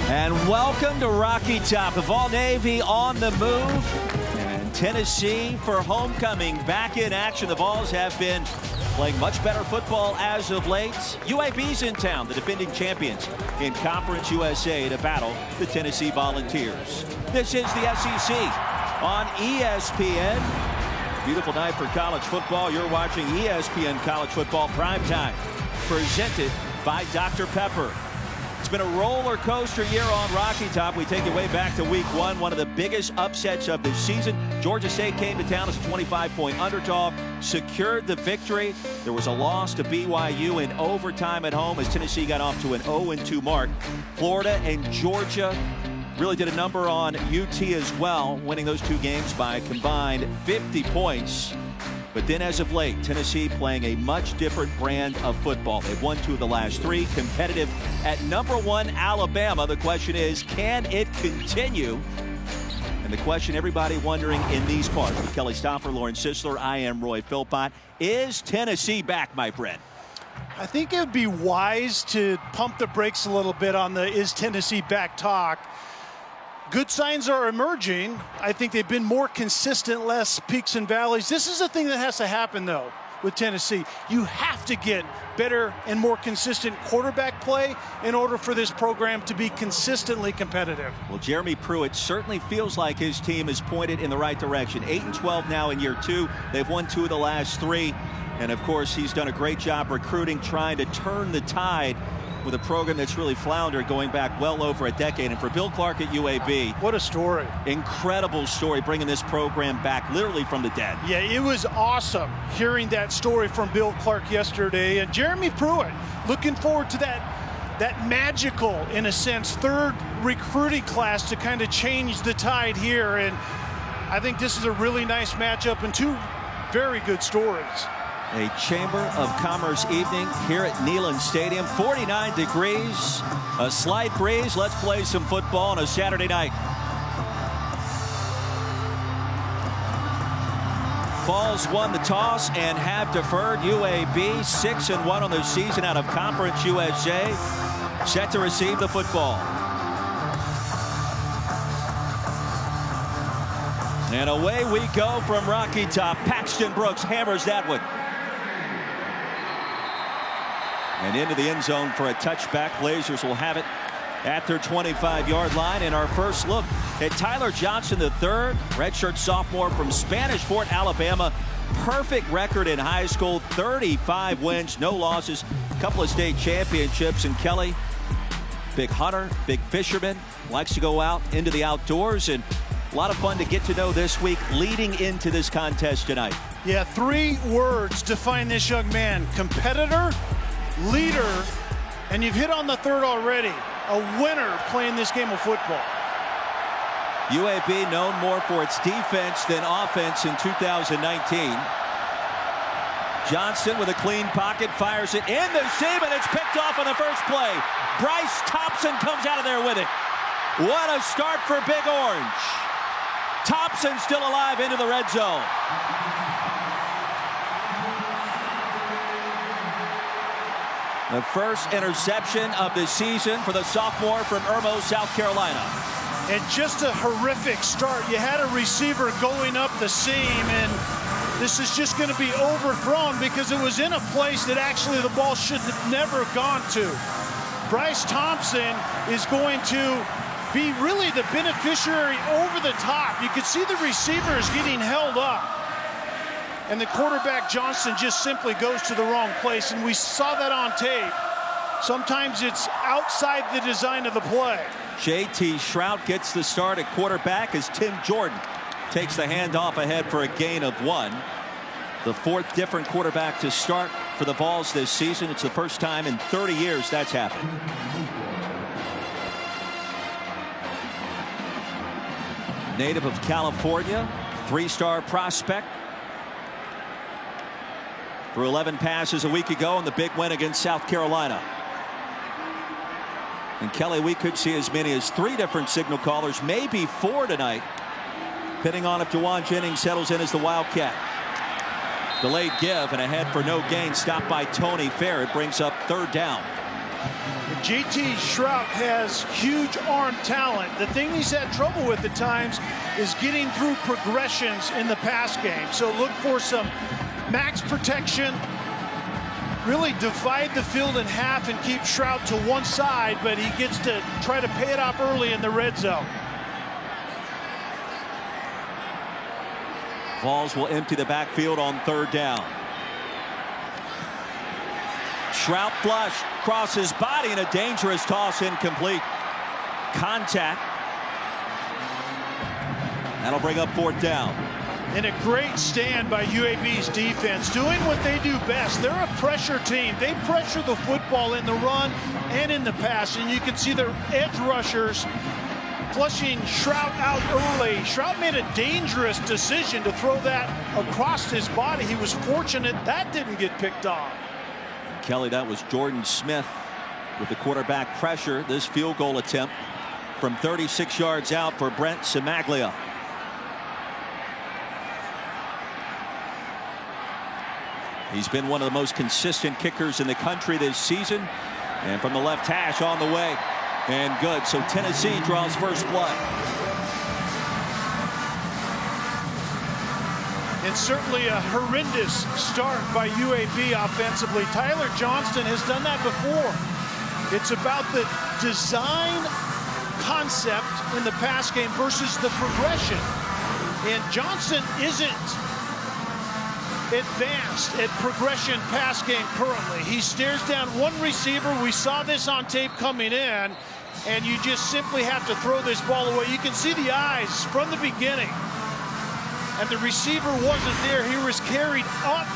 And welcome to Rocky Top. The Vol Navy on the move. And Tennessee for homecoming back in action. The Vols have been playing much better football as of late. UAB's in town, the defending champions in Conference USA, to battle the Tennessee Volunteers. This is the SEC on ESPN. Beautiful night for college football. You're watching ESPN College Football Primetime, presented by Dr. Pepper. It's been a roller coaster year on Rocky Top. We take it way back to week one of the biggest upsets of the season. Georgia State came to town as a 25-point underdog, secured the victory. There was a loss to BYU in overtime at home as Tennessee got off to an 0-2 mark. Florida and Georgia really did a number on UT as well, winning those two games by combined 50 points. But then as of late, Tennessee playing a much different brand of football. They've won two of the last three, competitive at #1 Alabama. The question is, can it continue? And the question everybody wondering in these parts, with Kelly Stoffer, Lauren Sisler, I am Roy Philpott, is Tennessee back, my friend? I think it would be wise to pump the brakes a little bit on the is Tennessee back talk. Good signs are emerging. I think they've been more consistent, less peaks and valleys. This is a thing that has to happen, though, with Tennessee. You have to get better and more consistent quarterback play in order for this program to be consistently competitive. Well, Jeremy Pruitt certainly feels like his team is pointed in the right direction. 8-12 now in year two. They've won two of the last three. And, of course, he's done a great job recruiting, trying to turn the tide with a program that's really floundered going back well over a decade. And for Bill Clark at UAB, what a story. Incredible story, bringing this program back literally from the dead. Yeah, it was awesome hearing that story from Bill Clark yesterday. And Jeremy Pruitt, looking forward to that magical, in a sense, third recruiting class to kind of change the tide here. And I think this is a really nice matchup and two very good stories. A Chamber of Commerce evening here at Neyland Stadium. 49 degrees, a slight breeze. Let's play some football on a Saturday night. Vols won the toss and have deferred. UAB 6-1 on the season out of Conference USA, set to receive the football. And away we go from Rocky Top. Paxton Brooks hammers that one. And into the end zone for a touchback. Blazers will have it at their 25-yard line. And our first look at Tyler Johnson III, redshirt sophomore from Spanish Fort, Alabama. Perfect record in high school, 35 wins, no losses, a couple of state championships. And Kelly, big hunter, big fisherman, likes to go out into the outdoors. And a lot of fun to get to know this week leading into this contest tonight. Yeah, three words define this young man: competitor, leader, and you've hit on the third already, a winner playing this game of football. UAB known more for its defense than offense in 2019. Johnson with a clean pocket, fires it in the seam, and it's picked off on the first play. Bryce Thompson comes out of there with it. What a start for Big Orange. Thompson still alive into the red zone. The first interception of the season for the sophomore from Irmo, South Carolina. And just a horrific start. You had a receiver going up the seam, and this is just going to be overthrown because it was in a place that actually the ball should have never gone to. Bryce Thompson is going to be really the beneficiary over the top. You could see the receiver is getting held up. And the quarterback, Johnson, just simply goes to the wrong place. And we saw that on tape. Sometimes it's outside the design of the play. J.T. Shrout gets the start at quarterback as Tim Jordan takes the handoff ahead for a gain of 1. The fourth different quarterback to start for the Vols this season. It's the first time in 30 years that's happened. Native of California, three-star prospect. Threw 11 passes a week ago in the big win against South Carolina. And Kelly, we could see as many as 3 different signal callers, maybe 4 tonight, depending on if Juwan Jennings settles in as the Wildcat. Delayed give and ahead for no gain, stopped by Tony Fair. It brings up third down. JT Shrout has huge arm talent. The thing he's had trouble with at times is getting through progressions in the pass game. So look for some max protection, really divide the field in half and keep Shrout to one side, but he gets to try to pay it off early in the red zone. Vols will empty the backfield on 3rd down. Shrout flush, crosses body, and a dangerous toss, incomplete. Contact. That'll bring up 4th down. And a great stand by UAB's defense, doing what they do best. They're a pressure team. They pressure the football in the run and in the pass, and you can see their edge rushers flushing Shrout out early. Shrout made a dangerous decision to throw that across his body. He was fortunate that didn't get picked off. Kelly, that was Jordan Smith with the quarterback pressure. This field goal attempt from 36 yards out for Brent Cimaglia. He's been one of the most consistent kickers in the country this season. And from the left hash on the way. And good. So Tennessee draws first blood. And certainly a horrendous start by UAB offensively. Tyler Johnston has done that before. It's about the design concept in the pass game versus the progression. And Johnston isn't advanced at progression pass game currently. He stares down one receiver. We saw this on tape coming in, and you just simply have to throw this ball away. You can see the eyes from the beginning, and the receiver wasn't there. He was carried up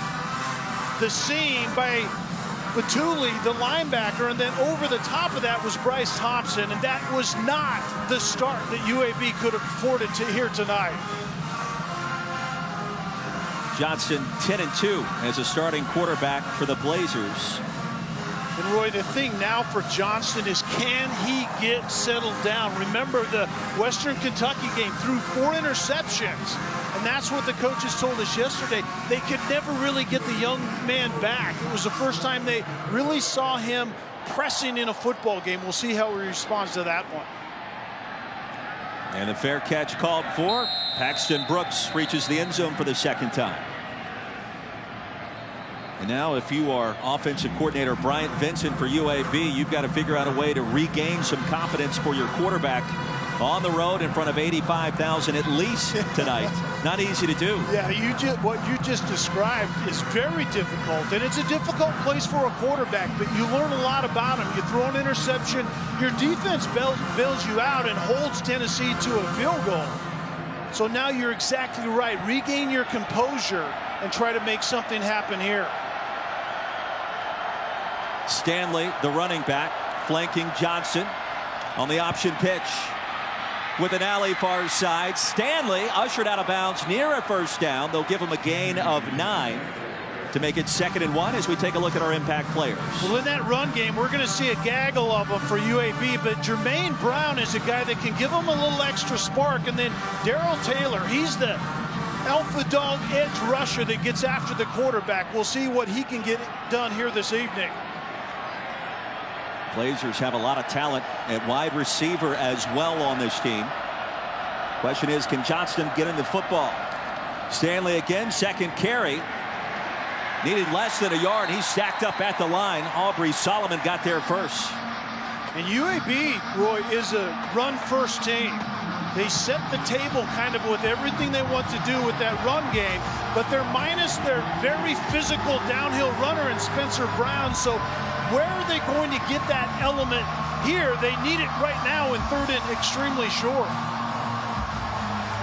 the seam by Batuli, the linebacker, and then over the top of that was Bryce Thompson, and that was not the start that UAB could have afforded to here tonight. Johnston 10-2 as a starting quarterback for the Blazers. And Roy, the thing now for Johnston is, can he get settled down? Remember the Western Kentucky game, threw 4 interceptions. And that's what the coaches told us yesterday. They could never really get the young man back. It was the first time they really saw him pressing in a football game. We'll see how he responds to that one. And the fair catch called for. Paxton Brooks reaches the end zone for the 2nd time. And now if you are offensive coordinator Bryant Vincent for UAB, you've got to figure out a way to regain some confidence for your quarterback on the road in front of 85,000 at least tonight. Not easy to do. Yeah, what you just described is very difficult, and it's a difficult place for a quarterback, but you learn a lot about him. You throw an interception, your defense bails you out and holds Tennessee to a field goal. So now you're exactly right. Regain your composure and try to make something happen here. Stanley, the running back, flanking Johnson on the option pitch. With an alley far side, Stanley ushered out of bounds near a first down. They'll give him a gain of 9 to make it 2nd and 1 as we take a look at our impact players. Well, in that run game, we're going to see a gaggle of them for UAB, but Jermaine Brown is a guy that can give them a little extra spark. And then Darrell Taylor, he's the alpha dog edge rusher that gets after the quarterback. We'll see what he can get done here this evening. Blazers have a lot of talent at wide receiver as well on this team. Question is, can Johnston get in the football? Stanley again, 2nd carry. Needed less than a yard. He's stacked up at the line. Aubrey Solomon got there first. And UAB, Roy, is a run-first team. They set the table kind of with everything they want to do with that run game, but they're minus their very physical downhill runner in Spencer Brown. So where are they going to get that element here? They need it right now in 3rd and extremely short.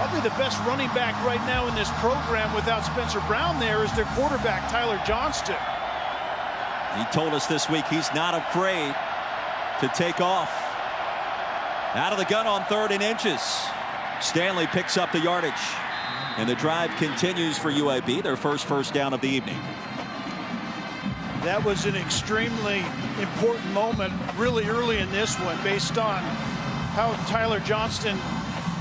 Probably the best running back right now in this program without Spencer Brown there is their quarterback, Tyler Johnston. He told us this week he's not afraid to take off. Out of the gun on 3rd and inches. Stanley picks up the yardage. And the drive continues for UAB, their first down of the evening. That was an extremely important moment really early in this one based on how Tyler Johnston,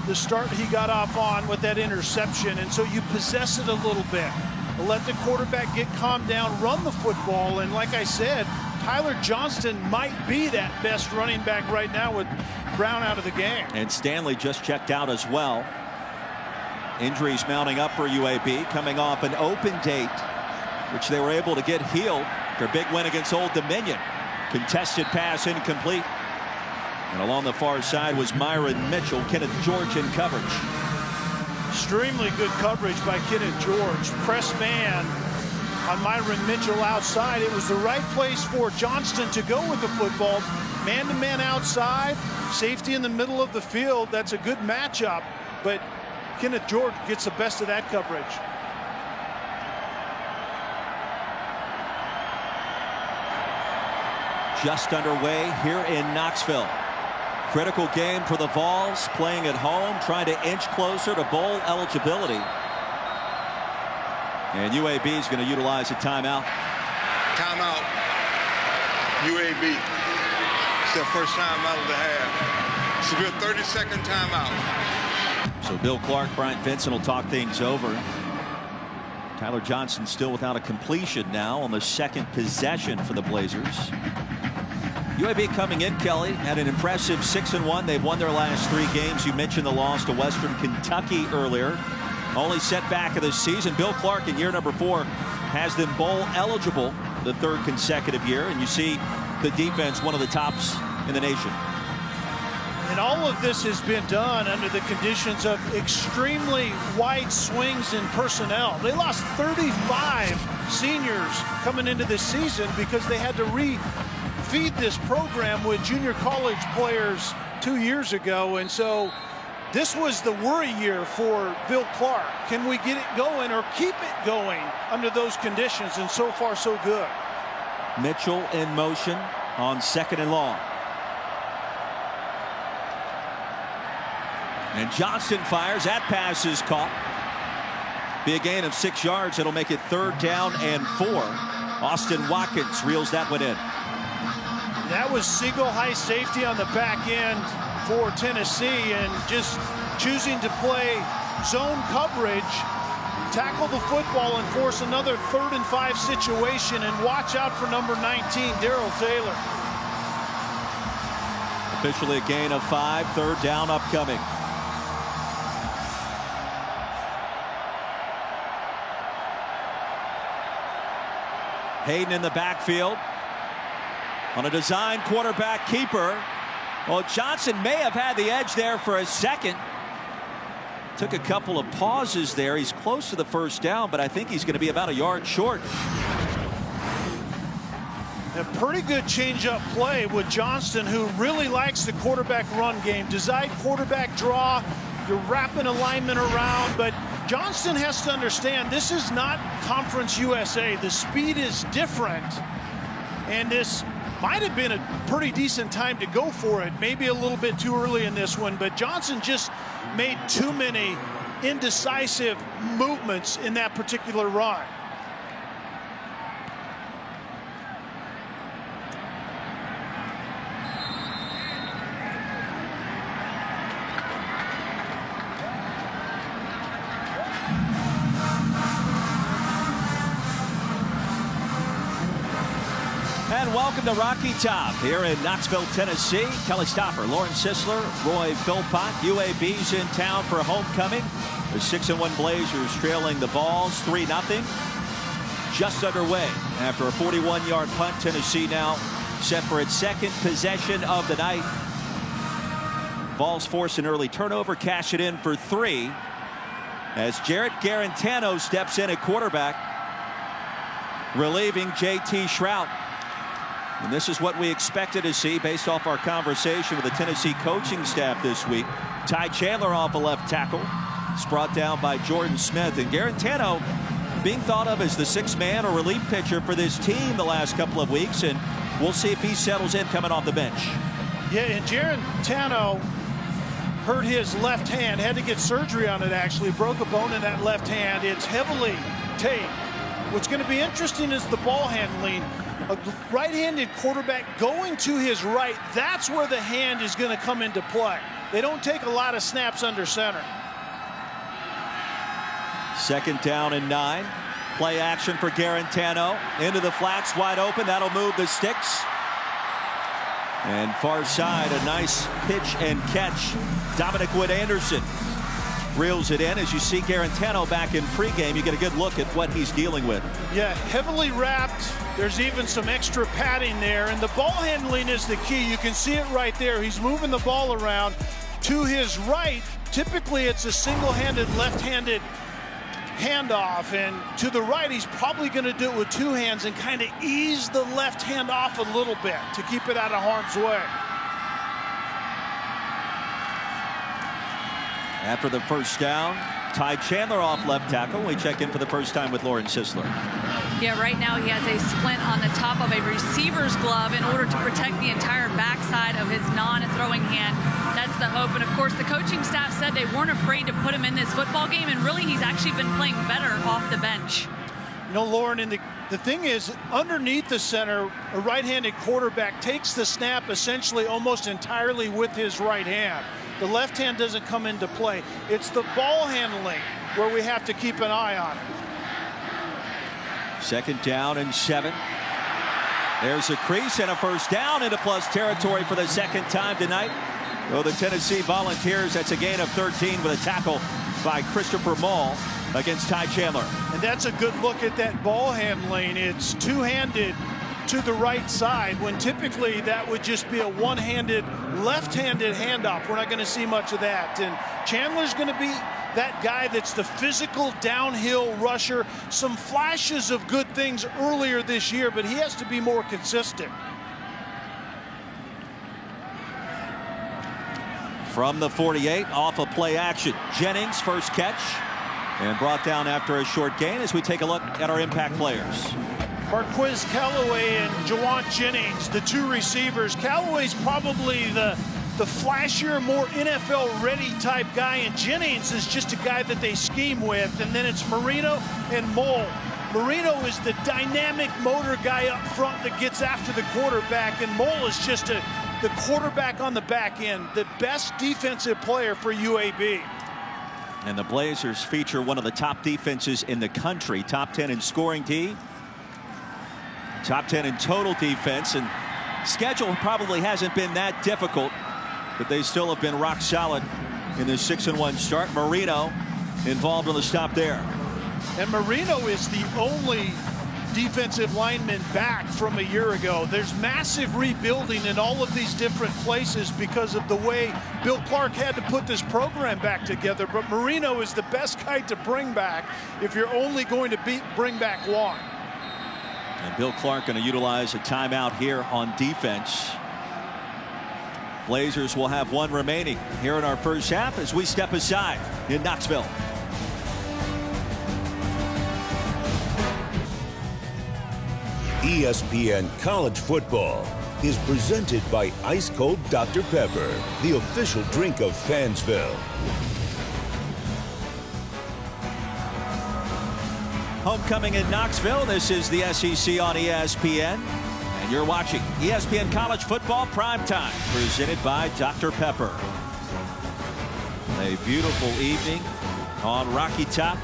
the start he got off on with that interception. And so you possess it a little bit. Let the quarterback get calmed down, run the football. And like I said, Tyler Johnston might be that best running back right now with Brown out of the game. And Stanley just checked out as well. Injuries mounting up for UAB, coming off an open date, which they were able to get healed. Their big win against Old Dominion. Contested pass incomplete. And along the far side was Myron Mitchell. Kenneth George in coverage. Extremely good coverage by Kenneth George. Press man on Myron Mitchell outside. It was the right place for Johnston to go with the football. Man-to-man outside, safety in the middle of the field. That's a good matchup, but Kenneth George gets the best of that coverage. Just underway here in Knoxville. Critical game for the Vols, playing at home, trying to inch closer to bowl eligibility. And UAB is going to utilize a timeout. Timeout. UAB. It's their first timeout of the half. This will be a 30-second timeout. So Bill Clark, Bryant Vincent will talk things over. Tyler Johnson still without a completion now on the second possession for the Blazers. UAB coming in, Kelly, had an impressive 6-1. They've won their last 3 games. You mentioned the loss to Western Kentucky earlier. Only setback of the season. Bill Clark in year number 4 has them bowl eligible the 3rd consecutive year. And you see the defense, one of the tops in the nation. And all of this has been done under the conditions of extremely wide swings in personnel. They lost 35 seniors coming into this season because they had to refeed this program with junior college players 2 years ago. And so this was the worry year for Bill Clark. Can we get it going or keep it going under those conditions? And so far, so good. Mitchell in motion on 2nd and long. And Johnston fires. That pass is caught. Be a gain of 6 yards. It'll make it 3rd down and 4. Austin Watkins reels that one in. That was Siegel, high safety on the back end for Tennessee, and just choosing to play zone coverage, tackle the football and force another 3rd and 5 situation, and watch out for number 19, Darrell Taylor. Officially a gain of 5, 3rd down upcoming. Hayden in the backfield on a design quarterback keeper. Well, Johnson may have had the edge there for a second. Took a couple of pauses there. He's close to the 1st down, but I think he's going to be about a yard short. A pretty good change-up play with Johnston, who really likes the quarterback run game. Design quarterback draw. You're wrapping a lineman around, but Johnston has to understand this is not Conference USA. The speed is different, and this might have been a pretty decent time to go for it. Maybe a little bit too early in this one, but Johnson just made too many indecisive movements in that particular run. And welcome to Rocky Top here in Knoxville, Tennessee. Kelly Stopper, Lauren Sisler, Roy Philpott. UAB's in town for homecoming. The 6-1 Blazers trailing the Vols 3-0. Just underway after a 41-yard punt. Tennessee now set for its 2nd possession of the night. Vols force an early turnover, cash it in for 3 as Jarrett Garantano steps in at quarterback, relieving J.T. Shrout. And this is what we expected to see based off our conversation with the Tennessee coaching staff this week. Ty Chandler off a left tackle. It's brought down by Jordan Smith. And Garantano being thought of as the 6th man or relief pitcher for this team the last couple of weeks. And we'll see if he settles in coming off the bench. Yeah, and Garantano hurt his left hand. Had to get surgery on it, actually. Broke a bone in that left hand. It's heavily taped. What's going to be interesting is the ball handling. A right-handed quarterback going to his right, that's where the hand is going to come into play. They don't take a lot of snaps under center. 2nd down and 9. Play action for Garantano. Into the flats, wide open. That'll move the sticks. And far side, a nice pitch and catch. Dominic Wood-Anderson reels it in. As you see Garantano back in pregame, you get a good look at what he's dealing with. Yeah, heavily wrapped. There's even some extra padding there, and the ball handling is the key. You can see it right there. He's moving the ball around to his right. Typically, it's a single-handed, left-handed handoff, and to the right, he's probably going to do it with two hands and kind of ease the left hand off a little bit to keep it out of harm's way. After the first down, Ty Chandler off left tackle. We check in for the first time with Lauren Sisler. Yeah, right now he has a splint on the top of a receiver's glove in order to protect the entire backside of his non-throwing hand. That's the hope. And of course, the coaching staff said they weren't afraid to put him in this football game, and really he's actually been playing better off the bench. You know, Lauren, and the thing is, underneath the center, a right-handed quarterback takes the snap essentially almost entirely with his right hand. The left hand doesn't come into play. It's the ball handling where we have to keep an eye on it. 2nd down and 7. There's a crease and a first down into plus territory for the second time tonight. Oh, the Tennessee Volunteers, that's a gain of 13 with a tackle by Christopher Mall against Ty Chandler. And that's a good look at that ball handling. It's two-handed to the right side when typically that would just be a one-handed, left-handed handoff. We're not going to see much of that. And Chandler's going to be that guy that's the physical downhill rusher. Some flashes of good things earlier this year, but he has to be more consistent. From the 48, off a play action. Jennings, first catch, and brought down after a short gain as we take a look at our impact players. Marquez Callaway and Jawan Jennings, the two receivers. Callaway's probably the flashier, more NFL-ready type guy, and Jennings is just a guy that they scheme with. And then it's Marino and Mole. Marino is the dynamic motor guy up front that gets after the quarterback, and Mole is just the quarterback on the back end, the best defensive player for UAB. And the Blazers feature one of the top defenses in the country. Top 10 in scoring D. Top 10 in total defense, and schedule probably hasn't been that difficult, but they still have been rock solid in this 6-1 start. Marino involved on the stop there. And Marino is the only defensive lineman back from a year ago. There's massive rebuilding in all of these different places because of the way Bill Clark had to put this program back together, but Marino is the best guy to bring back if you're only going to bring back one. And Bill Clark going to utilize a timeout here on defense. Blazers will have one remaining here in our first half as we step aside in Knoxville. ESPN College Football is presented by Ice Cold Dr. Pepper, the official drink of Fansville. Homecoming in Knoxville. This is the SEC on ESPN. And you're watching ESPN College Football Primetime, presented by Dr. Pepper. A beautiful evening on Rocky Top.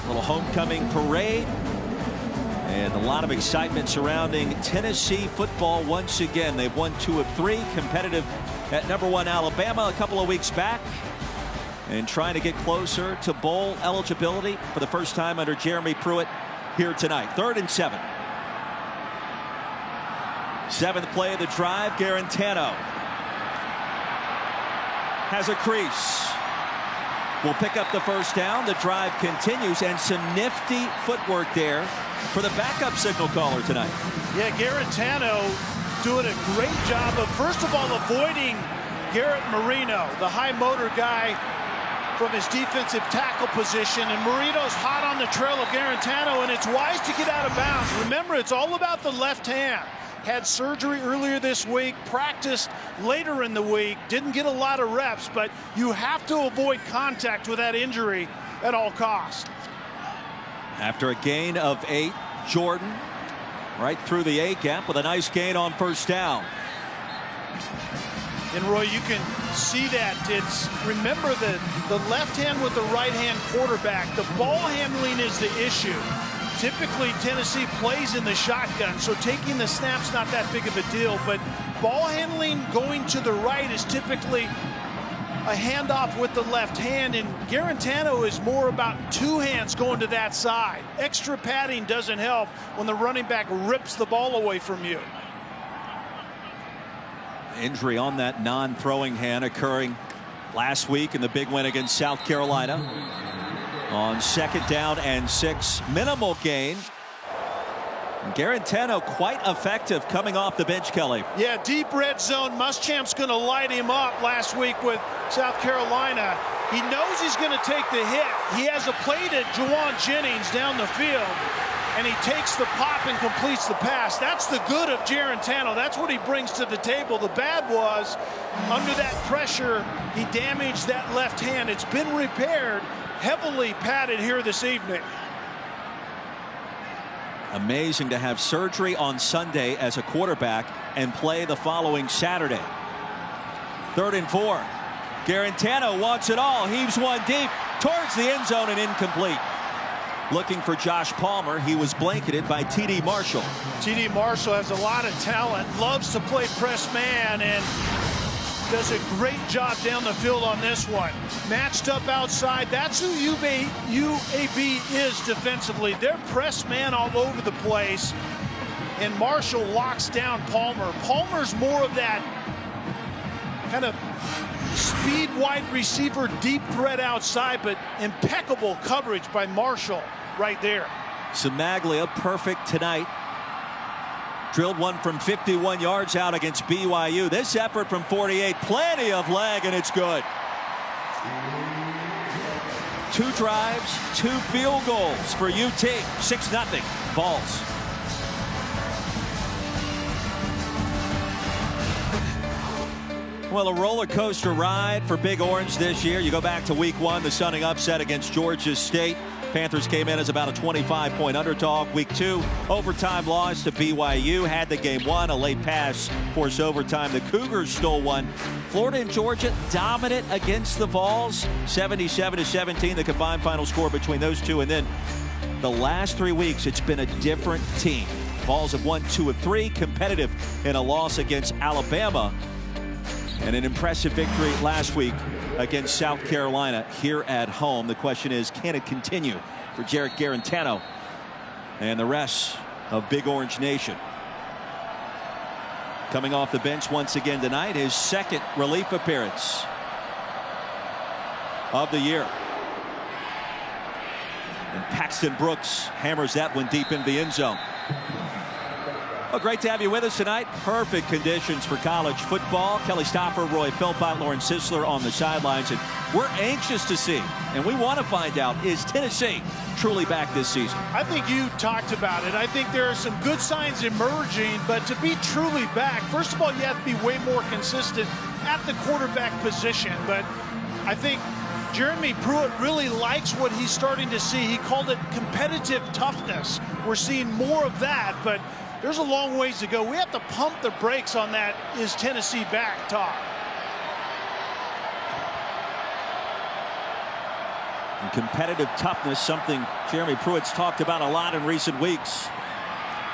A little homecoming parade. And a lot of excitement surrounding Tennessee football once again. They've won 2 of 3, competitive at #1 Alabama a couple of weeks back, and trying to get closer to bowl eligibility for the first time under Jeremy Pruitt here tonight. 3rd and 7. 7th play of the drive. Garantano has a crease. Will pick up the first down. The drive continues, and some nifty footwork there for the backup signal caller tonight. Yeah, Garantano doing a great job of, first of all, avoiding Garrett Marino, the high motor guy from his defensive tackle position, and Marino's hot on the trail of Garantano, and it's wise to get out of bounds. Remember, it's all about the left hand. Had surgery earlier this week, practiced later in the week, didn't get a lot of reps, but you have to avoid contact with that injury at all costs. After a gain of 8, Jordan right through the A gap with a nice gain on first down. And Roy, you can see that it's, remember the left hand with the right hand quarterback. The ball handling is the issue. Typically, Tennessee plays in the shotgun, so taking the snap's not that big of a deal, but ball handling going to the right is typically a handoff with the left hand, and Garantano is more about two hands going to that side. Extra padding doesn't help when the running back rips the ball away from you. Injury on that non-throwing hand occurring last week in the big win against South Carolina. On 2nd down and 6, minimal gain. Garantano quite effective coming off the bench, Kelly. Yeah, deep red zone. Muschamp's going to light him up last week with South Carolina. He knows he's going to take the hit. He has a play to Juwan Jennings down the field, and he takes the pop and completes the pass. That's the good of Garantano. That's what he brings to the table. The bad was, under that pressure, he damaged that left hand. It's been repaired, heavily padded here this evening. Amazing to have surgery on Sunday as a quarterback and play the following Saturday. 3rd and 4. Garantano wants it all. Heaves one deep towards the end zone and incomplete. Looking for Josh Palmer. He was blanketed by T.D. Marshall. T.D. Marshall has a lot of talent, loves to play press man, and does a great job down the field on this one. Matched up outside. That's who UAB is defensively. They're press man all over the place, and Marshall locks down Palmer. Palmer's more of that kind of speed wide receiver, deep threat outside, but impeccable coverage by Marshall right there. Samaglia perfect tonight. Drilled one from 51 yards out against BYU. This effort from 48, plenty of leg, and it's good. 2 drives, 2 field goals for UT. 6-0 Vols. Well, a roller coaster ride for Big Orange this year. You go back to week 1, the stunning upset against Georgia State. Panthers came in as about a 25-point underdog. Week 2, overtime loss to BYU. Had the game won. A late pass forced overtime. The Cougars stole one. Florida and Georgia dominant against the Vols. 77-17, the combined final score between those two. And then the last 3 weeks, it's been a different team. Vols have won 2 of 3, competitive in a loss against Alabama, and an impressive victory last week against South Carolina here at home. The question is, can it continue for Jarrett Garantano and the rest of Big Orange Nation? Coming off the bench once again tonight, his 2nd relief appearance of the year. And Paxton Brooks hammers that one deep into the end zone. Well, great to have you with us tonight. Perfect conditions for college football. Kelly Stoffer, Roy Philpott, Lauren Sisler on the sidelines. And we're anxious to see, and we want to find out, is Tennessee truly back this season? I think you talked about it. I think there are some good signs emerging, but to be truly back, first of all, you have to be way more consistent at the quarterback position. But I think Jeremy Pruitt really likes what he's starting to see. He called it competitive toughness. We're seeing more of that, but there's a long ways to go. We have to pump the brakes on that. Is Tennessee back, Todd? And competitive toughness, something Jeremy Pruitt's talked about a lot in recent weeks.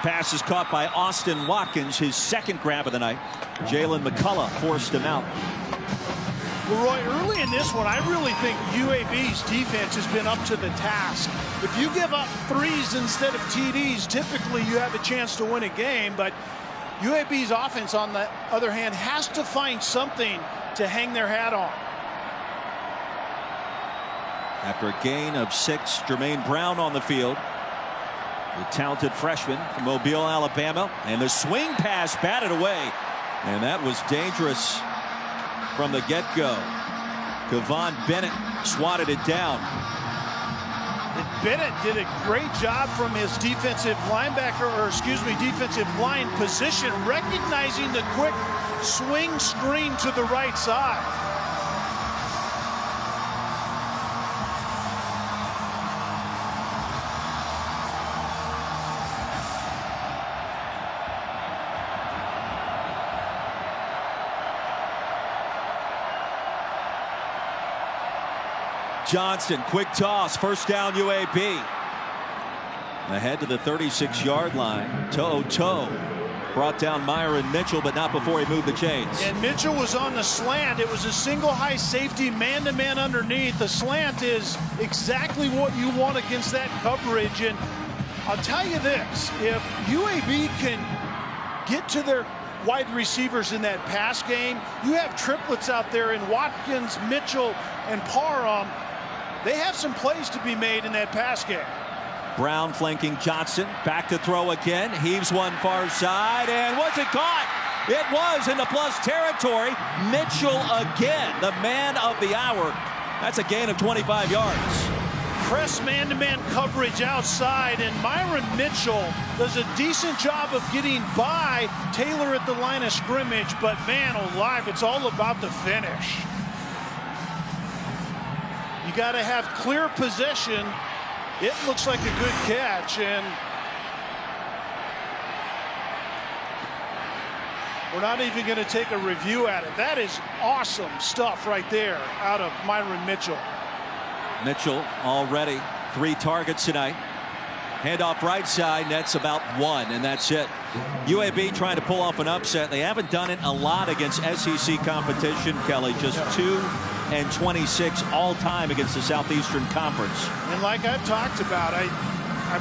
Pass is caught by Austin Watkins, his 2nd grab of the night. Jalen McCullough forced him out. Well, Roy, early in this one, I really think UAB's defense has been up to the task. If you give up 3s instead of TDs, typically you have a chance to win a game. But UAB's offense, on the other hand, has to find something to hang their hat on. After a gain of 6, Jermaine Brown on the field. The talented freshman from Mobile, Alabama. And the swing pass batted away. And that was dangerous from the get-go. Kevon Bennett swatted it down. And Bennett did a great job from his defensive line position, recognizing the quick swing screen to the right side. Johnson, quick toss, 1st down UAB. Ahead to the 36-yard line. Toe-to-toe. Brought down Myron Mitchell, but not before he moved the chains. And Mitchell was on the slant. It was a single high safety, man-to-man underneath. The slant is exactly what you want against that coverage. And I'll tell you this, if UAB can get to their wide receivers in that pass game, you have triplets out there in Watkins, Mitchell, and Parham. They have some plays to be made in that pass game. Brown flanking Johnson. Back to throw again. Heaves one far side. And was it caught? It was in the plus territory. Mitchell again, the man of the hour. That's a gain of 25 yards. Press man-to-man coverage outside, and Myron Mitchell does a decent job of getting by Taylor at the line of scrimmage, but man alive, it's all about the finish. You got to have clear possession. It looks like a good catch, and we're not even going to take a review at it. That is awesome stuff right there out of Myron Mitchell. Mitchell already 3 targets tonight. Handoff right side, nets about 1, and that's it. UAB trying to pull off an upset. They haven't done it a lot against SEC competition, Kelly. Just 2-26 all time against the Southeastern Conference. And like I've talked about, I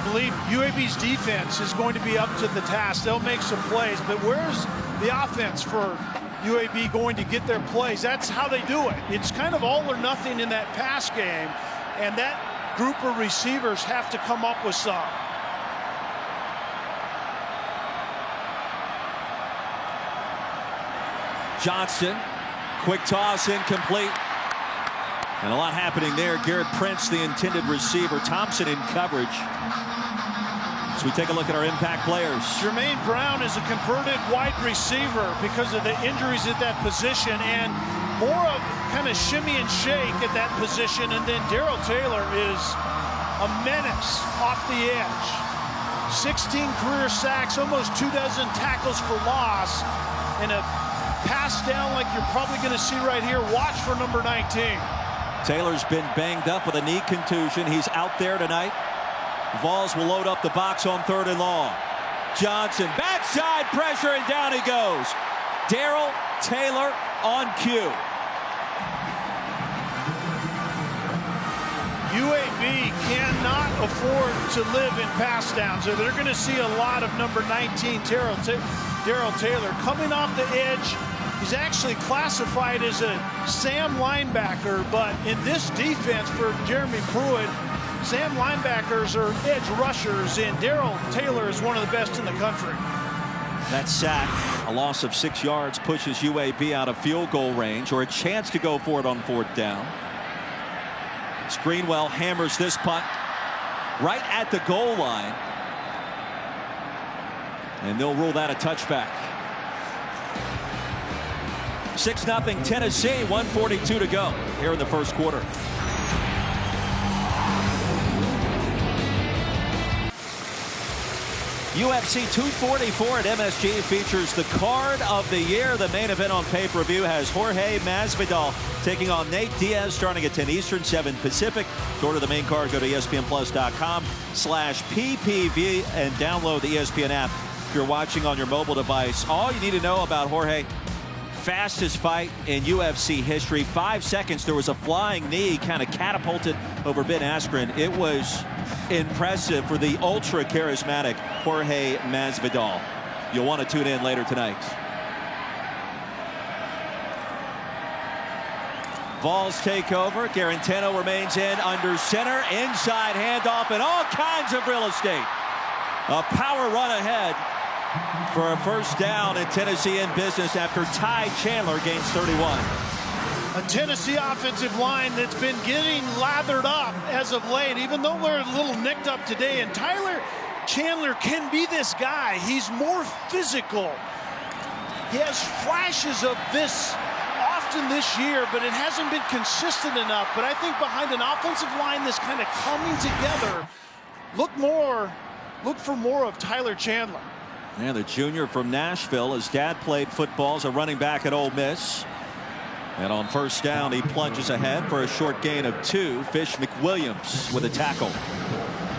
believe UAB's defense is going to be up to the task. They'll make some plays, but where's the offense for UAB going to get their plays? That's how they do it. It's kind of all or nothing in that pass game, and that group of receivers have to come up with some. Johnson, quick toss, incomplete. And a lot happening there. Garrett Prince, the intended receiver. Thompson in coverage. So we take a look at our impact players. Jermaine Brown is a converted wide receiver because of the injuries at that position, and more of kind of shimmy and shake at that position. And then Darrell Taylor is a menace off the edge. 16 career sacks, almost 24 tackles for loss, and a pass down like you're probably going to see right here. Watch for number 19. Taylor's been banged up with a knee contusion. He's out there tonight. Vols will load up the box on 3rd and long. Johnson, backside pressure, and down he goes. Darrell Taylor on cue. UAB cannot afford to live in pass downs. They're going to see a lot of number 19, Darrell Taylor, coming off the edge. He's actually classified as a Sam linebacker, but in this defense for Jeremy Pruitt, Sam linebackers are edge rushers, and Darrell Taylor is one of the best in the country. That sack, a loss of 6 yards, pushes UAB out of field goal range, or a chance to go for it on 4th down. Greenwell hammers this punt right at the goal line, and they'll rule that a touchback. 6-0 Tennessee, 1:42 to go here in the first quarter. UFC 244 at MSG features the card of the year. The main event on pay-per-view has Jorge Masvidal taking on Nate Diaz starting at 10 Eastern, 7 Pacific. To order the main card, go to ESPNplus.com/PPV and download the ESPN app if you're watching on your mobile device. All you need to know about Jorge: fastest fight in UFC history. 5 seconds, there was a flying knee, kind of catapulted over Ben Askren. It was impressive for the ultra charismatic Jorge Masvidal. You'll want to tune in later tonight. Vols take over. Garantano remains in under center. Inside handoff and all kinds of real estate. A power run ahead for a first down, and Tennessee in business after Ty Chandler gains 31. A Tennessee offensive line that's been getting lathered up as of late, even though they're a little nicked up today. And Tyler Chandler can be this guy. He's more physical. He has flashes of this often this year, but it hasn't been consistent enough. But I think behind an offensive line that's kind of coming together, look for more of Tyler Chandler. Yeah, the junior from Nashville. His dad played football as a running back at Ole Miss. And on first down, he plunges ahead for a short gain of 2. Fish McWilliams with a tackle.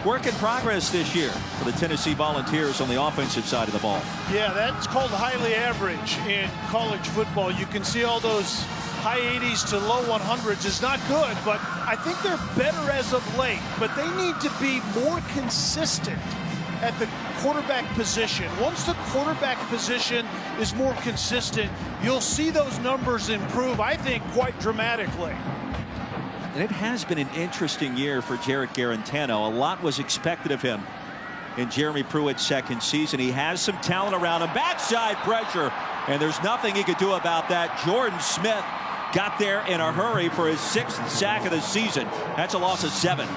work in progress this year for the Tennessee Volunteers on the offensive side of the ball. Yeah, that's called highly average in college football. You can see all those high 80s to low 100s is not good, but I think they're better as of late. But they need to be more consistent at the quarterback position. Once the quarterback position is more consistent, you'll see those numbers improve, I think, quite dramatically. And it has been an interesting year for Jarrett Garantano. A lot was expected of him in Jeremy Pruitt's second season. He has some talent around him. Backside pressure, and there's nothing he could do about that. Jordan Smith got there in a hurry for his 6th sack of the season. That's a loss of 7.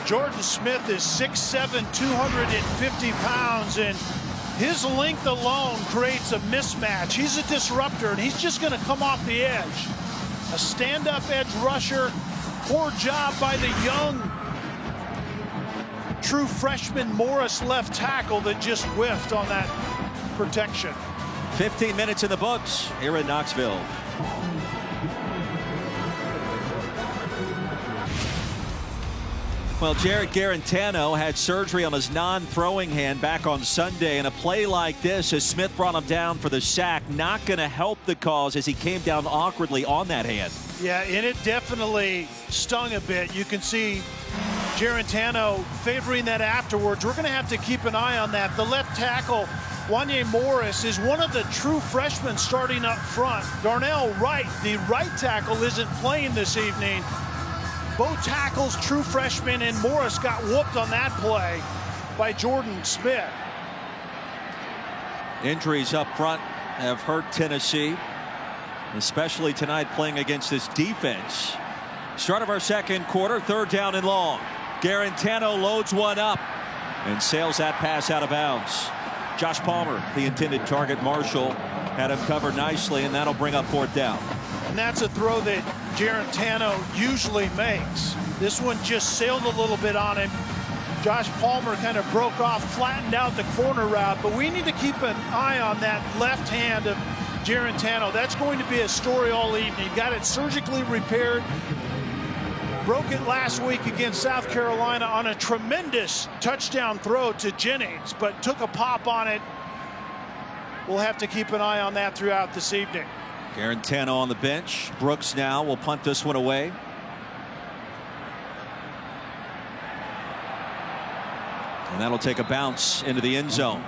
Jordan Smith is 6'7", 250 pounds, and his length alone creates a mismatch. He's a disruptor, and he's just going to come off the edge. A stand-up edge rusher. Poor job by the young true freshman Morris left tackle that just whiffed on that protection. 15 minutes in the books here in Knoxville. Well, Jarrett Garantano had surgery on his non-throwing hand back on Sunday, and a play like this as Smith brought him down for the sack, not going to help the cause as he came down awkwardly on that hand. Yeah, and it definitely stung a bit. You can see Garantano favoring that afterwards. We're going to have to keep an eye on that. The left tackle, Wanye Morris, is one of the true freshmen starting up front. Darnell Wright, the right tackle, isn't playing this evening. Both tackles, true freshmen, and Morris got whooped on that play by Jordan Smith. Injuries up front have hurt Tennessee, especially tonight playing against this defense. Start of our second quarter, 3rd down and long. Garantano loads one up and sails that pass out of bounds. Josh Palmer, the intended target. Marshall had him covered nicely, and that'll bring up 4th down. And that's a throw that Garantano usually makes. This one just sailed a little bit on him. Josh Palmer kind of broke off, flattened out the corner route, but we need to keep an eye on that left hand of Garantano. That's going to be a story all evening. Got it surgically repaired. Broke it last week against South Carolina on a tremendous touchdown throw to Jennings, but took a pop on it. We'll have to keep an eye on that throughout this evening. Garantano on the bench. Brooks now will punt this one away. And that'll take a bounce into the end zone.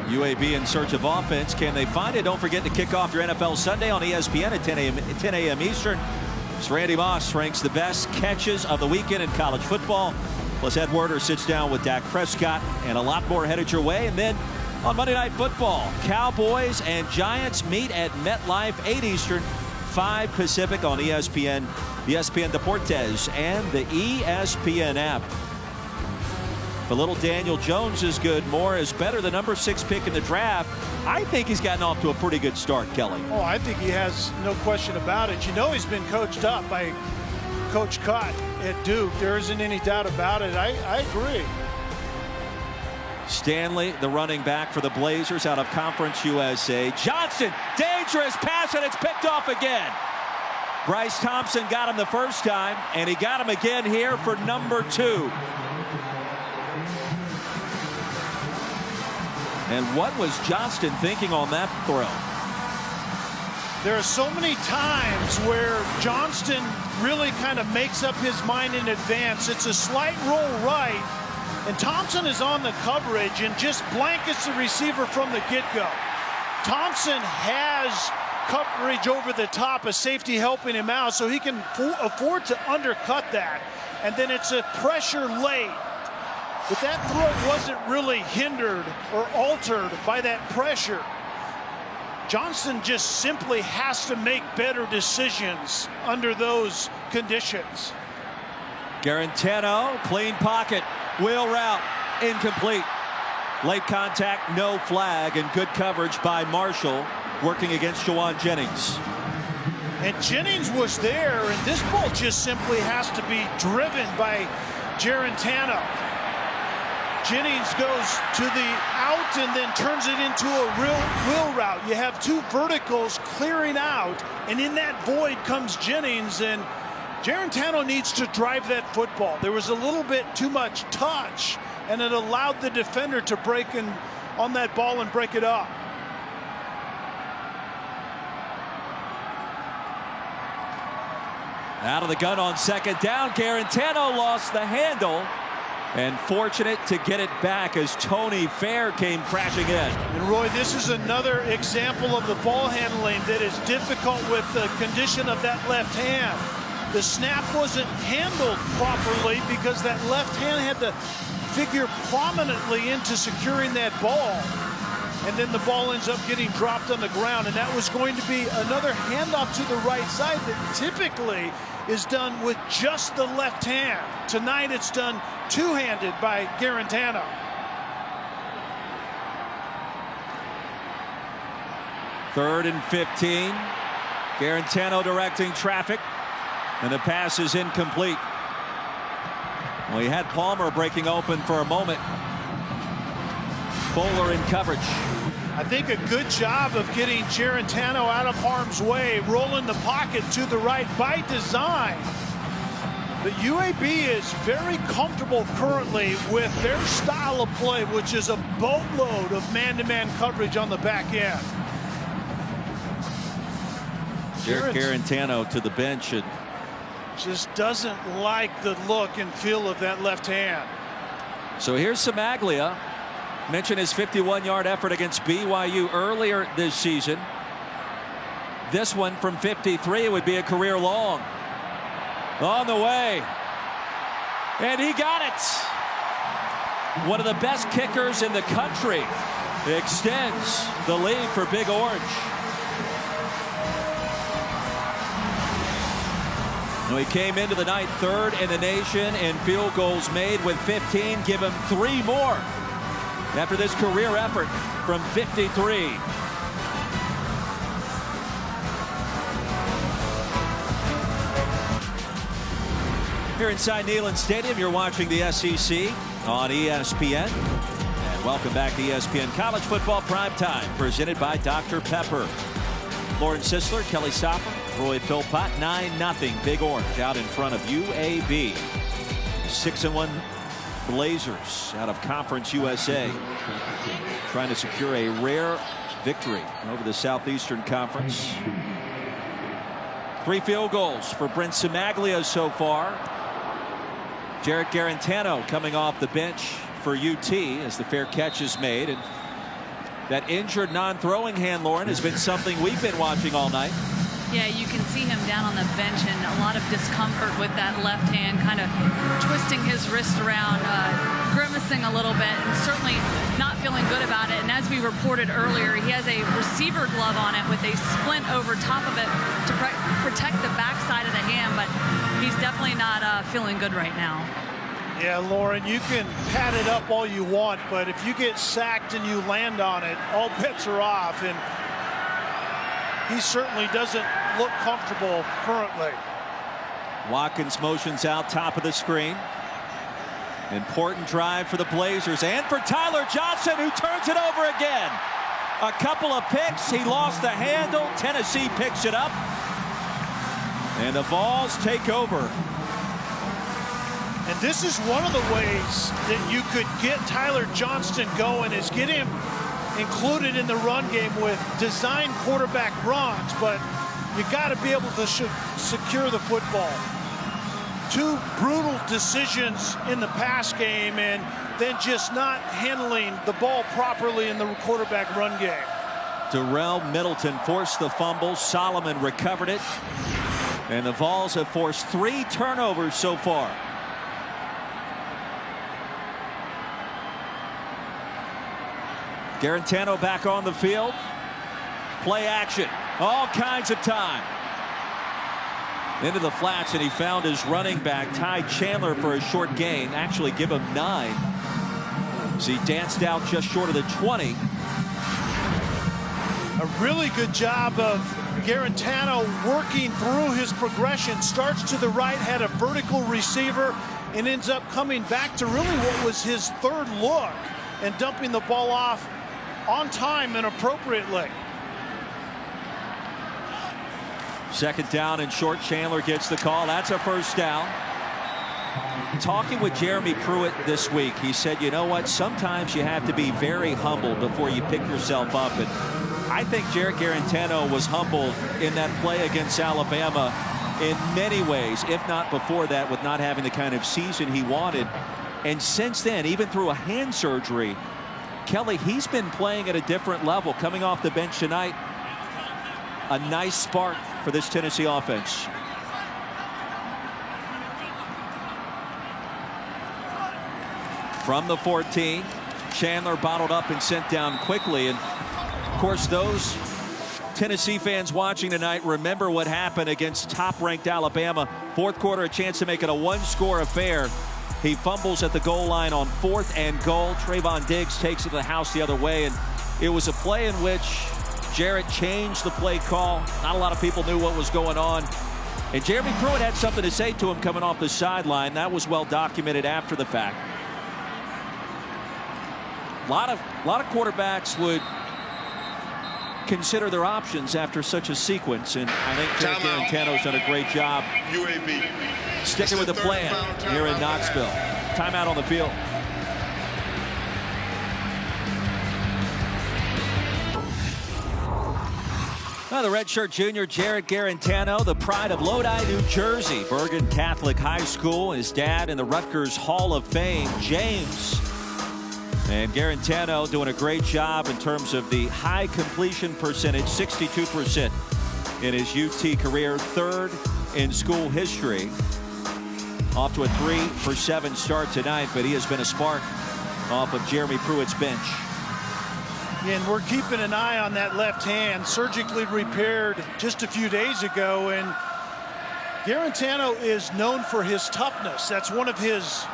UAB in search of offense. Can they find it? Don't forget to kick off your NFL Sunday on ESPN at 10 a.m. Eastern. So Randy Moss ranks the best catches of the weekend in college football. Plus Ed Werder sits down with Dak Prescott, and a lot more headed your way. And then on Monday Night Football, Cowboys and Giants meet at MetLife, 8 Eastern, 5 Pacific on ESPN, ESPN Deportes, and the ESPN app. But little Daniel Jones is good. Moore is better. The number 6 pick in the draft. I think he's gotten off to a pretty good start, Kelly. Oh, I think he has, no question about it. You know he's been coached up by Coach Cott at Duke. There isn't any doubt about it. I agree. Stanley, the running back for the Blazers out of Conference USA. Johnson, dangerous pass, and it's picked off again. Bryce Thompson got him the first time, and he got him again here for number 2. And what was Johnston thinking on that throw? There are so many times where Johnston really kind of makes up his mind in advance. It's a slight roll right, and Thompson is on the coverage and just blankets the receiver from the get-go. Thompson has coverage over the top, a safety helping him out, so he can afford to undercut that. And then it's a pressure late. But that throw wasn't really hindered or altered by that pressure. Johnston just simply has to make better decisions under those conditions. Garantano, clean pocket, wheel route, incomplete. Late contact, no flag, and good coverage by Marshall working against Jawan Jennings. And Jennings was there, and this ball just simply has to be driven by Garantano. Jennings goes to the out and then turns it into a real wheel route. You have 2 verticals clearing out, and in that void comes Jennings, and Garantano needs to drive that football. There was a little bit too much touch, and it allowed the defender to break in on that ball and break it up. Out of the gun on second down. Garantano lost the handle, and fortunate to get it back as Tony Fair came crashing in. And Roy, this is another example of the ball handling that is difficult with the condition of that left hand. The snap wasn't handled properly because that left hand had to figure prominently into securing that ball. And then the ball ends up getting dropped on the ground, and that was going to be another handoff to the right side that typically is done with just the left hand. Tonight it's done two-handed by Garantano. Third and 15. Garantano directing traffic, and the pass is incomplete. We had Palmer breaking open for a moment. Bowler in coverage. I think a good job of getting Garantano out of harm's way, rolling the pocket to the right by design. The UAB is very comfortable currently with their style of play, which is a boatload of man-to-man coverage on the back end. Garantano to the bench. And just doesn't like the look and feel of that left hand. so here's Samaglia. Mentioned his 51-yard effort against BYU earlier this season. This one from 53 would be a career long. On the way. And he got it. One of the best kickers in the country. Extends the lead for Big Orange. He came into the night third in the nation in field goals made with 15. Give him 3 more after this career effort from 53. Here inside Neyland Stadium, you're watching the SEC on ESPN. And welcome back to ESPN College Football Primetime, presented by Dr. Pepper. Lauren Sisler, Kelly Stopper, Roy Philpott. 9-0 Big Orange out in front of UAB. 6-1 Blazers out of Conference USA, trying to secure a rare victory over the Southeastern Conference. 3 field goals for Brent Samaglia so far. Jarrett Garantano coming off the bench for UT as the fair catch is made. And that injured non-throwing hand, Lauren, has been something we've been watching all night. Yeah, you can see him down on the bench and a lot of discomfort with that left hand, kind of twisting his wrist around, grimacing a little bit, and certainly not feeling good about it. And as we reported earlier, he has a receiver glove on it with a splint over top of it to protect the backside of the hand, but he's definitely not feeling good right now. Yeah, Lauren, you can pat it up all you want, but if you get sacked and you land on it, all bets are off. And he certainly doesn't look comfortable currently. Watkins motions out top of the screen. Important drive for the Blazers and for Tyler Johnson, who turns it over again. A couple of picks. He lost the handle. Tennessee picks it up. And the Vols take over. And this is one of the ways that you could get Tyler Johnston going, is get him included in the run game with design quarterback runs, but you got to be able to secure the football. 2 brutal decisions in the pass game, and then just not handling the ball properly in the quarterback run game. Darrell Middleton forced the fumble. Solomon recovered it. And the Vols have forced 3 turnovers so far. Garantano back on the field. Play action. All kinds of time. Into the flats, and he found his running back, Ty Chandler, for a short gain. Actually give him 9. As he danced out just short of the 20. A really good job of Garantano working through his progression. Starts to the right, had a vertical receiver, and ends up coming back to really what was his 3rd look and dumping the ball off on time and appropriately. Second down and short. Chandler gets the call. That's a first down. Talking with Jeremy Pruitt this week, he said, you know what, sometimes you have to be very humble before you pick yourself up. And I think Jarrett Garantano was humbled in that play against Alabama in many ways, if not before that, with not having the kind of season he wanted. And since then, even through a hand surgery, Kelly, he's been playing at a different level. Coming off the bench tonight, a nice spark for this Tennessee offense. From the 14, Chandler bottled up and sent down quickly. And of course, those Tennessee fans watching tonight remember what happened against top-ranked Alabama. Fourth quarter, a chance to make it a one-score affair. He fumbles at the goal line on 4th and goal. Trayvon Diggs takes it to the house the other way. And it was a play in which Jarrett changed the play call. Not a lot of people knew what was going on. And Jeremy Pruitt had something to say to him coming off the sideline. That was well documented after the fact. A lot of quarterbacks would consider their options after such a sequence, and I think Jarrett Garantano's done a great job UAB sticking with the plan here in Knoxville. Timeout on the field. Now the redshirt junior Jarrett Garantano, the pride of Lodi, New Jersey, Bergen Catholic High School. His dad in the Rutgers Hall of Fame, James. And Garantano doing a great job in terms of the high completion percentage, 62% in his UT career, 3rd in school history. Off to a 3-for-7 start tonight, but he has been a spark off of Jeremy Pruitt's bench. And we're keeping an eye on that left hand, surgically repaired just a few days ago. And Garantano is known for his toughness. That's one of his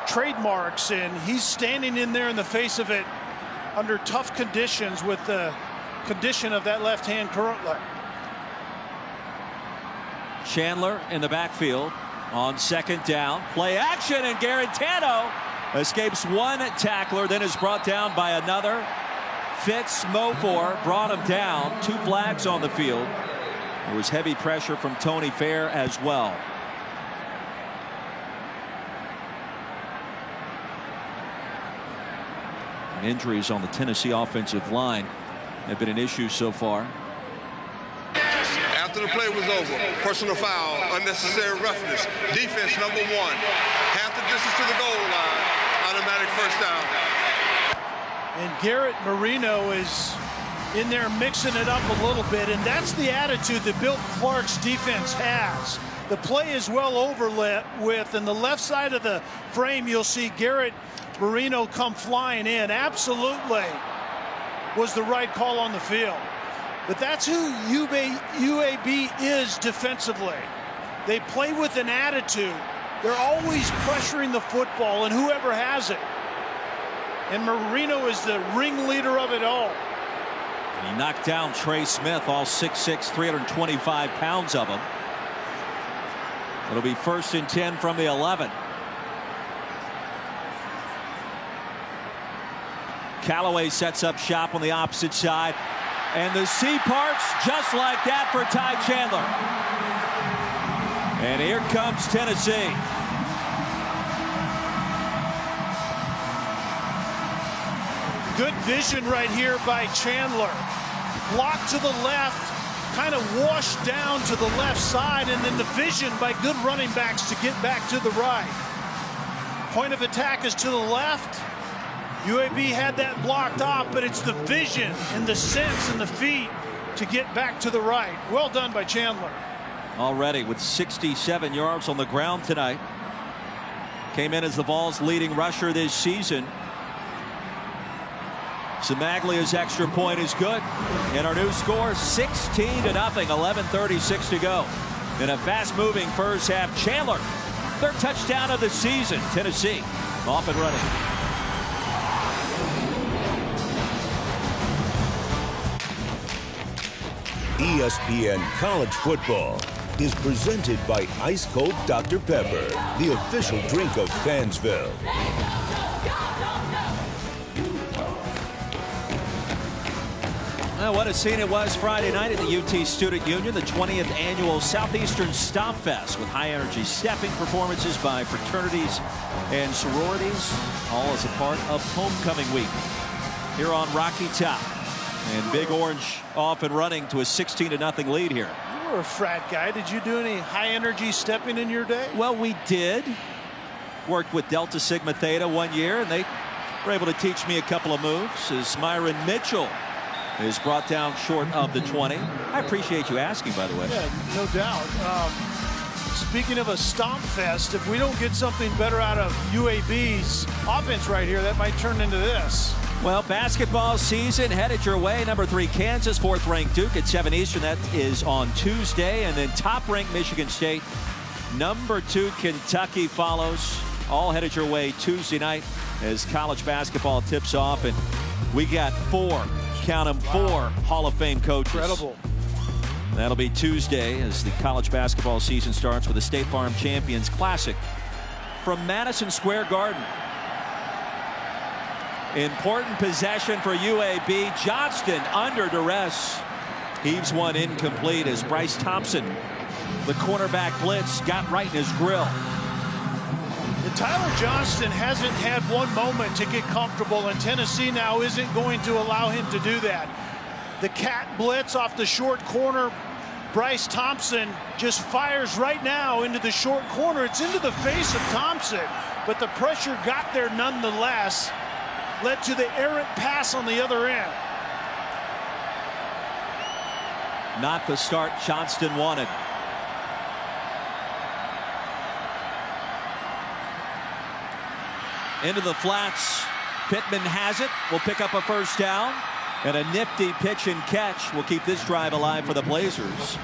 trademarks, and he's standing in there in the face of it under tough conditions with the condition of that left hand currently. Chandler in the backfield on second down. Play action, and Garantano escapes one tackler, then is brought down by another. Fitz Mofor brought him down. 2 flags on the field. There was heavy pressure from Tony Fair as well. Injuries on the Tennessee offensive line have been an issue so far. After the play was over, personal foul, unnecessary roughness, defense number 1, half the distance to the goal line, automatic first down. And Garrett Marino is in there mixing it up a little bit, and that's the attitude that Bill Clark's defense has. The play is well overlaid with, and the left side of the frame, you'll see Garrett Marino come flying in. Absolutely was the right call on the field. But that's who UAB is defensively. They play with an attitude. They're always pressuring the football and whoever has it. And Marino is the ringleader of it all. And he knocked down Trey Smith, all 6'6", 325 pounds of him. It'll be 1st and 10 from the 11. Callaway sets up shop on the opposite side, and the sea parts just like that for Ty Chandler. And here comes Tennessee. Good vision right here by Chandler. Block to the left, kind of washed down to the left side, and then the vision by good running backs to get back to the right. Point of attack is to the left. UAB had that blocked off, but it's the vision and the sense and the feet to get back to the right. Well done by Chandler. Already with 67 yards on the ground tonight. Came in as the Vols' leading rusher this season. Samaglia's extra point is good. And our new score, 16-0, 11:36 to go. In a fast-moving first half, Chandler, 3rd touchdown of the season. Tennessee off and running. ESPN College Football is presented by Ice Cold Dr. Pepper, the official drink of Fansville. Well, what a scene it was Friday night at the UT Student Union, the 20th annual Southeastern Stomp Fest, with high-energy stepping performances by fraternities and sororities, all as a part of homecoming week here on Rocky Top. And Big Orange off and running to a 16-0 lead here. You were a frat guy. Did you do any high-energy stepping in your day? Well, we did. Worked with Delta Sigma Theta one year, and they were able to teach me a couple of moves as Myron Mitchell is brought down short of the 20. I appreciate you asking, by the way. Yeah, no doubt. Speaking of a stomp fest, if we don't get something better out of UAB's offense right here, that might turn into this. Well, basketball season headed your way. Number 3 Kansas, 4th ranked Duke at 7 Eastern. That is on Tuesday. And then top ranked Michigan State. Number 2 Kentucky follows. All headed your way Tuesday night as college basketball tips off. And we got 4, count them, 4 Hall of Fame coaches. Incredible. That'll be Tuesday as the college basketball season starts with the State Farm Champions Classic from Madison Square Garden. Important possession for UAB. Johnston under duress. Heaves one incomplete as Bryce Thompson, the cornerback blitz, got right in his grill. And Tyler Johnston hasn't had one moment to get comfortable, and Tennessee now isn't going to allow him to do that. The cat blitz off the short corner. Bryce Thompson just fires right now into the short corner. It's into the face of Thompson, but the pressure got there nonetheless. Led to the errant pass on the other end. Not the start Johnston wanted. Into the flats. Pittman has it. Will pick up a first down. And a nifty pitch and catch will keep this drive alive for the Blazers.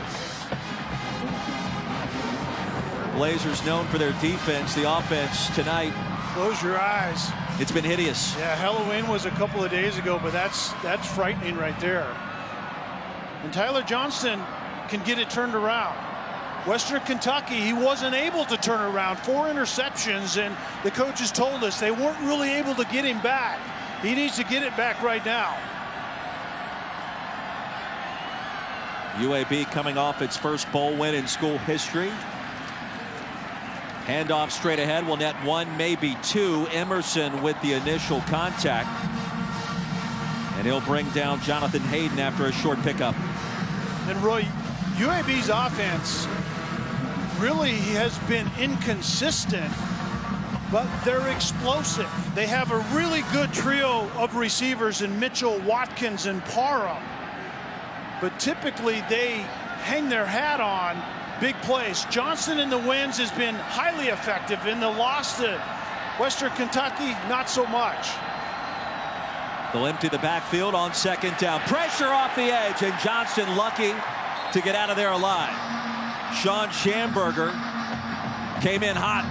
Blazers known for their defense. The offense tonight. Close your eyes. It's been hideous. Yeah, Halloween was a couple of days ago, but that's frightening right there. And Tyler Johnston can get it turned around. Western Kentucky, he wasn't able to turn around. 4 interceptions, and the coaches told us they weren't really able to get him back. He needs to get it back right now. UAB coming off its first bowl win in school history. Handoff straight ahead will net 1, maybe 2. Emerson with the initial contact. And he'll bring down Jonathan Hayden after a short pickup. And Roy, UAB's offense really has been inconsistent, but they're explosive. They have a really good trio of receivers in Mitchell, Watkins, and Parham. But typically they hang their hat on big plays. Johnson in the wins has been highly effective. In the loss to Western Kentucky, not so much. They'll empty the backfield on second down. Pressure off the edge, and Johnston lucky to get out of there alive. Sean Schamberger came in hot.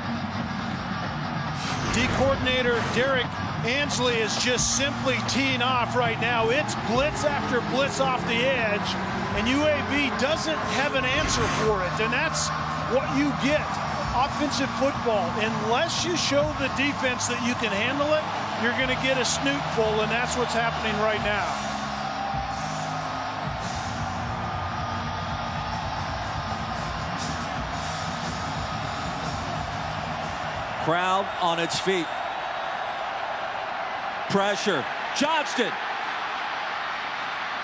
D coordinator Derek Ansley is just simply teeing off right now. It's blitz after blitz off the edge, and UAB doesn't have an answer for it. And that's what you get. Offensive football. Unless you show the defense that you can handle it, you're going to get a snootful, and that's what's happening right now. Crowd on its feet. Pressure. Johnston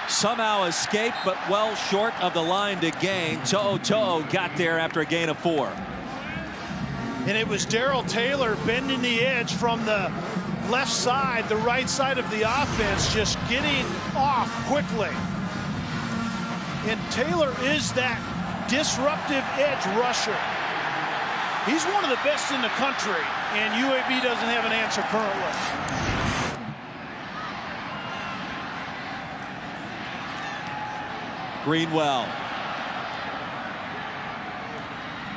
somehow escaped, but well short of the line to gain. To'o got there after a gain of 4. And it was Darrell Taylor bending the edge from the left side, the right side of the offense, just getting off quickly. And Taylor is that disruptive edge rusher. He's one of the best in the country, and UAB doesn't have an answer currently. Greenwell.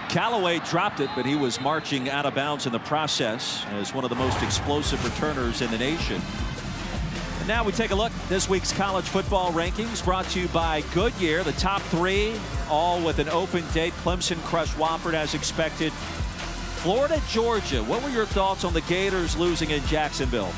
Callaway dropped it, but he was marching out of bounds in the process as one of the most explosive returners in the nation. And now we take a look at this week's college football rankings, brought to you by Goodyear. The top 3, all with an open date. Clemson crushed Wofford as expected. Florida, Georgia. What were your thoughts on the Gators losing in Jacksonville?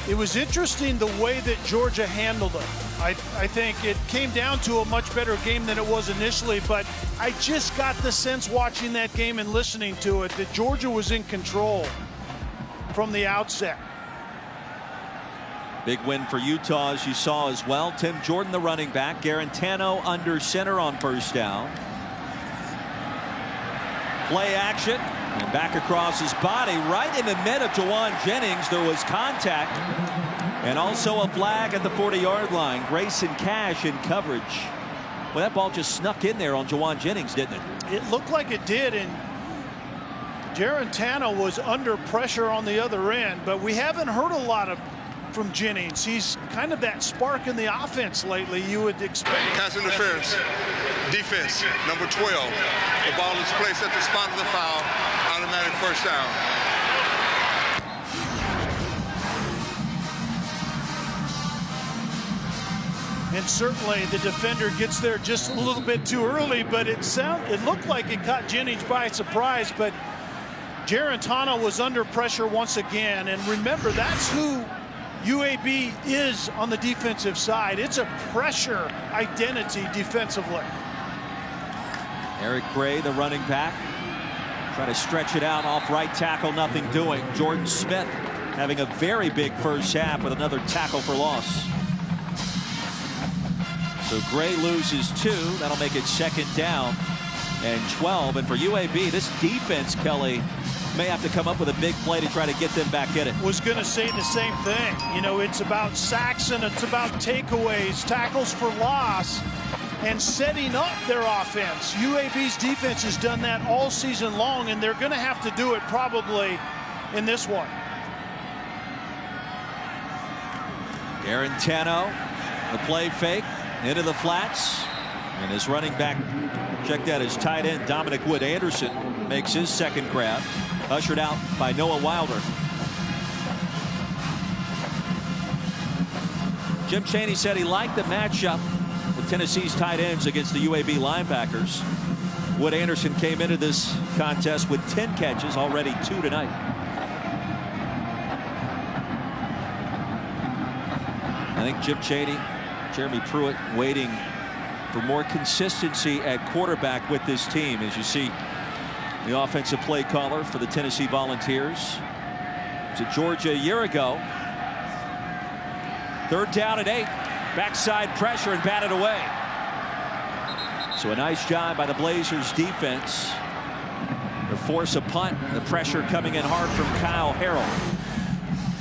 It was interesting the way that Georgia handled it. I think it came down to a much better game than it was initially, but I just got the sense watching that game and listening to it that Georgia was in control from the outset. Big win for Utah, as you saw as well. Tim Jordan, the running back. Garantano under center on first down. Play action. And back across his body, right in the mid of Jawan Jennings. There was contact. And also a flag at the 40-yard line. Grayson Cash in coverage. Well, that ball just snuck in there on Jawan Jennings, didn't it? It looked like it did, and Garantano was under pressure on the other end, but we haven't heard a lot from Jennings. He's kind of that spark in the offense lately, you would expect. Pass interference. Defense, number 12. The ball is placed at the spot of the foul. Automatic first down. And certainly the defender gets there just a little bit too early, but it looked like it caught Jennings by surprise, but Garantano was under pressure once again. And remember, that's who UAB is on the defensive side. It's a pressure identity defensively. Eric Gray, the running back, trying to stretch it out off right tackle, nothing doing. Jordan Smith having a very big first half with another tackle for loss. So Gray loses 2. That'll make it second down and 12. And for UAB, this defense, Kelly, may have to come up with a big play to try to get them back in it. Was going to say the same thing. You know, it's about sacks and it's about takeaways, tackles for loss, and setting up their offense. UAB's defense has done that all season long, and they're going to have to do it probably in this one. Garantano, the play fake into the flats, and his running back, check that, his tight end Dominic Wood Anderson makes his second grab, ushered out by Noah Wilder. Jim Chaney said he liked the matchup with Tennessee's tight ends against the UAB linebackers. Wood Anderson came into this contest with 10 catches, already 2 tonight. I think Jim Chaney, Jeremy Pruitt waiting for more consistency at quarterback with this team. As you see, the offensive play caller for the Tennessee Volunteers was at Georgia a year ago. 3rd down and 8. Backside pressure and batted away. So a nice job by the Blazers defense to force a punt. The pressure coming in hard from Kyle Harrell.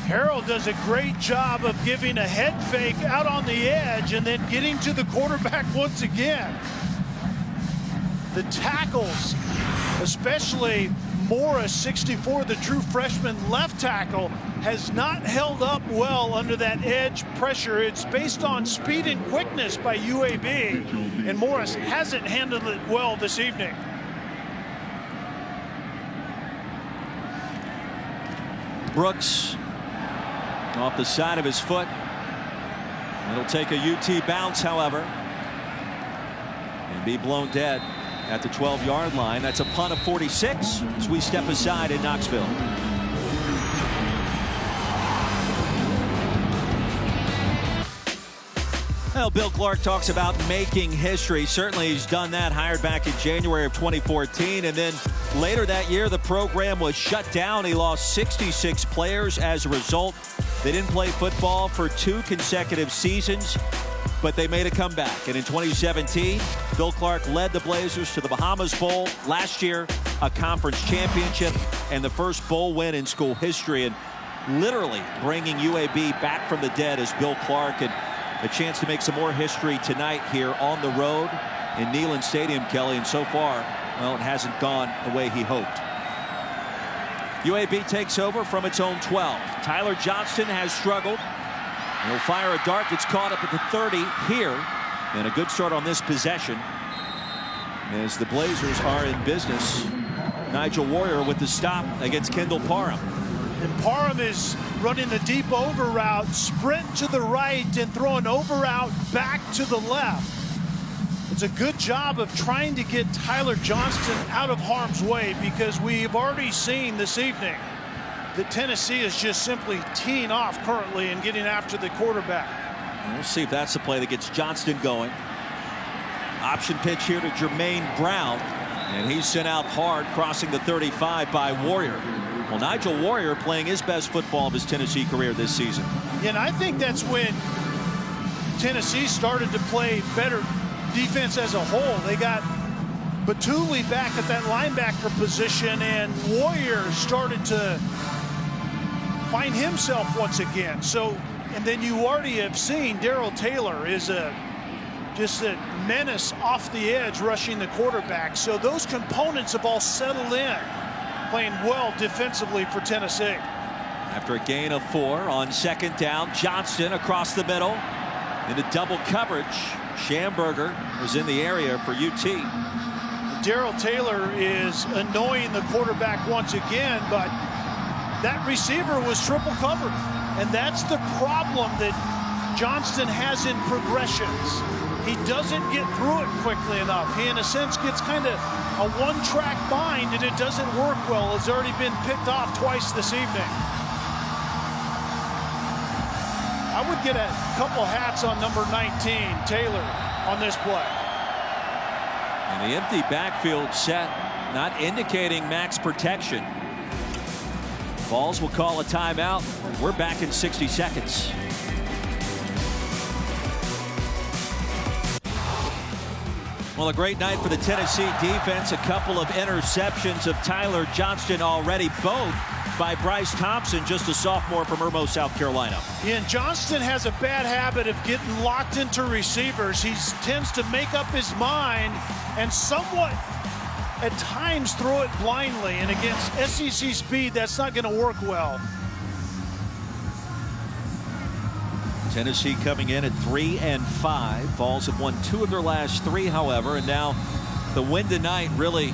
Harrell does a great job of giving a head fake out on the edge and then getting to the quarterback once again. The tackles, especially Morris, 64, the true freshman left tackle, has not held up well under that edge pressure. It's based on speed and quickness by UAB, and Morris hasn't handled it well this evening. Brooks off the side of his foot. It'll take a UT bounce, however, and be blown dead at the 12-yard line. That's a punt of 46 as we step aside in Knoxville. Well, Bill Clark talks about making history. Certainly he's done that, hired back in January of 2014. And then later that year, the program was shut down. He lost 66 players as a result. They didn't play football for 2 consecutive seasons, but they made a comeback. And in 2017, Bill Clark led the Blazers to the Bahamas Bowl. Last year, a conference championship and the first bowl win in school history, and literally bringing UAB back from the dead as Bill Clark, and a chance to make some more history tonight here on the road in Neyland Stadium, Kelly. And so far, well, it hasn't gone the way he hoped. UAB takes over from its own 12. Tyler Johnston has struggled. He'll fire a dart that's caught up at the 30 here. And a good start on this possession as the Blazers are in business. Nigel Warrior with the stop against Kendall Parham. And Parham is running the deep over route, sprint to the right and throw an over route back to the left. It's a good job of trying to get Tyler Johnston out of harm's way, because we've already seen this evening that Tennessee is just simply teeing off currently and getting after the quarterback. We'll see if that's the play that gets Johnston going. Option pitch here to Jermaine Brown, and he's sent out hard, crossing the 35 by Warrior. Well, Nigel Warrior playing his best football of his Tennessee career this season. Yeah, and I think that's when Tennessee started to play better defense as a whole. They got Batuli back at that linebacker position, and Warrior started to find himself once again. So, and then you already have seen Darrell Taylor is just a menace off the edge rushing the quarterback. So those components have all settled in, playing well defensively for Tennessee. After a gain of 4 on second down, Johnston across the middle into double coverage. Schamberger was in the area for UT. Darrell Taylor is annoying the quarterback once again, but that receiver was triple covered. And that's the problem that Johnston has in progressions. He doesn't get through it quickly enough. He, in a sense, gets kind of a one-track mind, and it doesn't work well. It's already been picked off twice this evening. I would get a couple hats on number 19, Taylor, on this play. And the empty backfield set, not indicating max protection. Vols will call a timeout. We're back in 60 seconds. Well, a great night for the Tennessee defense. A couple of interceptions of Tyler Johnston already, both by Bryce Thompson, just a sophomore from Irmo, South Carolina. Yeah, and Johnston has a bad habit of getting locked into receivers. He tends to make up his mind and somewhat at times throw it blindly, and against SEC speed, that's not going to work well. Tennessee coming in at 3-5. Vols have won 2 of their last 3, however, and now the win tonight really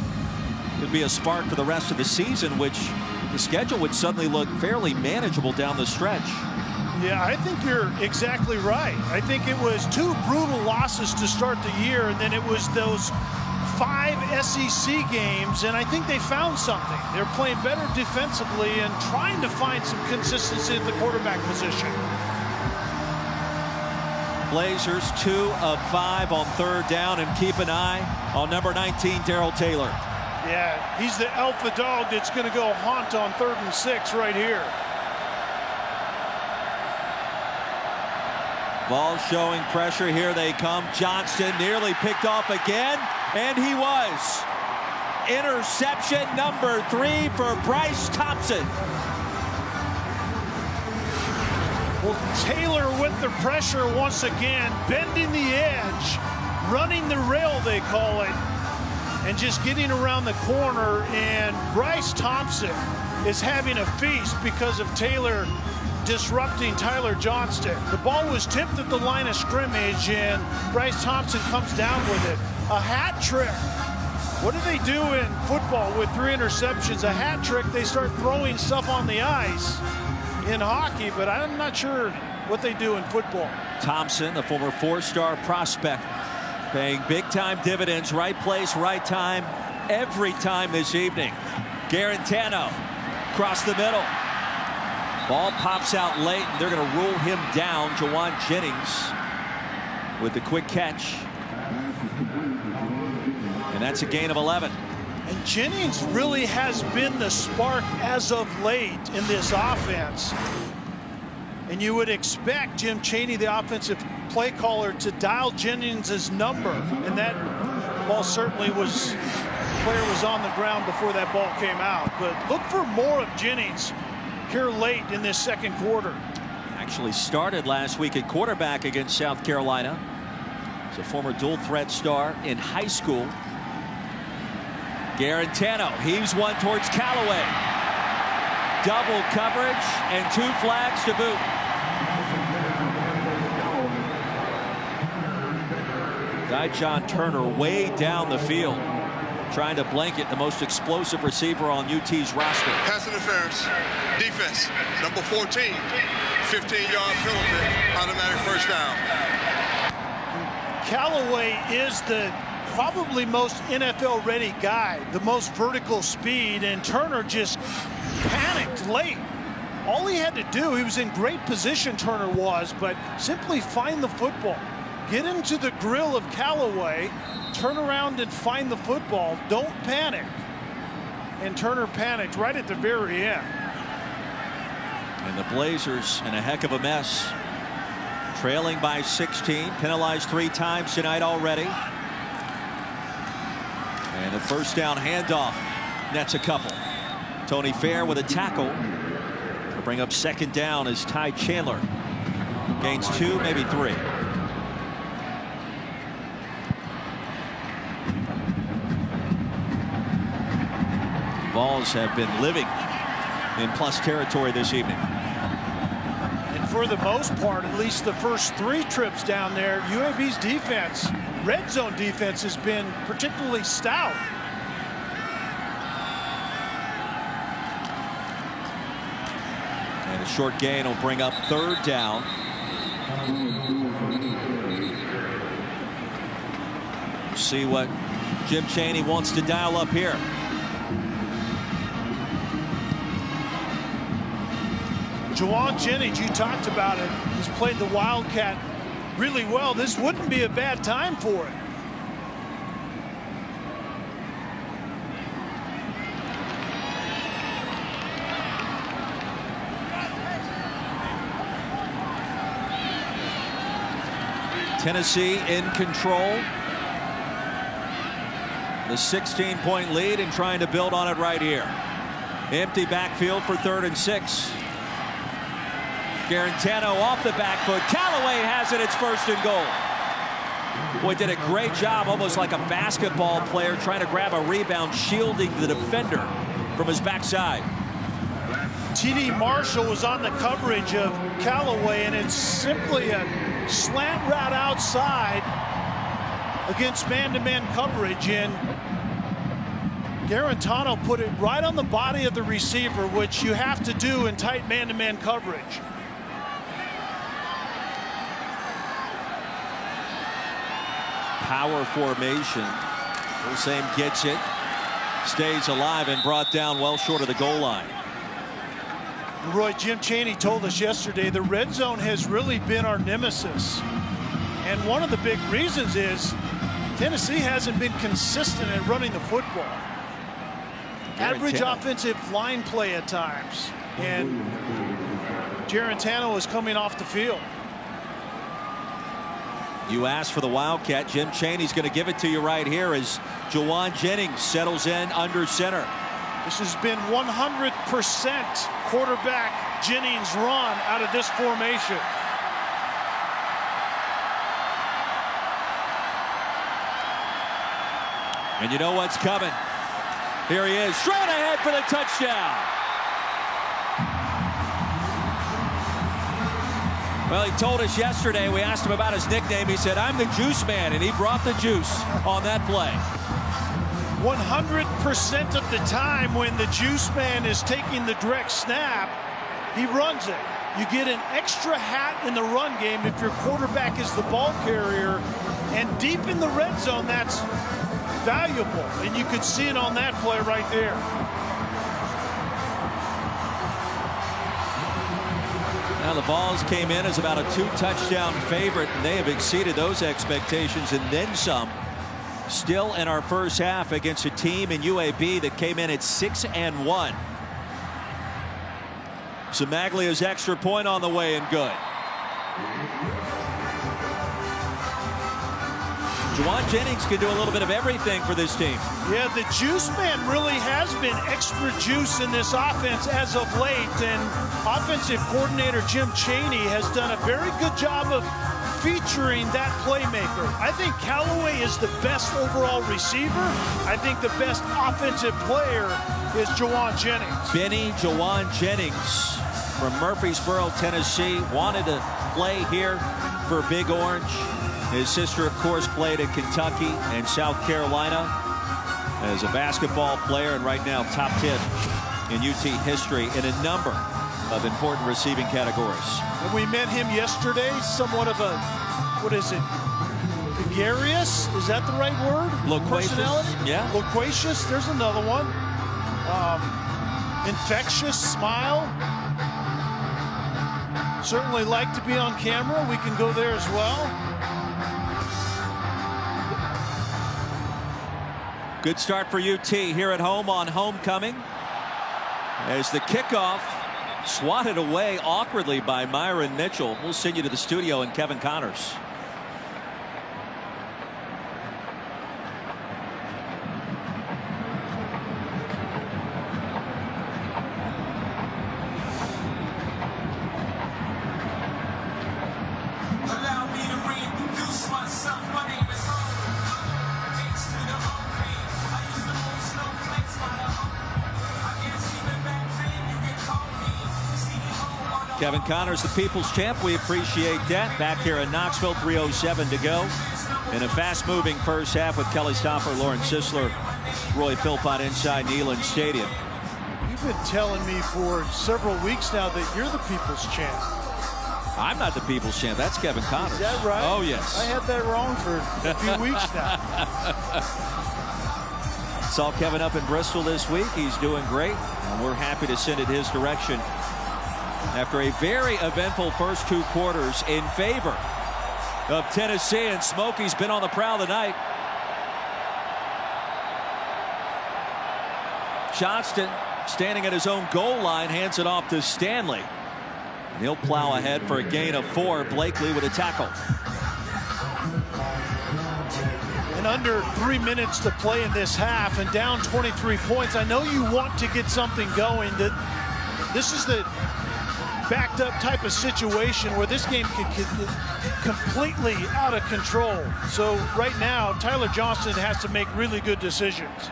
could be a spark for the rest of the season, which the schedule would suddenly look fairly manageable down the stretch. Yeah, I think you're exactly right. I think it was 2 brutal losses to start the year, and then it was those 5 SEC games, and I think they found something. They're playing better defensively and trying to find some consistency at the quarterback position. Blazers 2 of 5 on third down, and keep an eye on number 19, Darrell Taylor. Yeah, he's the alpha dog that's going to go haunt on 3rd and 6 right here. Vols showing pressure. Here they come. Johnston nearly picked off again, and he was. Interception number 3 for Bryce Thompson. Well, Taylor with the pressure once again, bending the edge, running the rail, they call it, and just getting around the corner. And Bryce Thompson is having a feast because of Taylor disrupting Tyler Johnston. The ball was tipped at the line of scrimmage, and Bryce Thompson comes down with it. A hat trick. What do they do in football with 3 interceptions? A hat trick, they start throwing stuff on the ice in hockey, but I'm not sure what they do in football. Thompson, the former 4-star prospect, paying big-time dividends, right place, right time, every time this evening. Garantano across the middle. Ball pops out late, and they're going to rule him down. Jawan Jennings with the quick catch. And that's a gain of 11. And Jennings really has been the spark as of late in this offense. And you would expect Jim Chaney, the offensive play caller, to dial Jennings' number. And that ball certainly was, player was on the ground before that ball came out. But look for more of Jennings here late in this second quarter. Actually started last week at quarterback against South Carolina. He's a former dual threat star in high school. Garantano heaves one towards Callaway. Double coverage and 2 flags to boot. John Turner way down the field, trying to blanket the most explosive receiver on UT's roster. Pass interference, defense, number 14, 15-yard penalty, automatic first down. Callaway is the probably most NFL-ready guy, the most vertical speed, and Turner just panicked late All he had to do, he was in great position, Turner was, but simply find the football. Get into the grill of Callaway, turn around and find the football. Don't panic. And Turner panicked right at the very end. And the Blazers in a heck of a mess. Trailing by 16, penalized 3 times tonight already. And the first down handoff nets a couple. Tony Fair with a tackle to bring up second down as Ty Chandler gains 2, maybe 3. Vols have been living in plus territory this evening. And for the most part, at least the first 3 trips down there, UAB's defense, red zone defense, has been particularly stout. And a short gain will bring up third down. See what Jim Chaney wants to dial up here. Juwan Jennings, you talked about it. He's played the Wildcat really well. This wouldn't be a bad time for it. Tennessee in control. The 16-point lead and trying to build on it right here. Empty backfield for 3rd and 6. Garantano off the back foot. Callaway has it. It's 1st and goal. Boy, did a great job, almost like a basketball player trying to grab a rebound, shielding the defender from his backside. T.D. Marshall was on the coverage of Callaway, and it's simply a slant route outside against man-to-man coverage, and Garantano put it right on the body of the receiver, which you have to do in tight man-to-man coverage. Power formation. Hossein gets it, stays alive, and brought down well short of the goal line. Roy, Jim Chaney told us yesterday the red zone has really been our nemesis. And one of the big reasons is Tennessee hasn't been consistent at running the football. Average offensive line play at times. And Garantano is coming off the field. You asked for the Wildcat. Jim Chaney's going to give it to you right here as Juwan Jennings settles in under center. This has been 100% quarterback Jennings run out of this formation. And you know what's coming. Here he is, straight ahead for the touchdown. Well, he told us yesterday, we asked him about his nickname. He said, "I'm the juice man," and he brought the juice on that play. 100% of the time when the juice man is taking the direct snap, he runs it. You get an extra hat in the run game if your quarterback is the ball carrier, and deep in the red zone, that's valuable, and you could see it on that play right there. Now the Vols came in as about a 2-touchdown favorite, and they have exceeded those expectations and then some. Still in our first half against a team in UAB that came in at 6-1. Zamaglia's extra point on the way and good. Juwan Jennings can do a little bit of everything for this team. Yeah, the juice man really has been extra juice in this offense as of late, and offensive coordinator Jim Chaney has done a very good job of featuring that playmaker. I think Callaway is the best overall receiver. I think the best offensive player is Juwan Jennings. Benny Juwan Jennings from Murfreesboro, Tennessee, wanted to play here for Big Orange. His sister, of course, played at Kentucky and South Carolina as a basketball player, and right now top 10 in UT history in a number of important receiving categories. And we met him yesterday, somewhat of a, what is it, gregarious? Is that the right word? Loquacious. Personality? Yeah. Loquacious, there's another one. Infectious smile. certainly like to be on camera. We can go there as well. Good start for UT here at home on homecoming. As the kickoff swatted away awkwardly by Myron Mitchell. We'll send you to the studio and Kevin Connors. Kevin Connors, the People's Champ. We appreciate that. Back here in Knoxville, 3:07 to go. In a fast-moving first half with Kelly Stopper, Lauren Sisler, Roy Philpott inside Neyland Stadium. You've been telling me for several weeks now that you're the People's Champ. I'm not the People's Champ. That's Kevin Connors. Is that right? Oh, yes. I had that wrong for a few weeks now. Saw Kevin up in Bristol this week. He's doing great, and we're happy to send it his direction after a very eventful first 2 quarters in favor of Tennessee. And Smokey's been on the prowl tonight. Johnston standing at his own goal line, hands it off to Stanley. And he'll plow ahead for a gain of 4. Blakely with a tackle. And under 3 minutes to play in this half and down 23 points. I know you want to get something going. This is the backed up type of situation where this game could get completely out of control. So right now, Tyler Johnston has to make really good decisions.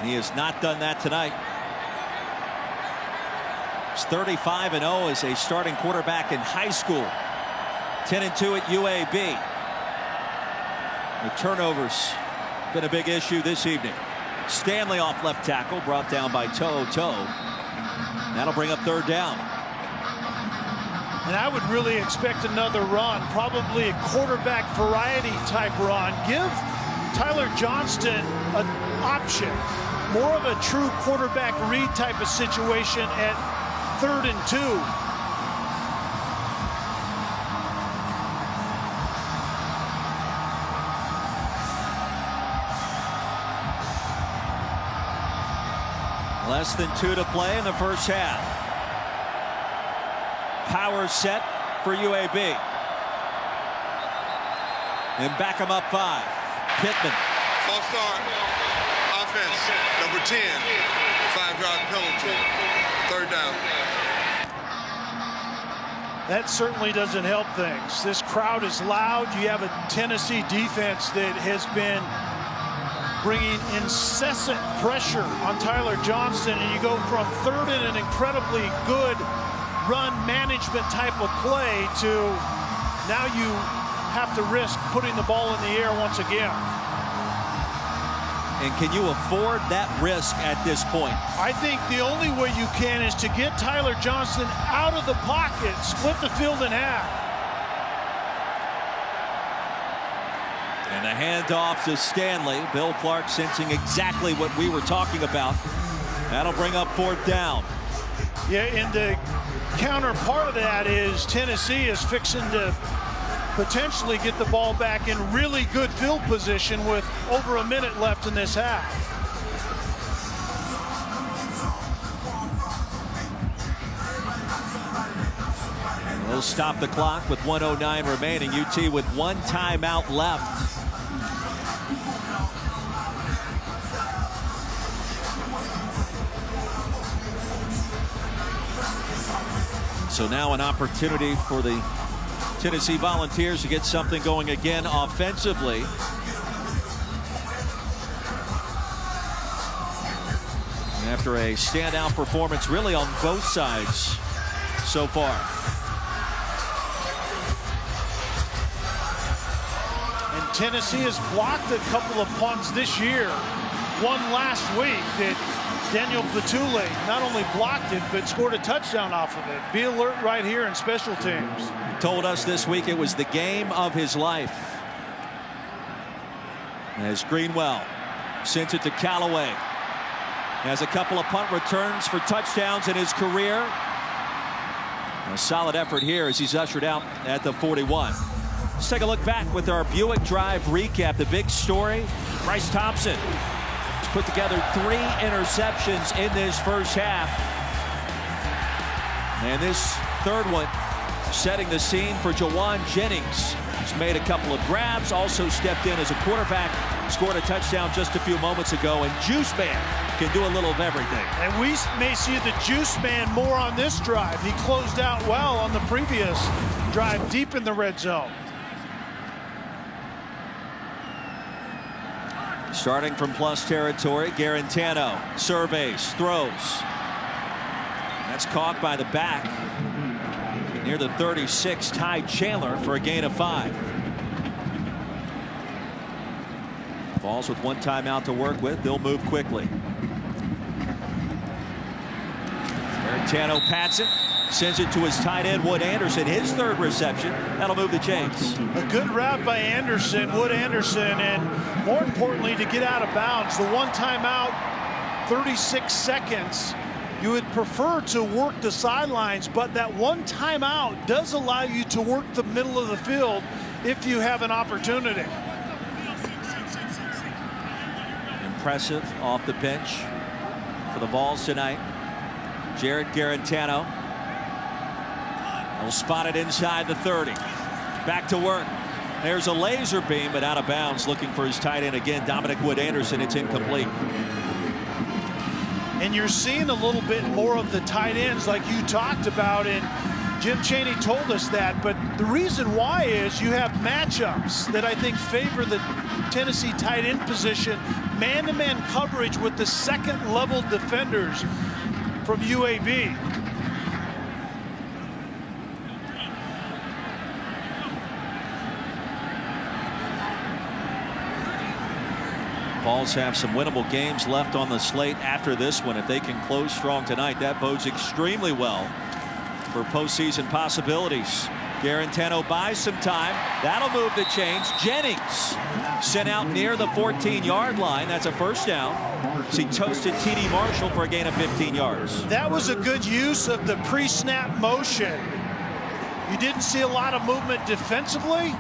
He has not done that tonight. He's 35-0 as a starting quarterback in high school. 10-2 at UAB. The turnovers been a big issue this evening. Stanley off left tackle, brought down by Toe. That'll bring up 3rd down. And I would really expect another run, probably a quarterback variety type run. Give Tyler Johnston an option, more of a true quarterback read type of situation at 3rd and 2. Less than 2 to play in the first half. Power set for UAB. And back them up 5. Pittman. False start. Offense. Number 10. 5-yard penalty. 3rd down. That certainly doesn't help things. This crowd is loud. You have a Tennessee defense that has been bringing incessant pressure on Tyler Johnston, and you go from 3rd and an incredibly good run management type of play to now you have to risk putting the ball in the air once again. And can you afford that risk at this point? I think the only way you can is to get Tyler Johnston out of the pocket, split the field in half. And the handoff to Stanley. Bill Clark sensing exactly what we were talking about. That'll bring up 4th down. Yeah, and the counterpart of that is Tennessee is fixing to potentially get the ball back in really good field position with over a minute left in this half. They'll stop the clock with 1:09 remaining. UT with 1 timeout left. So now an opportunity for the Tennessee Volunteers to get something going again offensively. After a standout performance really on both sides so far. And Tennessee has blocked a couple of punts this year. One last week that Daniel Batule not only blocked it, but scored a touchdown off of it. Be alert right here in special teams. He told us this week it was the game of his life. As Greenwell sends it to Callaway. Has a couple of punt returns for touchdowns in his career. A solid effort here as he's ushered out at the 41. Let's take a look back with our Buick Drive recap. The big story, Bryce Thompson has put together 3 interceptions in this first half. And this third one setting the scene for Jawan Jennings. He's made a couple of grabs, also stepped in as a quarterback, scored a touchdown just a few moments ago, and Juice Man can do a little of everything. And we may see the Juice Man more on this drive. He closed out well on the previous drive deep in the red zone. Starting from plus territory, Garantano surveys, throws. That's caught by the back near the 36, Ty Chandler for a gain of 5. Balls with 1 timeout to work with. They'll move quickly. Garantano pats it, sends it to his tight end Wood Anderson, his 3rd reception. That'll move the chains. A good route by Anderson, Wood Anderson, and more importantly to get out of bounds. The 1 timeout, 36 seconds. You would prefer to work the sidelines, but that 1 timeout does allow you to work the middle of the field if you have an opportunity. Impressive off the bench for the Vols tonight. Jared Garantano will spot it inside the 30. Back to work. There's a laser beam, but out of bounds, looking for his tight end again, Dominic Wood Anderson. It's incomplete. And you're seeing a little bit more of the tight ends like you talked about, and Jim Chaney told us that. But the reason why is you have matchups that I think favor the Tennessee tight end position, man-to-man coverage with the 2nd-level defenders from UAB. Vols have some winnable games left on the slate after this one. If they can close strong tonight, that bodes extremely well for postseason possibilities. Garantano buys some time. That'll move the chains. Jennings sent out near the 14-yard line. That's a first down. So he toasted TD Marshall for a gain of 15 yards. That was a good use of the pre-snap motion. You didn't see a lot of movement defensively,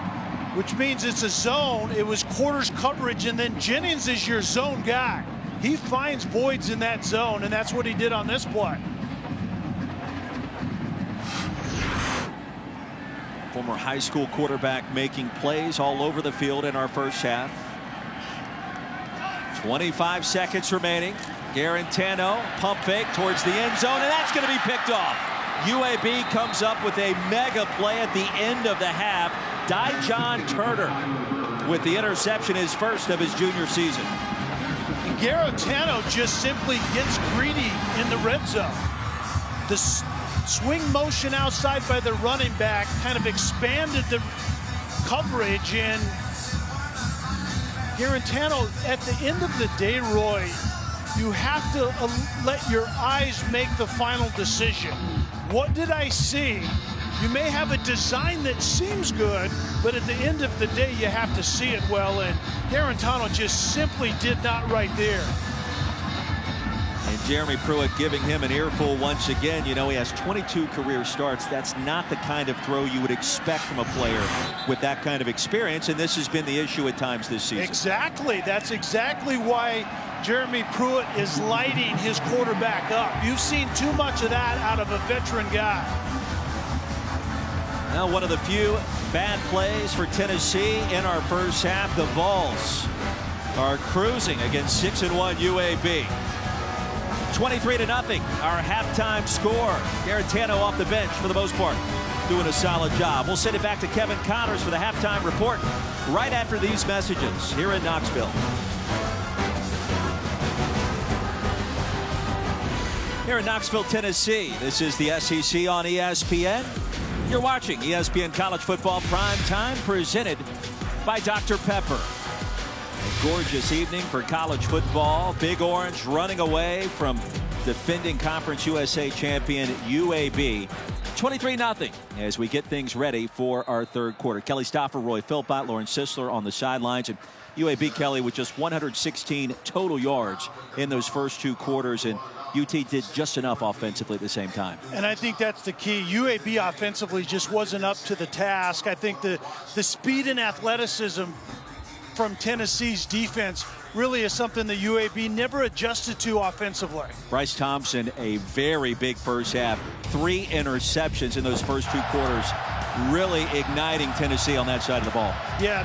which means it's a zone. It was quarters coverage, and then Jennings is your zone guy. He finds voids in that zone, and that's what he did on this play. Former high school quarterback making plays all over the field in our first half. 25 seconds remaining. Garantano, pump fake towards the end zone, and that's going to be picked off. UAB comes up with a mega play at the end of the half. Dijon Turner with the interception, his first of his junior season. And Garantano just simply gets greedy in the red zone. The swing motion outside by the running back kind of expanded the coverage, and Garantano, at the end of the day, Roy, you have to let your eyes make the final decision. What did I see? You may have a design that seems good, but at the end of the day, you have to see it well, and Garantano just simply did not right there. And Jeremy Pruitt giving him an earful once again. You know, he has 22 career starts. That's not the kind of throw you would expect from a player with that kind of experience, and this has been the issue at times this season. Exactly. That's exactly why Jeremy Pruitt is lighting his quarterback up. You've seen too much of that out of a veteran guy. Now, one of the few bad plays for Tennessee in our first half. The Vols are cruising against 6-1 UAB. 23-0, our halftime score. Garantano off the bench for the most part, doing a solid job. We'll send it back to Kevin Connors for the halftime report right after these messages here in Knoxville. Here in Knoxville, Tennessee, this is the SEC on ESPN. You're watching ESPN College Football Prime Time, presented by Dr. Pepper. A gorgeous evening for college football. Big Orange running away from defending Conference USA champion UAB. 23-0 as we get things ready for our third quarter. Kelly Stoffer, Roy Philpott, Lauren Sisler on the sidelines, and UAB, Kelly, with just 116 total yards in those first two quarters, and UT did just enough offensively at the same time. And I think that's the key. UAB offensively just wasn't up to the task. I think the speed and athleticism from Tennessee's defense really is something the UAB never adjusted to offensively. Bryce Thompson, a very big first half. 3 interceptions in those first two quarters, really igniting Tennessee on that side of the ball. Yeah,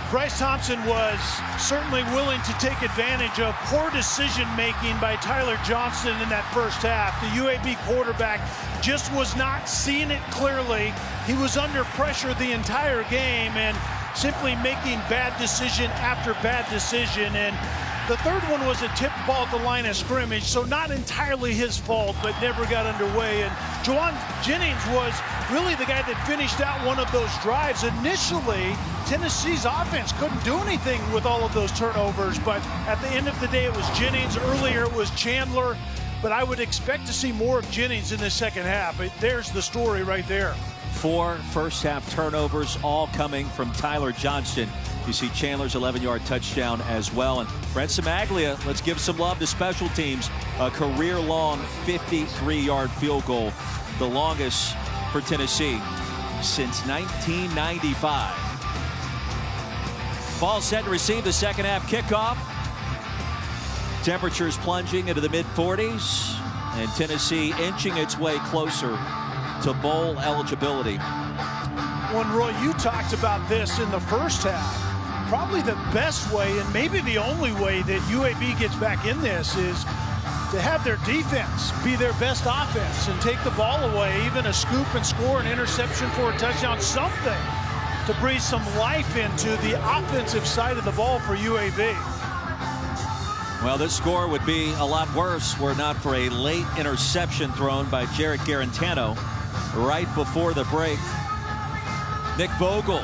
Bryce Thompson was certainly willing to take advantage of poor decision-making by Tyler Johnston in that first half. The UAB quarterback just was not seeing it clearly. He was under pressure the entire game and simply making bad decision after bad decision. And the third one was a tipped ball at the line of scrimmage, so not entirely his fault, but never got underway. And Juwan Jennings was really the guy that finished out one of those drives. Initially, Tennessee's offense couldn't do anything with all of those turnovers, but at the end of the day, it was Jennings. Earlier, it was Chandler, but I would expect to see more of Jennings in the second half. There's the story right there. 4 first-half turnovers, all coming from Tyler Johnston. You see Chandler's 11-yard touchdown as well. And Brent Samaglia, let's give some love to special teams. A career-long 53-yard field goal, the longest for Tennessee since 1995. Ball set to receive the second-half kickoff. Temperatures plunging into the mid-40s, and Tennessee inching its way closer to bowl eligibility. When Roy, you talked about this in the first half. Probably the best way, and maybe the only way that UAB gets back in this, is to have their defense be their best offense and take the ball away, even a scoop and score, an interception for a touchdown, something to breathe some life into the offensive side of the ball for UAB. Well, this score would be a lot worse were it not for a late interception thrown by Jarrett Garantano right before the break. Nick Vogel.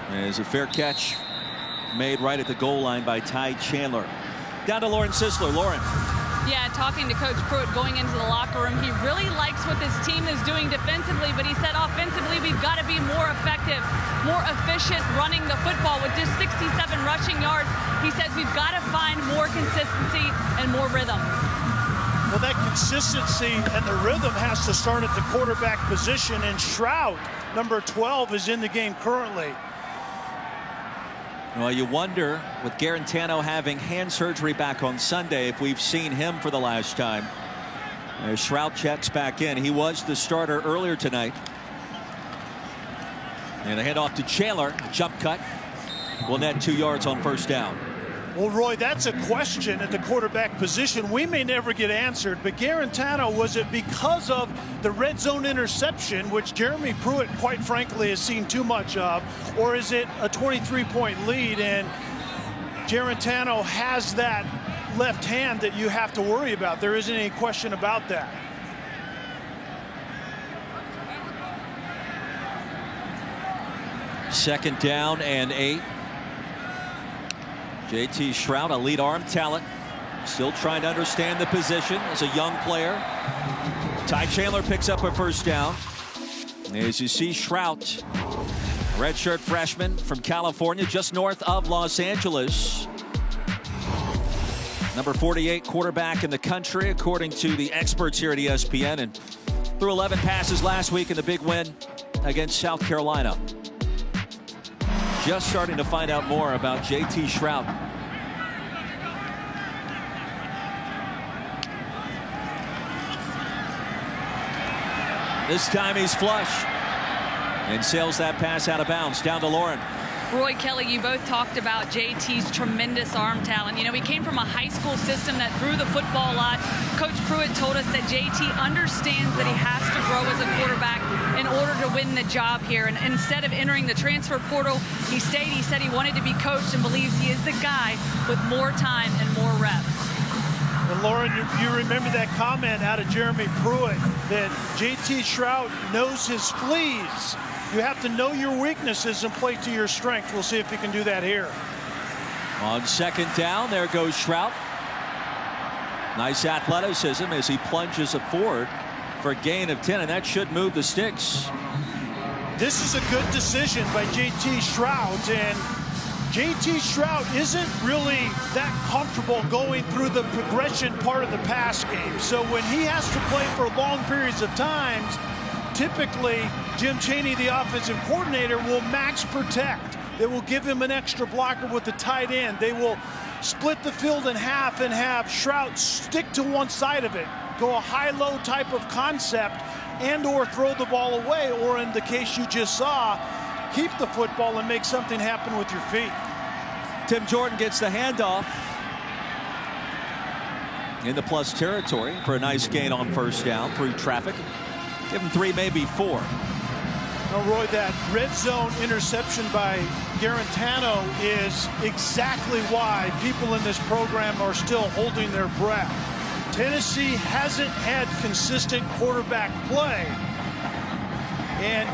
There's a fair catch made right at the goal line by Ty Chandler. Down to Lauren Sisler. Lauren. Yeah, talking to Coach Pruitt going into the locker room, he really likes what this team is doing defensively, but he said offensively we've got to be more effective, more efficient running the football with just 67 rushing yards. He says we've got to find more consistency and more rhythm. Well, that consistency and the rhythm has to start at the quarterback position, and Shroud, number 12, is in the game currently. Well, you wonder, with Garantano having hand surgery back on Sunday, if we've seen him for the last time. As Shroud checks back in. He was the starter earlier tonight. And a handoff to Chandler. Jump cut. Will net 2 yards on first down. Well, Roy, that's a question at the quarterback position we may never get answered, but Garantano, was it because of the red zone interception, which Jeremy Pruitt, quite frankly, has seen too much of, or is it a 23-point lead and Garantano has that left hand that you have to worry about? There isn't any question about that. Second down and 8. JT Shroud, a lead arm talent, still trying to understand the position as a young player. Ty Chandler picks up a first down. As you see Shroud, redshirt freshman from California, just north of Los Angeles. Number 48 quarterback in the country, according to the experts here at ESPN, and threw 11 passes last week in the big win against South Carolina. Just starting to find out more about JT Shroud. This time he's flush and sails that pass out of bounds. Down to Lauren. Roy, Kelly, you both talked about JT's tremendous arm talent. You know, he came from a high school system that threw the football a lot. Coach Pruitt told us that JT understands that he has to grow as a quarterback in order to win the job here. And instead of entering the transfer portal, he stayed. He said he wanted to be coached and believes he is the guy with more time and more reps. And Lauren, you remember that comment out of Jeremy Pruitt that JT Shroud knows his fleas. You have to know your weaknesses and play to your strength. We'll see if he can do that here. On second down, there goes Shroud. Nice athleticism as he plunges it forward for a gain of 10, and that should move the sticks. This is a good decision by J.T. Shrout, and J.T. Shrout isn't really that comfortable going through the progression part of the pass game. So when he has to play for long periods of times, typically Jim Chaney, the offensive coordinator, will max protect. They will give him an extra blocker with the tight end. They will split the field in half and have Shrout stick to one side of it, go a high-low type of concept, and or throw the ball away, or in the case you just saw, keep the football and make something happen with your feet. Tim Jordan gets the handoff in the plus territory for a nice gain on first down through traffic. Give him 3, maybe 4. Now, Roy, that red zone interception by Garantano is exactly why people in this program are still holding their breath. Tennessee hasn't had consistent quarterback play. And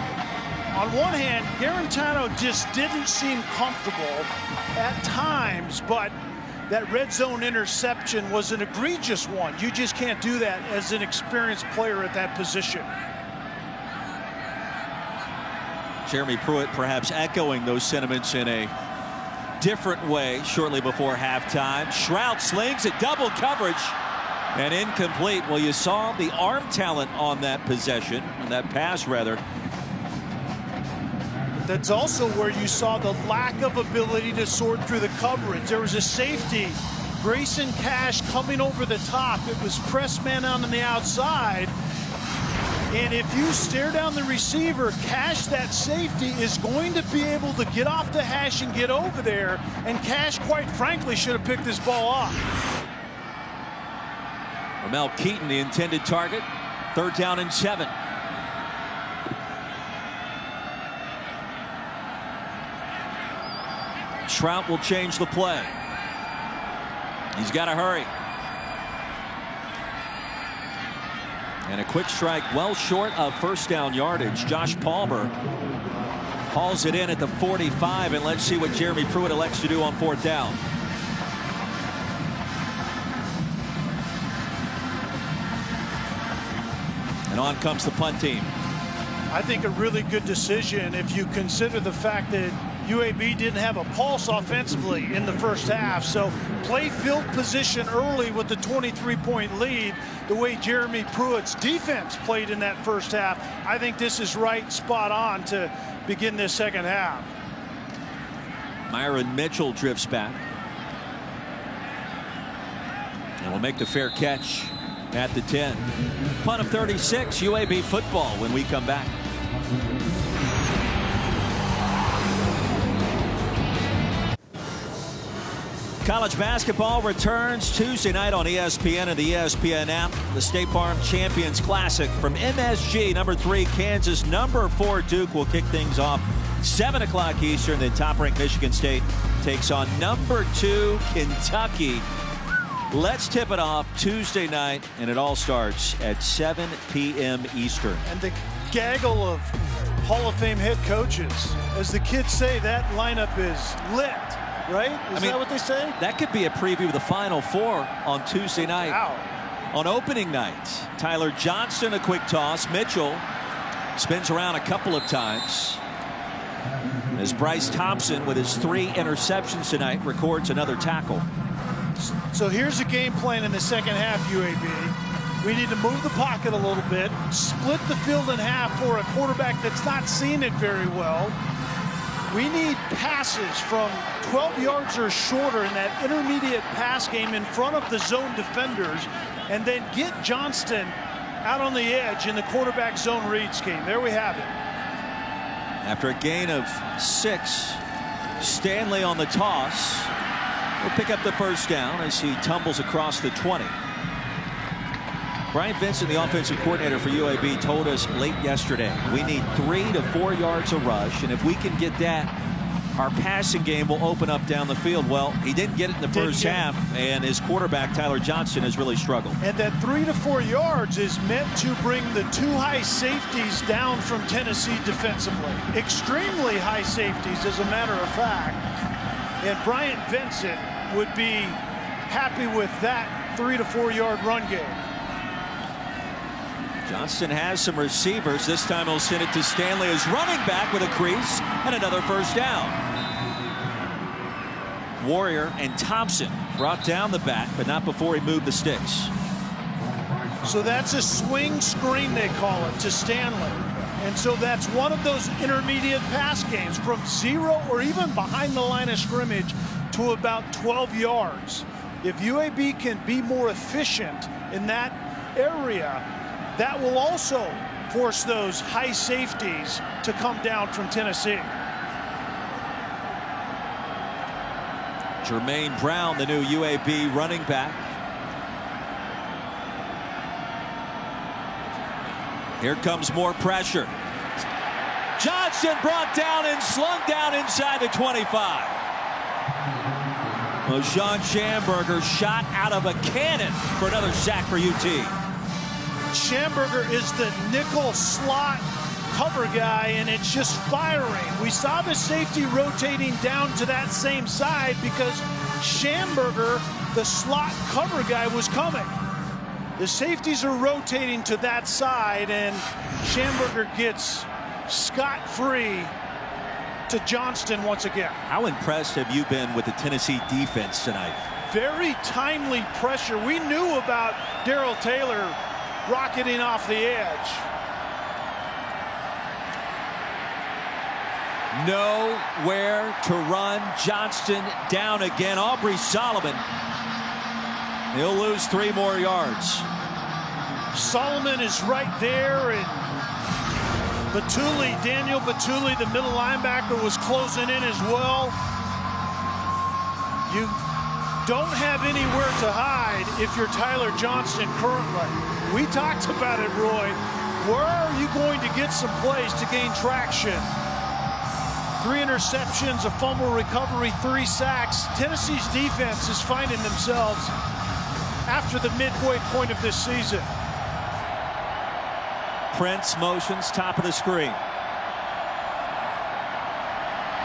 on one hand, Garantano just didn't seem comfortable at times, but that red zone interception was an egregious one. You just can't do that as an experienced player at that position. Jeremy Pruitt perhaps echoing those sentiments in a different way shortly before halftime. Shrout slings it, double coverage, and incomplete. Well, you saw the arm talent on that possession, on that pass rather. That's also where you saw the lack of ability to sort through the coverage. There was a safety, Grayson Cash, coming over the top. It was press man on the outside. And if you stare down the receiver, Cash, that safety, is going to be able to get off the hash and get over there. And Cash, quite frankly, should have picked this ball off. Ramel Keaton, the intended target. 3rd down and 7. Shrout will change the play. He's got to hurry. And a quick strike well short of first down yardage. Josh Palmer hauls it in at the 45, and let's see what Jeremy Pruitt elects to do on 4th down. And on comes the punt team. I think a really good decision if you consider the fact that UAB didn't have a pulse offensively in the first half. So play field position early with the 23-point lead, the way Jeremy Pruitt's defense played in that first half. I think this is right spot on to begin this second half. Myron Mitchell drifts back and will make the fair catch at the 10. Punt of 36, UAB football when we come back. College basketball returns Tuesday night on ESPN and the ESPN app. The State Farm Champions Classic from MSG. Number 3 Kansas, number 4 Duke will kick things off 7 o'clock Eastern. Then top-ranked Michigan State takes on number 2 Kentucky. Let's tip it off Tuesday night, and it all starts at 7 p.m. Eastern. And the gaggle of Hall of Fame head coaches. As the kids say, that lineup is lit, right? Is that what they say? That could be a preview of the Final Four on Tuesday night. Wow. On opening night, Tyler Johnston, a quick toss. Mitchell spins around a couple of times. As Bryce Thompson, with his 3 interceptions tonight, records another tackle. So here's a game plan in the second half, UAB. We need to move the pocket a little bit, split the field in half for a quarterback that's not seeing it very well. We need passes from 12 yards or shorter in that intermediate pass game in front of the zone defenders, and then get Johnston out on the edge in the quarterback zone read scheme. There we have it. After a gain of 6, Stanley on the toss will pick up the first down as he tumbles across the 20. Brian Vincent, the offensive coordinator for UAB, told us late yesterday we need 3 to 4 yards a rush, and if we can get that, our passing game will open up down the field. Well, he didn't get it in the first half, and his quarterback Tyler Johnston has really struggled. And that 3 to 4 yards is meant to bring the 2 high safeties down from Tennessee defensively. Extremely high safeties, as a matter of fact. And Bryant Vincent would be happy with that 3 to 4 yard run game. Johnston has some receivers. This time he'll send it to Stanley as running back with a crease and another first down. Warrior and Thompson brought down the back, but not before he moved the sticks. So that's a swing screen, they call it, to Stanley. And so that's one of those intermediate pass games from 0 or even behind the line of scrimmage to about 12 yards. If UAB can be more efficient in that area, that will also force those high safeties to come down from Tennessee. Jermaine Brown, the new UAB running back. Here comes more pressure. Johnston brought down and slung down inside the 25. Sean Schamberger shot out of a cannon for another sack for UT. Schamberger is the nickel slot cover guy, and it's just firing. We saw the safety rotating down to that same side because Schamberger, the slot cover guy, was coming. The safeties are rotating to that side, and Schamberger gets scot-free to Johnston once again. How impressed have you been with the Tennessee defense tonight? Very timely pressure. We knew about Darrell Taylor rocketing off the edge. Nowhere to run. Johnston down again. Aubrey Solomon. He'll lose 3 more yards. Solomon is right there, and Daniel Batuli, the middle linebacker, was closing in as well. You don't have anywhere to hide if you're Tyler Johnston currently. We talked about it, Roy. Where are you going to get some plays to gain traction? 3 interceptions, a fumble recovery, 3 sacks. Tennessee's defense is finding themselves after the midway point of this season. Prince motions, top of the screen.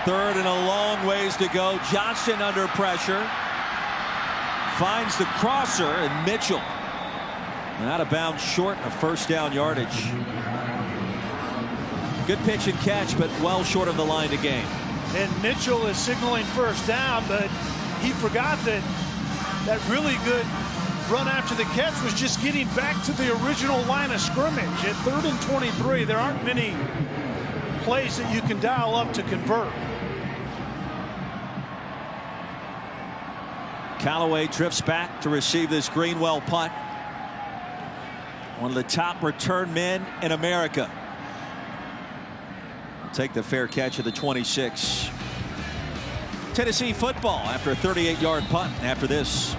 3rd and a long ways to go. Johnston under pressure. Finds the crosser, and Mitchell out of bounds short of first down yardage. Good pitch and catch, but well short of the line to gain. And Mitchell is signaling first down, but he forgot that that really good run after the catch was just getting back to the original line of scrimmage. At 3rd and 23, there aren't many plays that you can dial up to convert. Callaway drifts back to receive this Greenwell punt. One of the top return men in America. Take the fair catch of the 26. Tennessee football after a 38-yard punt after this.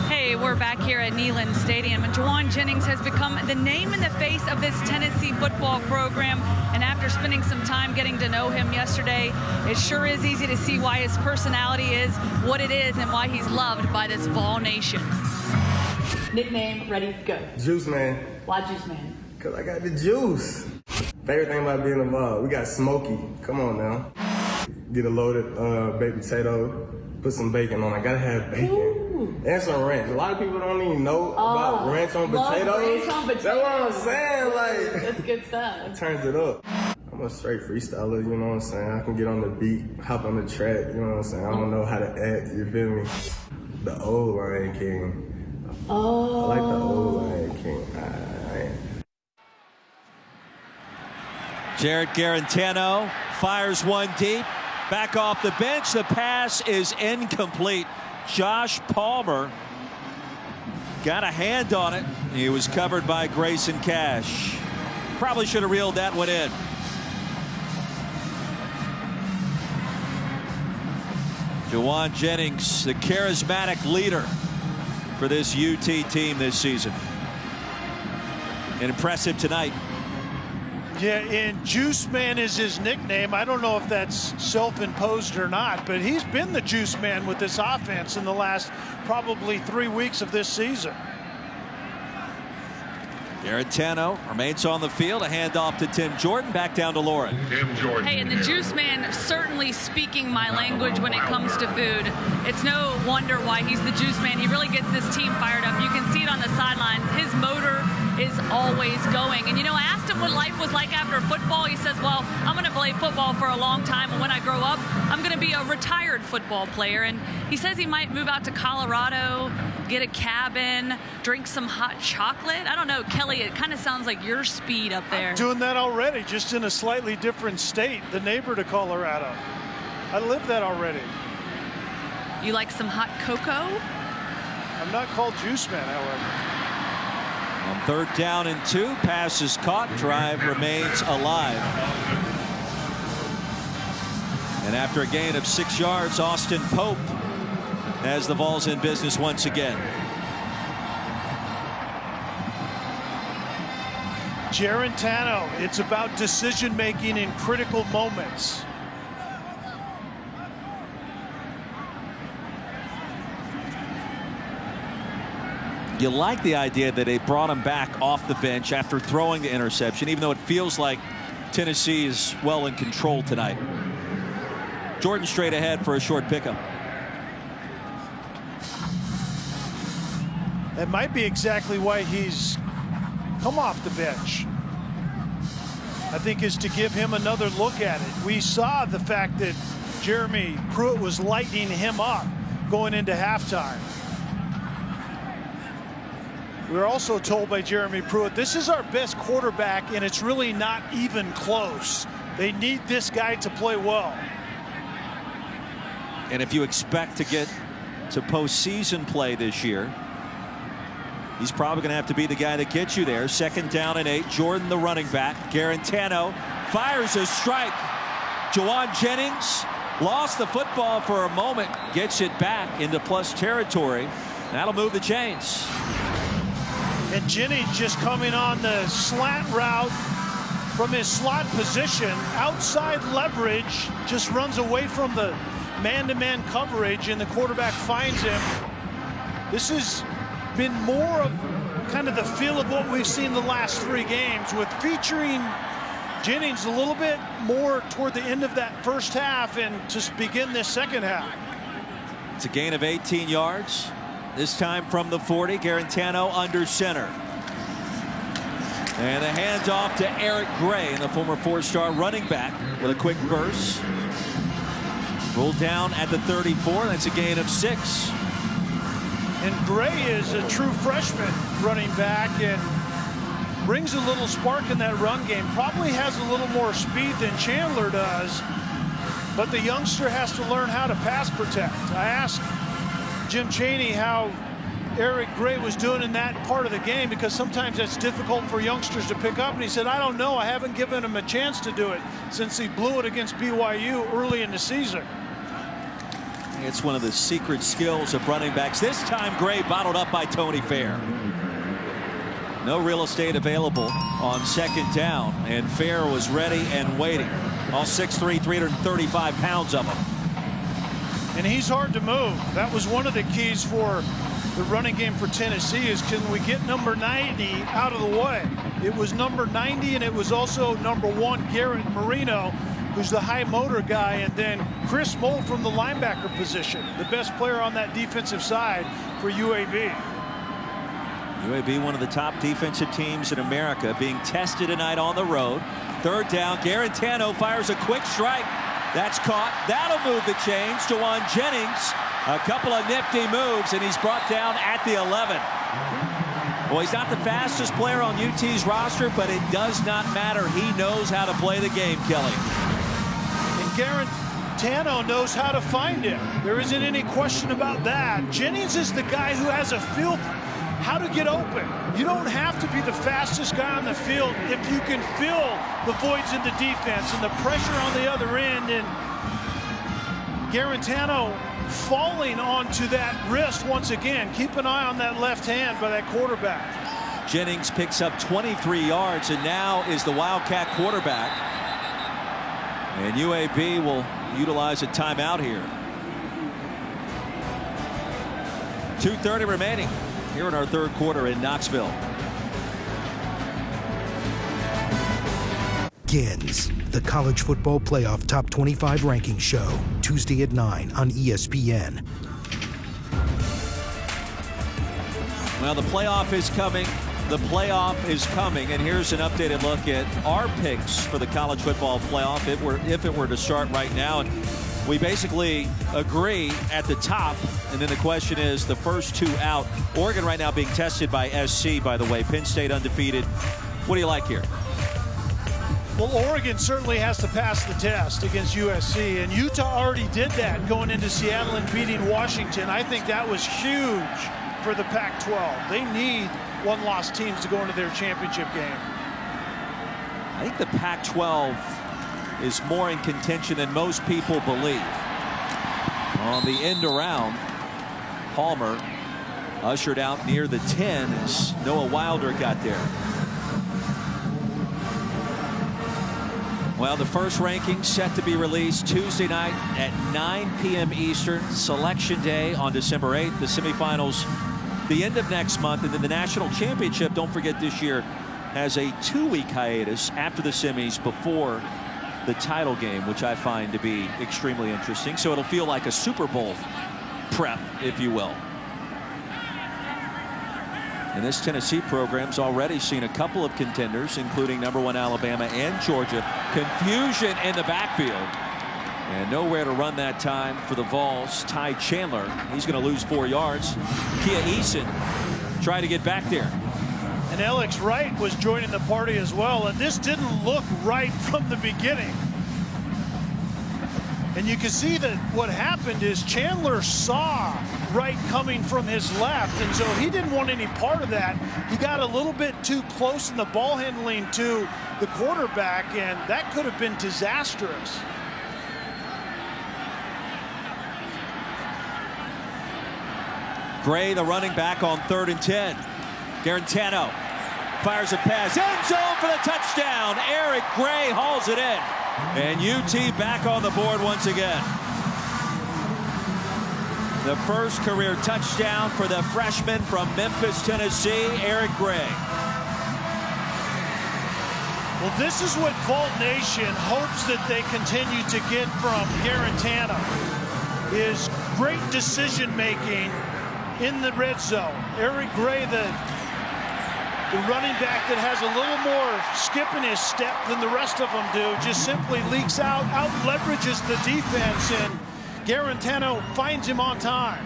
Hey, we're back here at Neyland Stadium, and Juwan Jennings has become the name and the face of this Tennessee football program. And after spending some time getting to know him yesterday, it sure is easy to see why his personality is what it is and why he's loved by this Vol Nation. Nickname, ready, go. Juice Man. Why Juice Man? Because I got the juice. Favorite thing about being involved, we got Smokey. Come on now. Get a loaded baked potato, put some bacon on. I gotta have bacon. Ooh. And some ranch. A lot of people don't even know about ranch on potatoes. Ranch on potatoes. That's what I'm saying. Like, that's good stuff. It turns it up. I'm a straight freestyler, you know what I'm saying? I can get on the beat, hop on the track, you know what I'm saying? I don't know how to act, you feel me? The old Lion King. Oh. I like the old Lion King. Jared Garantano fires one deep. Back off the bench. The pass is incomplete. Josh Palmer got a hand on it. He was covered by Grayson Cash. Probably should have reeled that one in. Juwan Jennings, the charismatic leader for this UT team this season. And impressive tonight. Yeah, and Juice Man is his nickname. I don't know if that's self-imposed or not, but he's been the Juice Man with this offense in the last probably 3 weeks of this season. Garantano remains on the field. A handoff to Tim Jordan. Back down to Lauren. Hey, and the juice man certainly speaking my language when it comes to food. It's no wonder why he's the juice man. He really gets this team fired up. You can see it on the sidelines. His motor is always going. And, you know, I asked him what life was like after football. He says, well, I'm going to play football for a long time. And when I grow up, I'm going to be a retired football player. And he says he might move out to Colorado, get a cabin, drink some hot chocolate. I don't know, Kelly, it kind of sounds like your speed up there. I'm doing that already, just in a slightly different state, the neighbor to Colorado. I live that already. You like some hot cocoa? I'm not called Juice Man, however. On 3rd down and 2, pass is caught, drive remains alive. And after a gain of 6 yards, Austin Pope has the Vols in business once again. Garantano, it's about decision making in critical moments. You like the idea that they brought him back off the bench after throwing the interception, even though it feels like Tennessee is well in control tonight. Jordan straight ahead for a short pickup. That might be exactly why he's come off the bench. I think is to give him another look at it. We saw the fact that Jeremy Pruitt was lighting him up going into halftime. We were also told by Jeremy Pruitt, this is our best quarterback, and it's really not even close. They need this guy to play well. And if you expect to get to postseason play this year, he's probably going to have to be the guy that gets you there. 2nd down and 8. Jordan, the running back. Garantano fires a strike. Juwan Jennings lost the football for a moment, gets it back into plus territory. That'll move the chains. And Jennings just coming on the slant route from his slot position, outside leverage, just runs away from the man-to-man coverage, and the quarterback finds him. This has been more of kind of the feel of what we've seen the last 3 games, with featuring Jennings a little bit more toward the end of that first half and to begin this second half. It's a gain of 18 yards. This time from the 40. Garantano under center. And a handoff to Eric Gray, the former 4-star running back, with a quick burst. Rolled down at the 34. That's a gain of 6. And Gray is a true freshman running back and brings a little spark in that run game. Probably has a little more speed than Chandler does, but the youngster has to learn how to pass protect. I asked Jim Chaney how Eric Gray was doing in that part of the game, because sometimes that's difficult for youngsters to pick up, and he said, I don't know, I haven't given him a chance to do it since he blew it against BYU early in the season. It's one of the secret skills of running backs. This time Gray bottled up by Tony Fair. No real estate available on 2nd down, and Fair was ready and waiting. All 6'3", 335 pounds of him. And he's hard to move. That was one of the keys for the running game for Tennessee, is can we get number 90 out of the way? It was number 90, and it was also number 1, Garrett Marino, who's the high motor guy, and then Chris Moll from the linebacker position, the best player on that defensive side for UAB. UAB, one of the top defensive teams in America, being tested tonight on the road. 3rd down. Garantano fires a quick strike. That's caught. That'll move the chains. Juwan Jennings, a couple of nifty moves, and he's brought down at the 11. Well, he's not the fastest player on UT's roster, but it does not matter. He knows how to play the game, Kelly. And Garantano knows how to find him. There isn't any question about that. Jennings is the guy who has a feel how to get open. You don't have to be the fastest guy on the field if you can fill the voids in the defense and the pressure on the other end. And Garantano falling onto that wrist once again. Keep an eye on that left hand by that quarterback. Jennings picks up 23 yards and now is the Wildcat quarterback. And UAB will utilize a timeout here. 2:30 remaining here in our 3rd quarter in Knoxville. begins. The College Football Playoff Top 25 Ranking Show, Tuesday at 9 on ESPN. Well, the playoff is coming. The playoff is coming, and here's an updated look at our picks for the college football playoff if it were to start right now. And we basically agree at the top, and then the question is the first two out. Oregon right now being tested by SC, by the way. Penn State undefeated. What do you like here? Well, Oregon certainly has to pass the test against USC, and Utah already did that going into Seattle and beating Washington. I think that was huge for the Pac-12. They need one-loss teams to go into their championship game. I think the Pac-12 is more in contention than most people believe. On the end around, Palmer ushered out near the 10 as Noah Wilder got there. Well, the first ranking set to be released Tuesday night at 9 p.m. Eastern. Selection Day on December 8th. The semifinals the end of next month, and then the national championship, don't forget, this year has a 2-week hiatus after the semis before the title game, which I find to be extremely interesting. So it'll feel like a Super Bowl prep, if you will. And this Tennessee program's already seen a couple of contenders, including #1 Alabama and Georgia. Confusion in the backfield. And nowhere to run that time for the Vols. Ty Chandler, he's going to lose 4 yards. Kia Eason trying to get back there. And Alex Wright was joining the party as well, and this didn't look right from the beginning. And you can see that what happened is Chandler saw Wright coming from his left, and so he didn't want any part of that. He got a little bit too close in the ball handling to the quarterback, and that could have been disastrous. Gray, the running back, on 3rd and 10. Garantano fires a pass. End zone for the touchdown. Eric Gray hauls it in. And UT back on the board once again. The first career touchdown for the freshman from Memphis, Tennessee, Eric Gray. Well, this is what Vault Nation hopes that they continue to get from Garantano, is great decision making in the red zone. Eric Gray, the running back that has a little more skip in his step than the rest of them do, just simply leaks out leverages the defense, and Garantano finds him on time.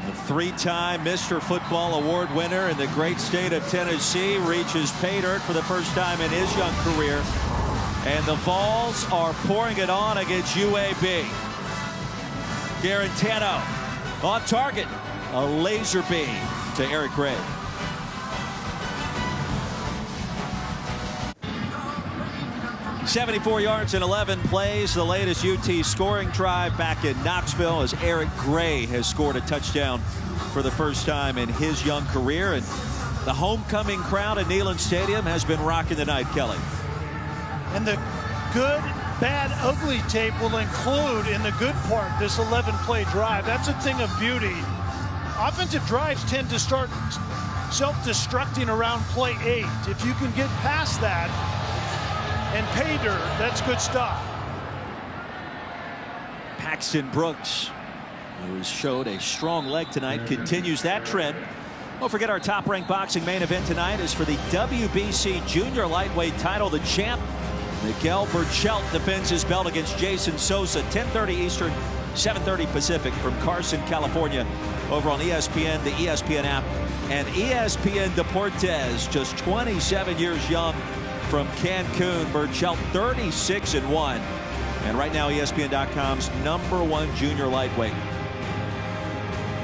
The 3-time Mr. Football Award winner in the great state of Tennessee reaches pay dirt for the first time in his young career. And the Vols are pouring it on against UAB. Garantano on target. A laser beam to Eric Gray. "74 yards in 11 plays, the latest UT scoring drive back in Knoxville, as Eric Gray has scored a touchdown for the first time in his young career. And the homecoming crowd at Neyland Stadium has been rocking the night, Kelly. And the good, bad, ugly tape will include in the good part this 11-play drive. That's a thing of beauty. Offensive drives tend to start self-destructing around play 8. If you can get past that and pay dirt, that's good stuff. Paxton Brooks, who showed a strong leg tonight, continues that trend. Don't forget, our top-ranked boxing main event tonight is for the WBC Junior Lightweight title. The champ, Miguel Burchelt, defends his belt against Jason Sosa. 10:30 Eastern, 7:30 Pacific, from Carson, California, over on ESPN, the ESPN app, and ESPN Deportes. Just 27 years young from Cancun. Burchelt 36-1, and right now ESPN.com's #1 junior lightweight.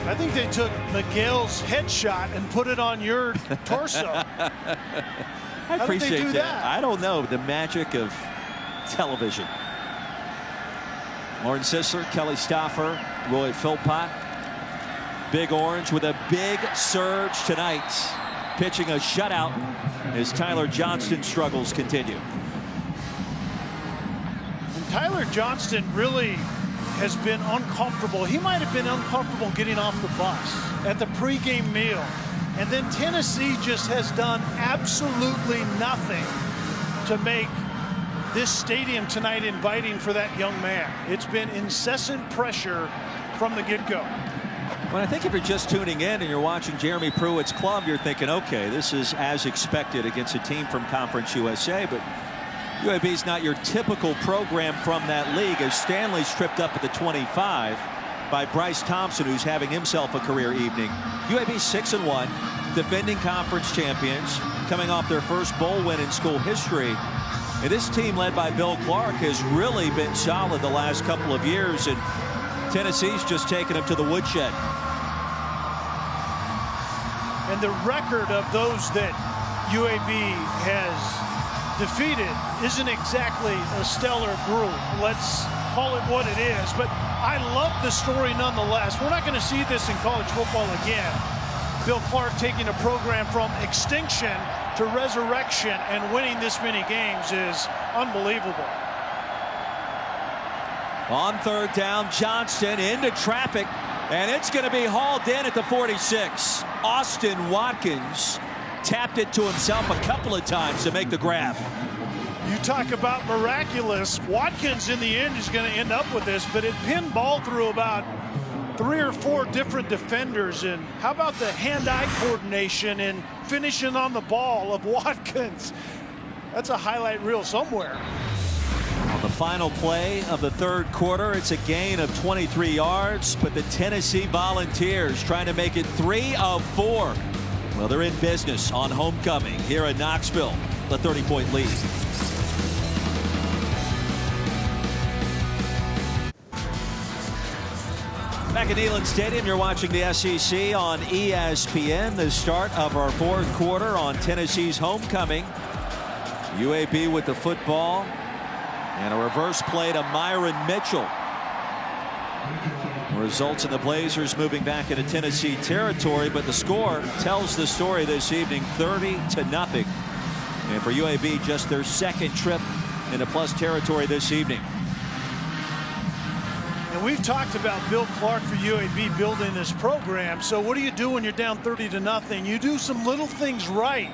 I think they took Miguel's headshot and put it on your torso. I appreciate that. I don't know, the magic of television. Lauren Sisler, Kelly Stauffer, Roy Philpott. Big Orange with a big surge tonight, pitching a shutout as Tyler Johnston struggles continue. And Tyler Johnston really has been uncomfortable. He might have been uncomfortable getting off the bus at the pregame meal. And then Tennessee just has done absolutely nothing to make this stadium tonight inviting for that young man. It's been incessant pressure from the get-go. Well, I think if you're just tuning in and you're watching Jeremy Pruitt's club, you're thinking, okay, this is as expected against a team from Conference USA, but UAB is not your typical program from that league, as Stanley's tripped up at the 25 by Bryce Thompson, who's having himself a career evening. UAB 6-1, defending conference champions, coming off their first bowl win in school history. And this team, led by Bill Clark, has really been solid the last couple of years, and Tennessee's just taken them to the woodshed. And the record of those that UAB has defeated isn't exactly a stellar group. Let's call it what it is. But I love the story nonetheless. We're not going to see this in college football again. Bill Clark taking a program from extinction to resurrection and winning this many games is unbelievable. On third down, Johnston into traffic, and it's going to be hauled in at the 46. Austin Watkins tapped it to himself a couple of times to make the grab. You talk about miraculous. Watkins in the end is going to end up with this, but it pinned ball through about 3 or 4 different defenders. And how about the hand-eye coordination and finishing on the ball of Watkins? That's a highlight reel somewhere. On the final play of the third quarter, it's a gain of 23 yards, but the Tennessee Volunteers trying to make it 3 of 4. Well, they're in business on homecoming here in Knoxville, the 30-point lead. Back at Neyland Stadium, you're watching the SEC on ESPN. The start of our fourth quarter on Tennessee's homecoming. UAB with the football, and a reverse play to Myron Mitchell results in the Blazers moving back into Tennessee territory, but the score tells the story this evening, 30-0. And for UAB, just their second trip into plus territory this evening. And we've talked about Bill Clark for UAB building this program. So what do you do when you're down 30-0? You do some little things right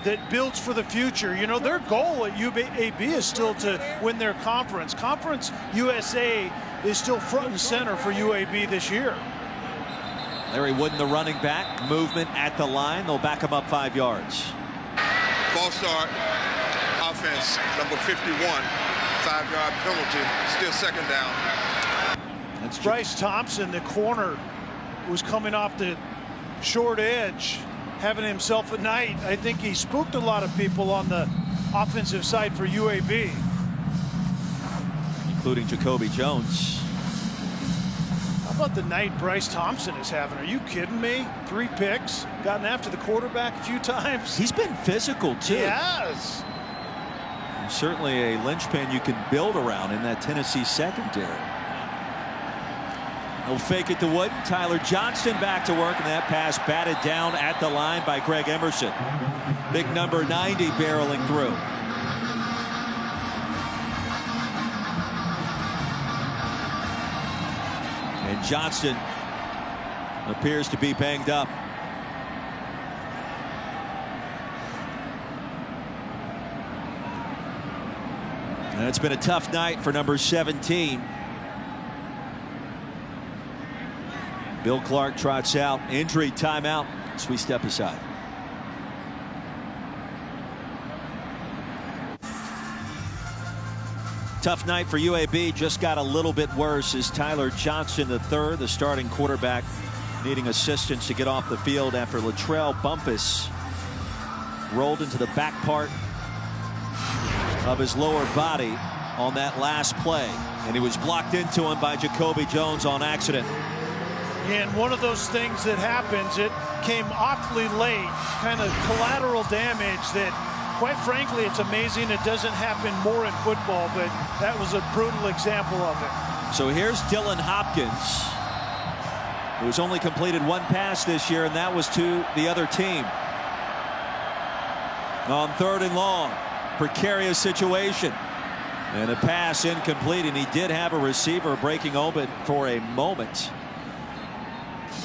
that builds for the future. You know, their goal at UAB is still to win their conference. Conference USA is still front and center for UAB this year. Larry Wooden, the running back, movement at the line. They'll back him up 5 yards. False start, offense, number 51, 5-yard penalty, still second down. That's Bryce Thompson, the corner, was coming off the short edge, having himself a night. I think he spooked a lot of people on the offensive side for UAB. Including Jacoby Jones. How about the night Bryce Thompson is having? Are you kidding me? 3 picks, gotten after the quarterback a few times. He's been physical, too. He has. And certainly a linchpin you can build around in that Tennessee secondary. He'll fake it to Wooden. Tyler Johnston back to work, and that pass batted down at the line by Greg Emerson. Big number 90 barreling through. And Johnston appears to be banged up. And it's been a tough night for number 17. Bill Clark trots out, injury timeout, as we step aside. Tough night for UAB, just got a little bit worse as Tyler Johnston III, the starting quarterback, needing assistance to get off the field after Latrell Bumpus rolled into the back part of his lower body on that last play, and he was blocked into him by Jacoby Jones on accident. And one of those things that happens, it came awfully late, kind of collateral damage that, quite frankly, it's amazing it doesn't happen more in football, but that was a brutal example of it. So here's Dylan Hopkins, who's only completed 1 pass this year, and that was to the other team. On 3rd and long, precarious situation. And a pass incomplete, and he did have a receiver breaking open for a moment.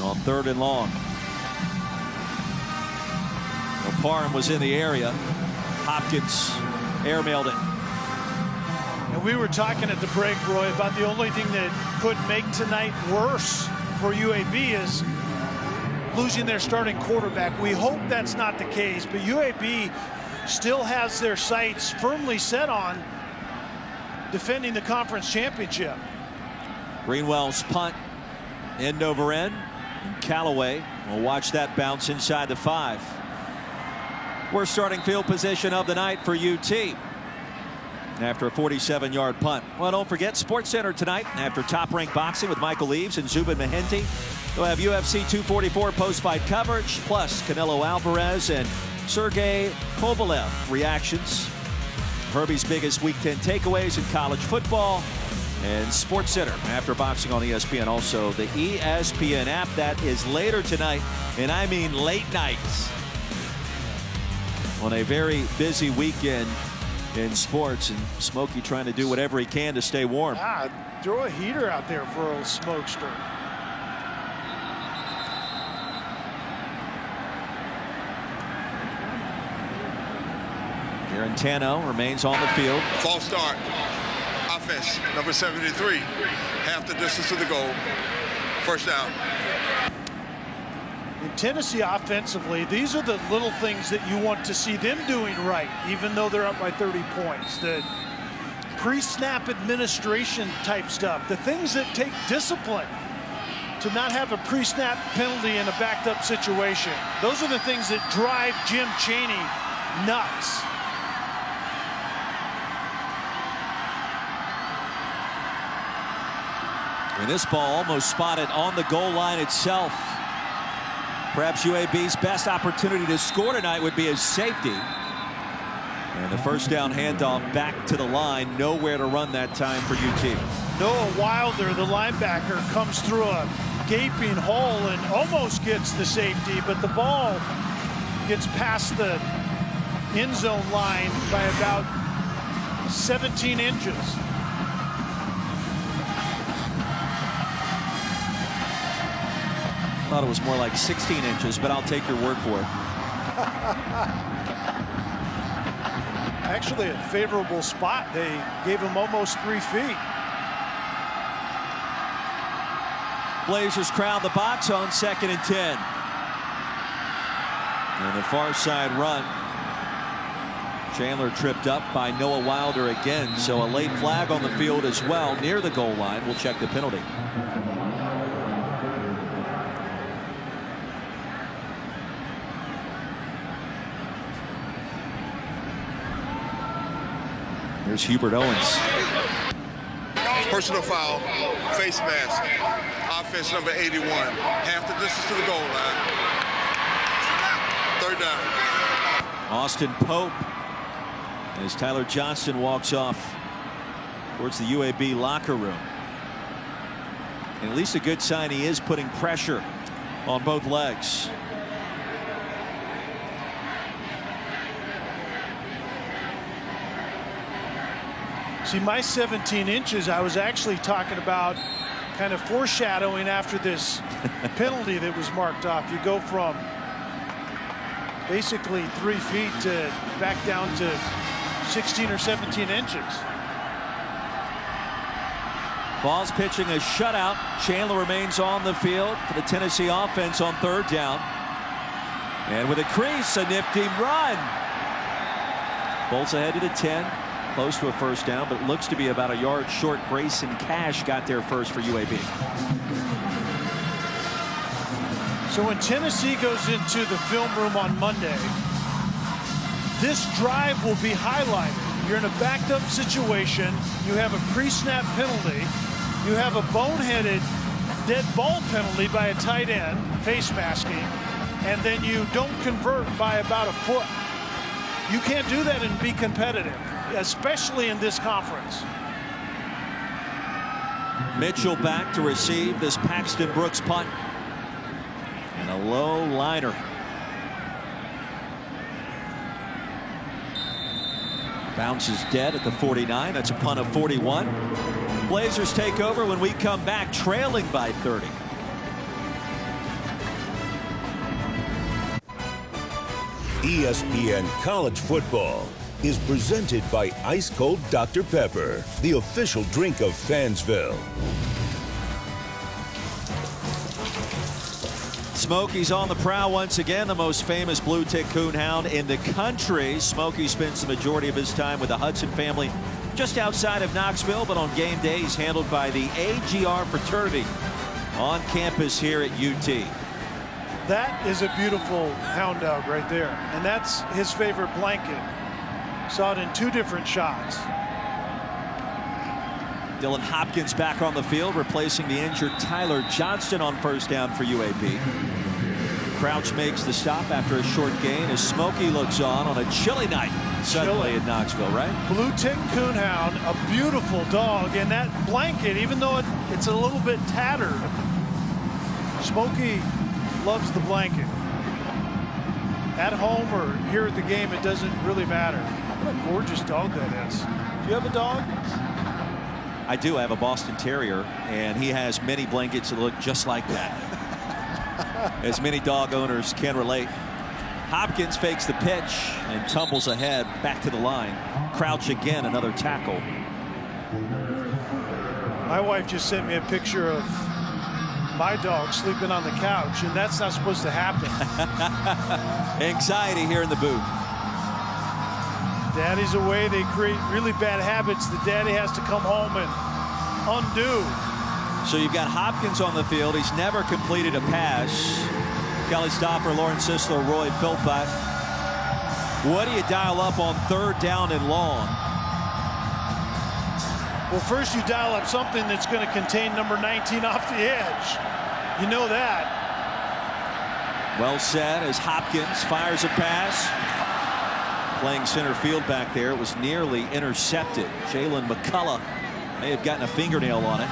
On 3rd and long. Well, Parham was in the area. Hopkins airmailed it. And we were talking at the break, Roy, about the only thing that could make tonight worse for UAB is losing their starting quarterback. We hope that's not the case, but UAB still has their sights firmly set on defending the conference championship. Greenwell's punt, end over end. Callaway will watch that bounce inside the 5. Worst starting field position of the night for UT after a 47-yard punt. Well, don't forget SportsCenter tonight after Top Rank Boxing with Michael Eaves and Zubin Mehenti. We'll have UFC 244 post-fight coverage, plus Canelo Alvarez and Sergey Kovalev reactions. Herbie's biggest Week 10 takeaways in college football. And SportsCenter after boxing on ESPN. Also the ESPN app. That is later tonight, and I mean late nights, on a very busy weekend in sports. And Smokey trying to do whatever he can to stay warm. Throw a heater out there for a little smoke stir. Garantano remains on the field. False start. Offense, number 73. Half the distance to the goal. First down. In Tennessee offensively, these are the little things that you want to see them doing right, even though they're up by 30 points. The pre-snap administration type stuff, the things that take discipline to not have a pre-snap penalty in a backed up situation. Those are the things that drive Jim Chaney nuts. And this ball almost spotted on the goal line itself. Perhaps UAB's best opportunity to score tonight would be his safety. And the first down handoff back to the line. Nowhere to run that time for UT. Noah Wilder, the linebacker, comes through a gaping hole and almost gets the safety, but the ball gets past the end zone line by about 17 inches. Thought it was more like 16 inches, but I'll take your word for it. Actually, a favorable spot. They gave him almost 3 feet. Blazers crowd the box on 2nd and 10. And the far side run. Chandler tripped up by Noah Wilder again, so a late flag on the field as well near the goal line. We'll check the penalty. Here's Hubert Owens. Personal foul, face mask. Offense number 81. Half the distance to the goal line. 3rd down. Austin Pope as Tyler Johnston walks off towards the UAB locker room. And at least a good sign he is putting pressure on both legs. See, my 17 inches, I was actually talking about kind of foreshadowing after this penalty that was marked off. You go from basically 3 feet to back down to 16 or 17 inches. Vols pitching a shutout. Chandler remains on the field for the Tennessee offense on 3rd down. And with a crease, a nifty run. Bolts ahead to the 10. Close to a first down, but looks to be about a yard short. Grayson Cash got there first for UAB. So when Tennessee goes into the film room on Monday, this drive will be highlighted. You're in a backed up situation. You have a pre-snap penalty. You have a boneheaded dead ball penalty by a tight end, face masking, and then you don't convert by about a foot. You can't do that and be competitive, especially in this conference. Mitchell back to receive this Paxton Brooks punt. And a low liner. Bounces dead at the 49. That's a punt of 41. Blazers take over when we come back, trailing by 30. ESPN College Football is presented by Ice Cold Dr. Pepper, the official drink of Fansville. Smokey's on the prowl once again, the most famous blue tick coonhound in the country. Smokey spends the majority of his time with the Hudson family just outside of Knoxville, but on game day he's handled by the AGR fraternity on campus here at UT. That is a beautiful hound dog right there, and that's his favorite blanket. Saw it in 2 different shots. Dylan Hopkins back on the field, replacing the injured Tyler Johnston on first down for UAB. Crouch makes the stop after a short gain as Smokey looks on a chilly night suddenly in Knoxville, right? Blue tick coonhound, a beautiful dog, and that blanket, even though it's a little bit tattered, Smokey loves the blanket. At home or here at the game, it doesn't really matter. What a gorgeous dog that is. Do you have a dog? I do. I have a Boston Terrier, and he has many blankets that look just like that. As many dog owners can relate. Hopkins fakes the pitch and tumbles ahead back to the line. Crouch again, another tackle. My wife just sent me a picture of my dog sleeping on the couch, and that's not supposed to happen. Anxiety here in the booth. Daddy's away. They create really bad habits that daddy has to come home and undo. So you've got Hopkins on the field. He's never completed a pass. Kelly Stopper, Lawrence Sisler, Roy Philpott. What do you dial up on 3rd down and long? Well, first you dial up something that's going to contain number 19 off the edge. You know that. Well said as Hopkins fires a pass. Playing center field back there. It was nearly intercepted. Jalen McCullough may have gotten a fingernail on it.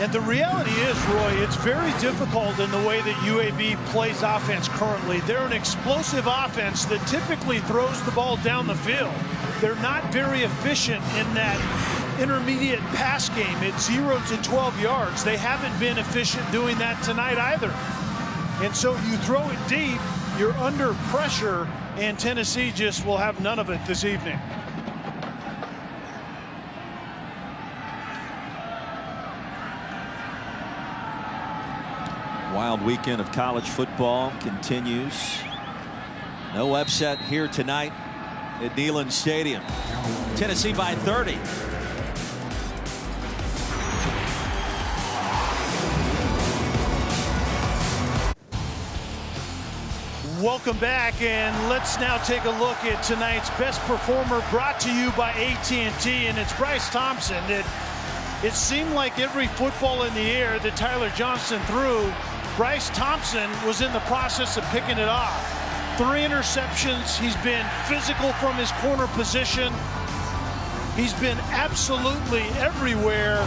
And the reality is, Roy, it's very difficult in the way that UAB plays offense currently. They're an explosive offense that typically throws the ball down the field. They're not very efficient in that intermediate pass game at 0 to 12 yards. They haven't been efficient doing that tonight either. And so you throw it deep, you're under pressure, and Tennessee just will have none of it this evening. Wild weekend of college football continues. No upset here tonight at Neyland Stadium. Tennessee by 30. Welcome back, and let's now take a look at tonight's best performer, brought to you by AT&T, and it's Bryce Thompson. It seemed like every football in the air that Tyler Johnston threw, Bryce Thompson was in the process of picking it off. 3 interceptions. He's been physical from his corner position. He's been absolutely everywhere,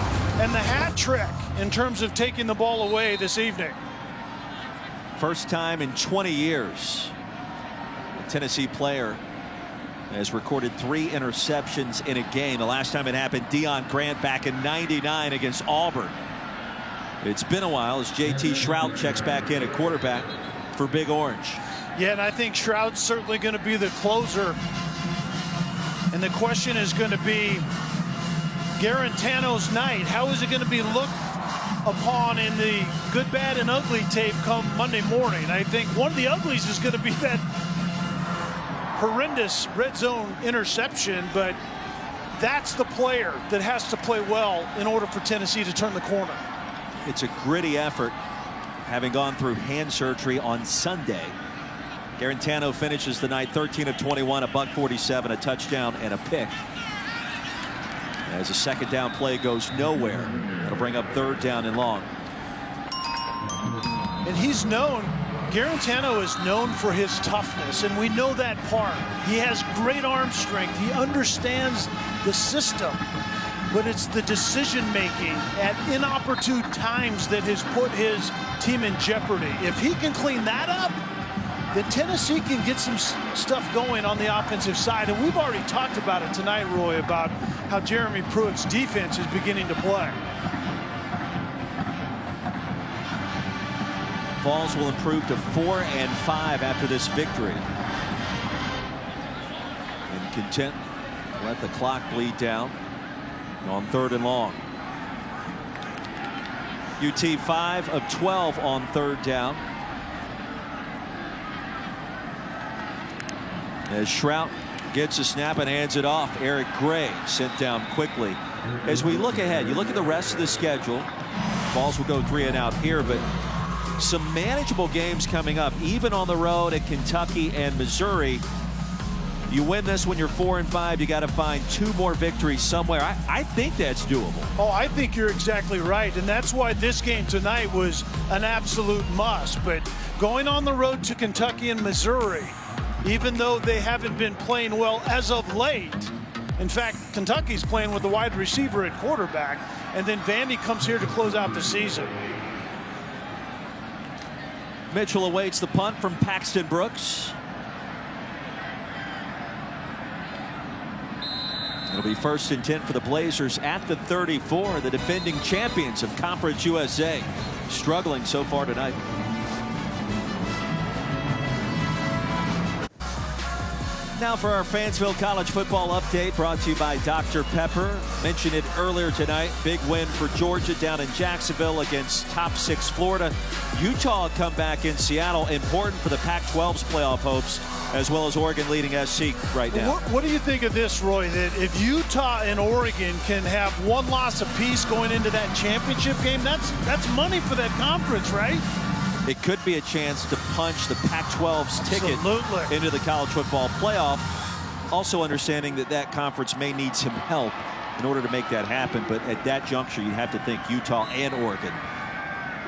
and the hat trick in terms of taking the ball away this evening. First time in 20 years a Tennessee player has recorded 3 interceptions in a game. The last time it happened, Deion Grant back in '99 against Auburn. It's been a while as JT Shrout checks back in at quarterback for Big Orange. Yeah, and I think Shroud's certainly going to be the closer. And the question is going to be Garantano's night. How is it going to be looked upon in the good, bad, and ugly tape come Monday morning? I think one of the uglies is going to be that horrendous red zone interception, but that's the player that has to play well in order for Tennessee to turn the corner. It's a gritty effort, having gone through hand surgery on Sunday. Garantano finishes the night 13 of 21, $147, a touchdown and a pick. As a 2nd down play goes nowhere, it'll bring up 3rd down and long. And Garantano is known for his toughness, and we know that part. He has great arm strength. He understands the system, but it's the decision-making at inopportune times that has put his team in jeopardy. If he can clean that up, then Tennessee can get some stuff going on the offensive side. And we've already talked about it tonight, Roy, about how Jeremy Pruitt's defense is beginning to play. Vols will improve to 4-5 after this victory. And content to let the clock bleed down on 3rd and long. UT 5 of 12 on 3rd down. As Shrout gets a snap and hands it off, Eric Gray sent down quickly. As we look ahead, you look at the rest of the schedule. Vols will go 3 and out here, but some manageable games coming up, even on the road at Kentucky and Missouri. You win this when you're 4 and 5. You got to find 2 more victories somewhere. I think that's doable. Oh, I think you're exactly right, and that's why this game tonight was an absolute must. But going on the road to Kentucky and Missouri, even though they haven't been playing well as of late. In fact, Kentucky's playing with the wide receiver at quarterback, and then Vandy comes here to close out the season. Mitchell awaits the punt from Paxton Brooks. It'll be 1st and 10 for the Blazers at the 34. The defending champions of Conference USA struggling so far tonight. Now for our Fansville College football update, brought to you by Dr. Pepper. Mentioned it earlier tonight. Big win for Georgia down in Jacksonville against top 6 Florida. Utah come back in Seattle. Important for the Pac-12's playoff hopes, as well as Oregon leading SC right now. What do you think of this, Roy, that if Utah and Oregon can have 1 loss apiece going into that championship game, that's money for that conference, right? It could be a chance to punch the Pac-12's ticket into the college football playoff. Also understanding that that conference may need some help in order to make that happen. But at that juncture, you have to think Utah and Oregon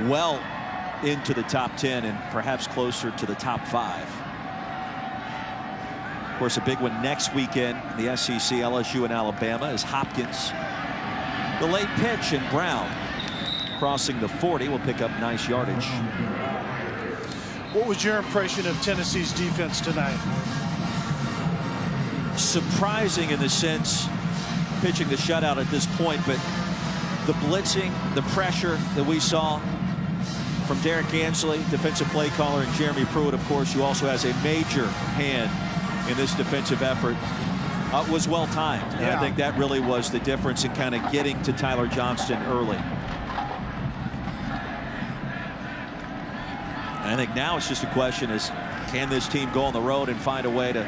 well into the top 10 and perhaps closer to the top 5. Of course, a big one next weekend in the SEC, LSU and Alabama, is Hopkins. The late pitch, and Brown crossing the 40 will pick up nice yardage. What was your impression of Tennessee's defense tonight? Surprising in the sense, pitching the shutout at this point, but the blitzing, the pressure that we saw from Derek Ansley, defensive play caller, and Jeremy Pruitt, of course, who also has a major hand in this defensive effort, was well timed. And I think that really was the difference in kind of getting to Tyler Johnston early. And I think now it's just a question is, can this team go on the road and find a way to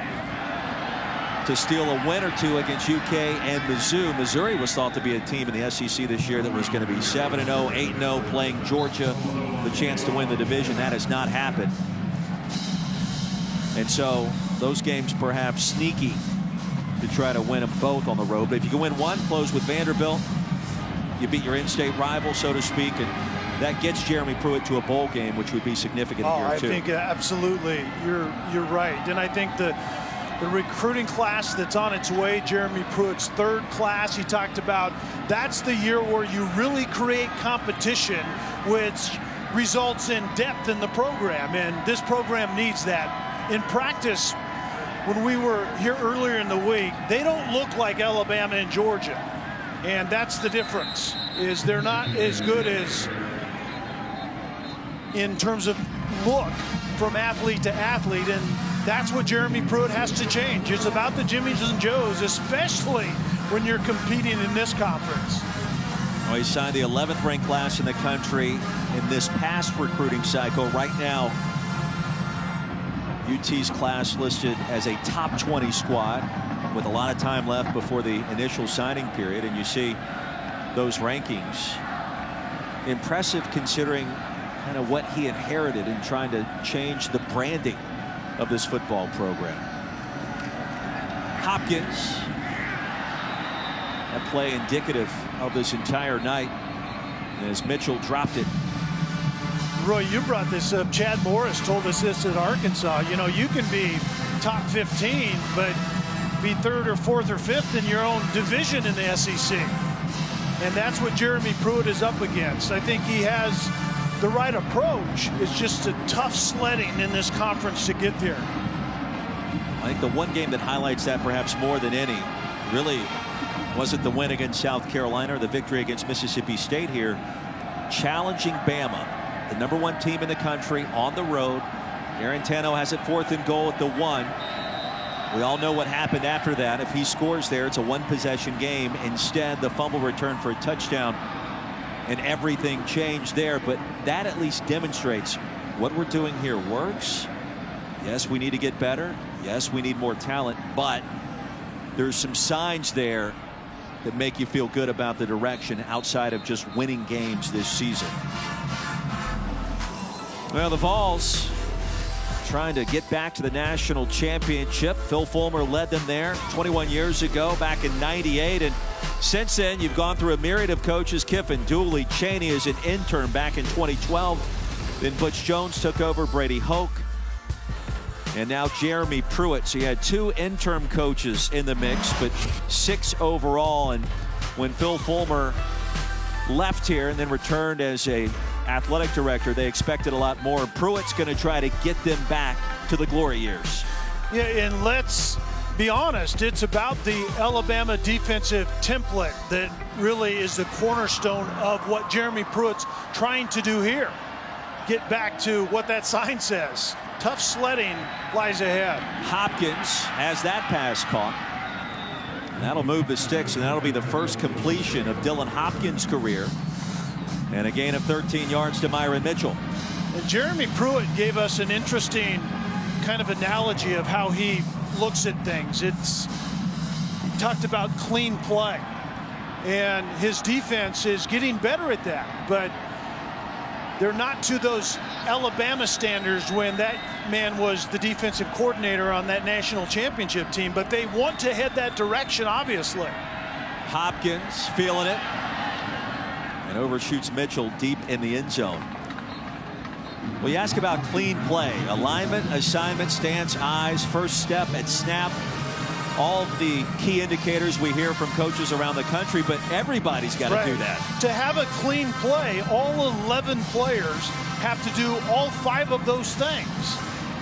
steal a win or 2 against UK and Mizzou? Missouri was thought to be a team in the SEC this year that was going to be 7-0, 8-0, playing Georgia, the chance to win the division. That has not happened. And so those games perhaps sneaky to try to win them both on the road. But if you can win one, close with Vanderbilt, you beat your in-state rival, so to speak, and that gets Jeremy Pruitt to a bowl game, which would be significant here, too. I think absolutely you're right. And I think the recruiting class that's on its way, Jeremy Pruitt's 3rd class, he talked about that's the year where you really create competition, which results in depth in the program. And this program needs that. In practice, when we were here earlier in the week, they don't look like Alabama and Georgia. And that's the difference, is they're not as good as in terms of look from athlete to athlete, and that's what Jeremy Pruitt has to change. It's about the Jimmies and Joes, especially when you're competing in this conference. Well, he signed the 11th ranked class in the country in this past recruiting cycle. Right now, UT's class listed as a top 20 squad with a lot of time left before the initial signing period, and you see those rankings. Impressive considering kind of what he inherited in trying to change the branding of this football program. Hopkins, a play indicative of this entire night as Mitchell dropped it. Roy, you brought this up. Chad Morris told us this at Arkansas. You know, you can be top 15, but be 3rd or 4th or 5th in your own division in the SEC. And that's what Jeremy Pruitt is up against. I think he has the right approach. It's just a tough sledding in this conference to get there. I think the one game that highlights that perhaps more than any really wasn't the win against South Carolina or the victory against Mississippi State here. Challenging Bama, the #1 team in the country, on the road. Aaron Tano has it 4th and goal at the 1. We all know what happened after that. If he scores there, it's a one-possession game. Instead, the fumble return for a touchdown, and everything changed there. But that at least demonstrates what we're doing here works. Yes, we need to get better. Yes, we need more talent, but there's some signs there that make you feel good about the direction outside of just winning games this season. Well, the Vols trying to get back to the national championship. Phil Fulmer led them there 21 years ago, back in '98, and since then you've gone through a myriad of coaches. Kiffin, Dooley, Cheney as an intern back in 2012. Then Butch Jones took over, Brady Hoke, and now Jeremy Pruitt. So you had 2 interim coaches in the mix, but 6 overall. And when Phil Fulmer left here and then returned as a athletic director, they expected a lot more. Pruitt's going to try to get them back to the glory years. Yeah, and let's be honest, it's about the Alabama defensive template that really is the cornerstone of what Jeremy Pruitt's trying to do here. Get back to what that sign says. Tough sledding lies ahead. Hopkins has that pass caught. And that'll move the sticks, and that'll be the first completion of Dylan Hopkins' career. And a gain of 13 yards to Myron Mitchell. And Jeremy Pruitt gave us an interesting kind of analogy of how he looks at things. He talked about clean play, and his defense is getting better at that, but they're not to those Alabama standards when that man was the defensive coordinator on that national championship team, but they want to head that direction, obviously. Hopkins feeling it and overshoots Mitchell deep in the end zone. Well, you ask about clean play, alignment, assignment, stance, eyes, first step, and snap. All of the key indicators we hear from coaches around the country, but everybody's got to do that. To have a clean play, all 11 players have to do all 5 of those things.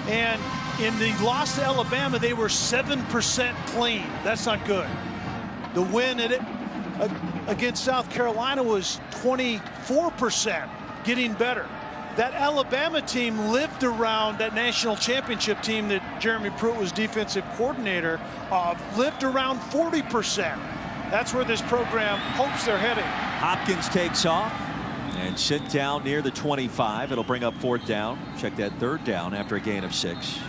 And in the loss to Alabama, they were 7% clean. That's not good. The win against South Carolina was 24%, getting better. That Alabama team lived around that national championship team that Jeremy Pruitt was defensive coordinator of, lived around 40%. That's where this program hopes they're heading. Hopkins takes off and sit down near the 25. It'll bring up 4th down. Check that 3rd down after a gain of 6.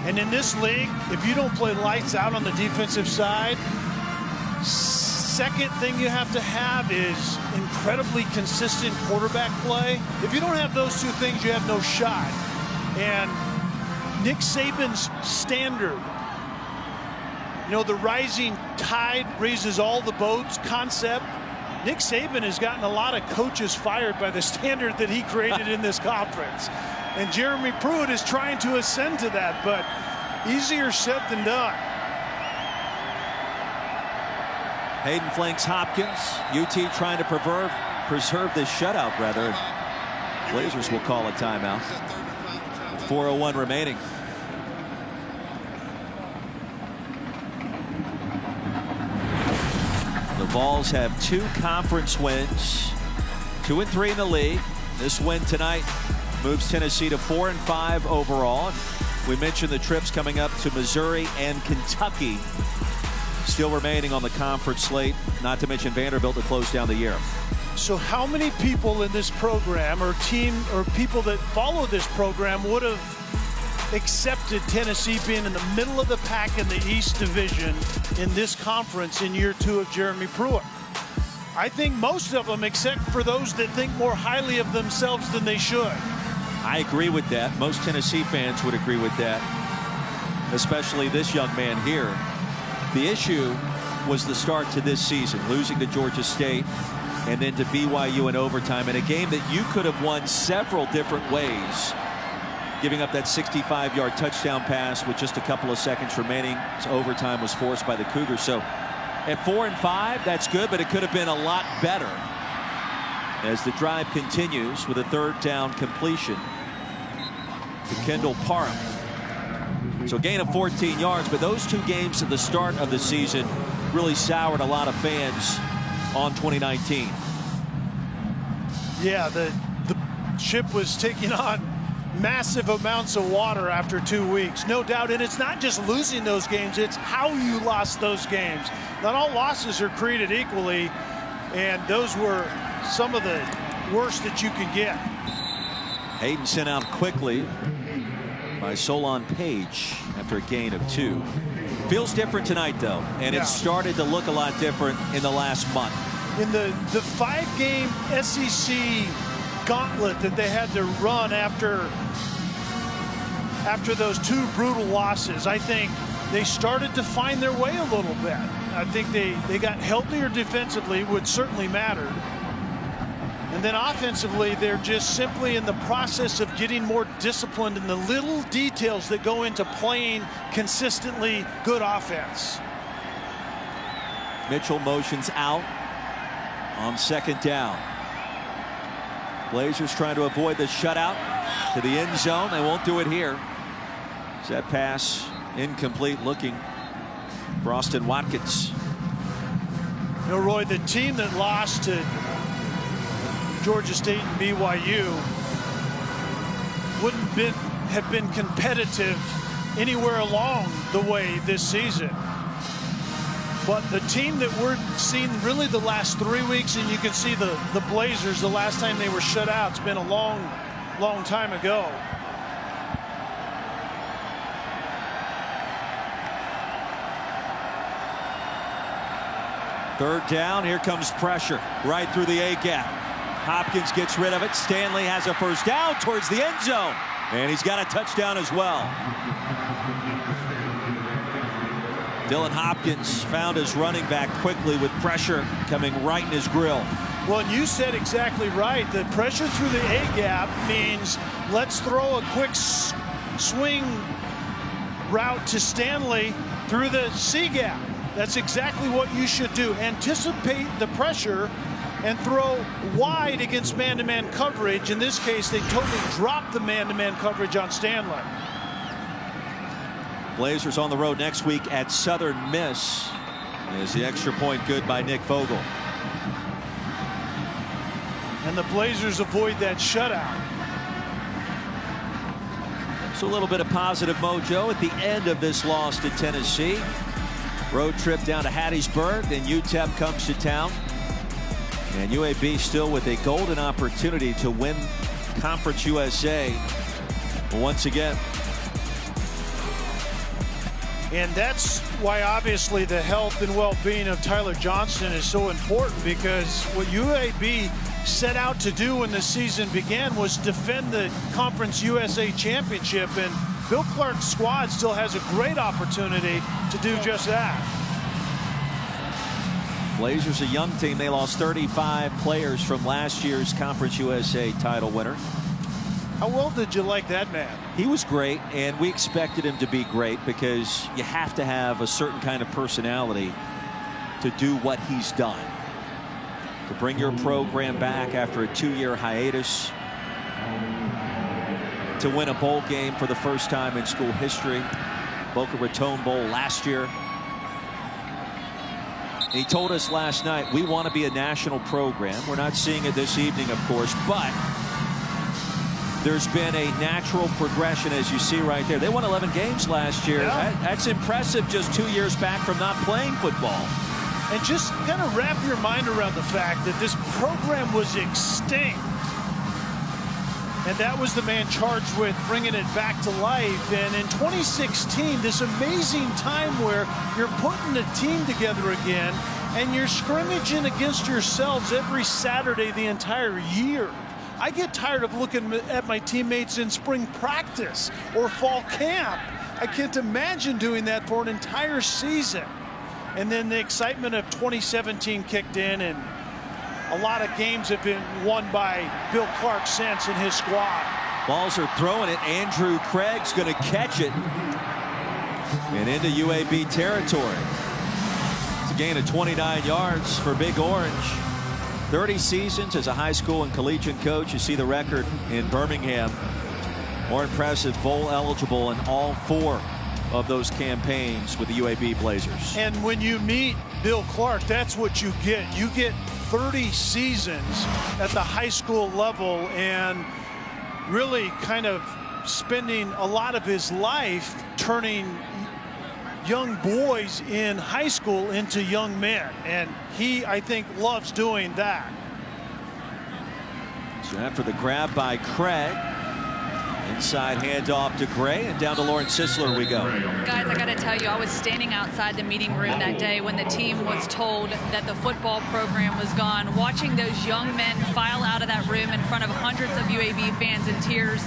And in this league, if you don't play lights out on the defensive side, second thing you have to have is incredibly consistent quarterback play. If you don't have those 2 things, you have no shot. And Nick Saban's standard, you know, the rising tide raises all the boats concept. Nick Saban has gotten a lot of coaches fired by the standard that he created in this conference. And Jeremy Pruitt is trying to ascend to that, but easier said than done. Hayden flanks Hopkins. UT trying to preserve this shutout, rather. Blazers will call a timeout. 4:01 remaining. The Vols have 2 conference wins, 2 and 3 in the league. This win tonight moves Tennessee to 4 and 5 overall. We mentioned the trips coming up to Missouri and Kentucky still remaining on the conference slate, not to mention Vanderbilt to close down the year. So how many people in this program, or team, or people that follow this program, would have accepted Tennessee being in the middle of the pack in the East Division in this conference in year 2 of Jeremy Pruitt? I think most of them, except for those that think more highly of themselves than they should. I agree with that. Most Tennessee fans would agree with that, especially this young man here. The issue was the start to this season, losing to Georgia State and then to BYU in overtime in a game that you could have won several different ways, giving up that 65-yard touchdown pass with just a couple of seconds remaining. As overtime was forced by the Cougars. So at 4 and 5, that's good, but it could have been a lot better as the drive continues with a 3rd down completion to Kendall Parham. So gain of 14 yards, but those 2 games at the start of the season really soured a lot of fans on 2019. Yeah, the ship was taking on massive amounts of water after 2 weeks, no doubt. And it's not just losing those games, it's how you lost those games. Not all losses are created equally, and those were some of the worst that you can get. Hayden sent out quickly by Solon Page after a gain of 2. Feels different tonight, though, and Yeah. it started to look a lot different in the last month. In the 5-game SEC gauntlet that they had to run after those 2 brutal losses, I think they started to find their way a little bit. I think they got healthier defensively, which certainly mattered. And then offensively, they're just simply in the process of getting more disciplined in the little details that go into playing consistently good offense. Mitchell motions out on 2nd down. Blazers trying to avoid the shutout to the end zone. They won't do it here. That pass incomplete, looking for Austin Watkins. You know, Roy, the team that lost to Georgia State and BYU wouldn't have been competitive anywhere along the way this season. But the team that we're seeing really the last 3 weeks, and you can see the Blazers, the last time they were shut out, it's been a long, long time ago. Third down, here comes pressure right through the A-gap. Hopkins gets rid of it. Stanley has a first down towards the end zone, and he's got a touchdown as well. Dylan Hopkins found his running back quickly with pressure coming right in his grill. Well, and you said exactly right. The pressure through the A-gap means let's throw a quick swing route to Stanley through the C-gap. That's exactly what you should do. Anticipate the pressure and throw wide against man-to-man coverage. In this case, they totally dropped the man-to-man coverage on Stanley. Blazers on the road next week at Southern Miss. Is the extra point good by Nick Vogel? And the Blazers avoid that shutout. So a little bit of positive mojo at the end of this loss to Tennessee. Road trip down to Hattiesburg, then UTEP comes to town. And UAB still with a golden opportunity to win Conference USA once again. And that's why obviously the health and well-being of Tyler Johnston is so important, because what UAB set out to do when the season began was defend the Conference USA Championship, and Bill Clark's squad still has a great opportunity to do just that. Blazers, a young team. They lost 35 players from last year's Conference USA title winner. How well did you like that man? He was great, and we expected him to be great because you have to have a certain kind of personality to do what he's done. To bring your program back after a 2-year hiatus, to win a bowl game for the first time in school history, Boca Raton Bowl last year. He told us last night, we want to be a national program. We're not seeing it this evening, of course, but there's been a natural progression, as you see right there. They won 11 games last year. Yeah. That's impressive just 2 years back from not playing football. And just kind of wrap your mind around the fact that this program was extinct. And that was the man charged with bringing it back to life. And in 2016, this amazing time where you're putting a team together again and you're scrimmaging against yourselves every Saturday the entire year. I get tired of looking at my teammates in spring practice or fall camp. I can't imagine doing that for an entire season. And then the excitement of 2017 kicked in, and a lot of games have been won by Bill Clark since and his squad. Balls are throwing it. Andrew Craig's going to catch it and into UAB territory. It's a gain of 29 yards for Big Orange. 30 seasons as a high school and collegiate coach. You see the record in Birmingham. More impressive, bowl eligible in all 4 of those campaigns with the UAB Blazers. And when you meet Bill Clark, that's what you get. You get 30 seasons at the high school level and really kind of spending a lot of his life turning young boys in high school into young men, and he, I think, loves doing that. So after the grab by Craig, inside handoff to Gray, and down to Lawrence Sisler we go. Guys, I got to tell you, I was standing outside the meeting room that day when the team was told that the football program was gone, watching those young men file out of that room in front of hundreds of UAB fans in tears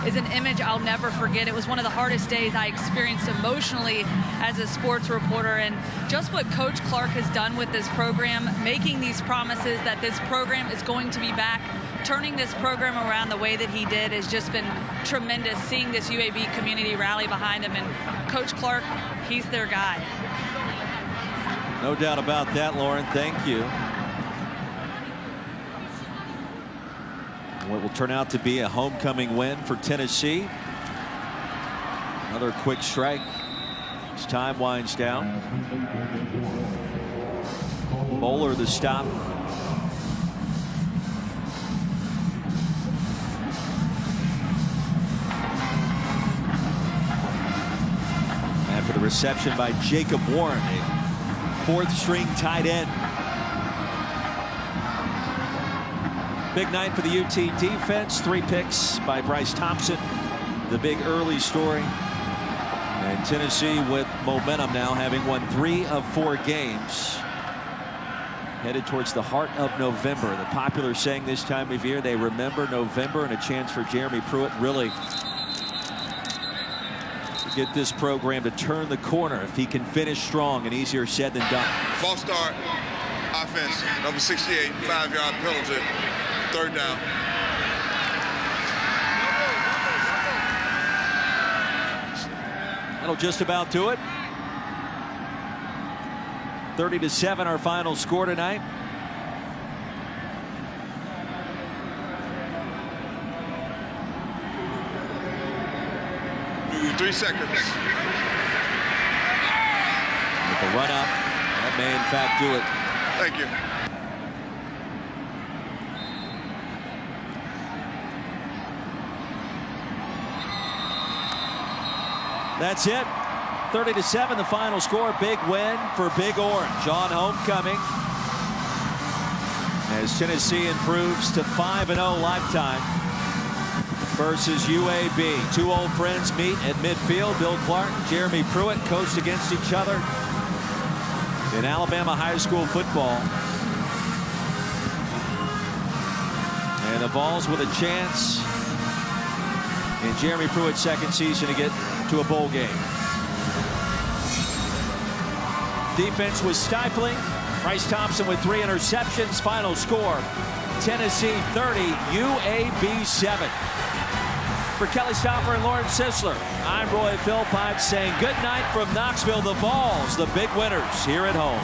is an image I'll never forget. It was one of the hardest days I experienced emotionally as a sports reporter, and just what Coach Clark has done with this program, making these promises that this program is going to be back, turning this program around the way that he did has just been tremendous, seeing this UAB community rally behind him. And Coach Clark, he's their guy. No doubt about that, Lauren. Thank you. What will turn out to be a homecoming win for Tennessee. Another quick strike as time winds down. Bowler the stop. For the reception by Jacob Warren, a fourth-string tight end. Big night for the UT defense. 3 picks by Bryce Thompson. The big early story. And Tennessee with momentum now, having won 3 of 4 games. Headed towards the heart of November. The popular saying this time of year, they remember November, and a chance for Jeremy Pruitt really get this program to turn the corner if he can finish strong, and easier said than done. False start, offense, number 68, 5-yard penalty, 3rd down. That'll just about do it. 30-7 our final score tonight. Three seconds. With the run up, that may in fact do it. Thank you. That's it. 30-7 the final score. Big win for Big Orange on homecoming, as Tennessee improves to 5-0 lifetime versus UAB. 2 old friends meet at midfield. Bill Clark and Jeremy Pruitt coached against each other in Alabama high school football. And the Vols with a chance in Jeremy Pruitt's second season to get to a bowl game. Defense was stifling. Bryce Thompson with 3 interceptions. Final score, Tennessee 30, UAB 7. For Kelly Stopper and Lawrence Sisler, I'm Roy Philpott saying good night from Knoxville. The Vols, the big winners here at home.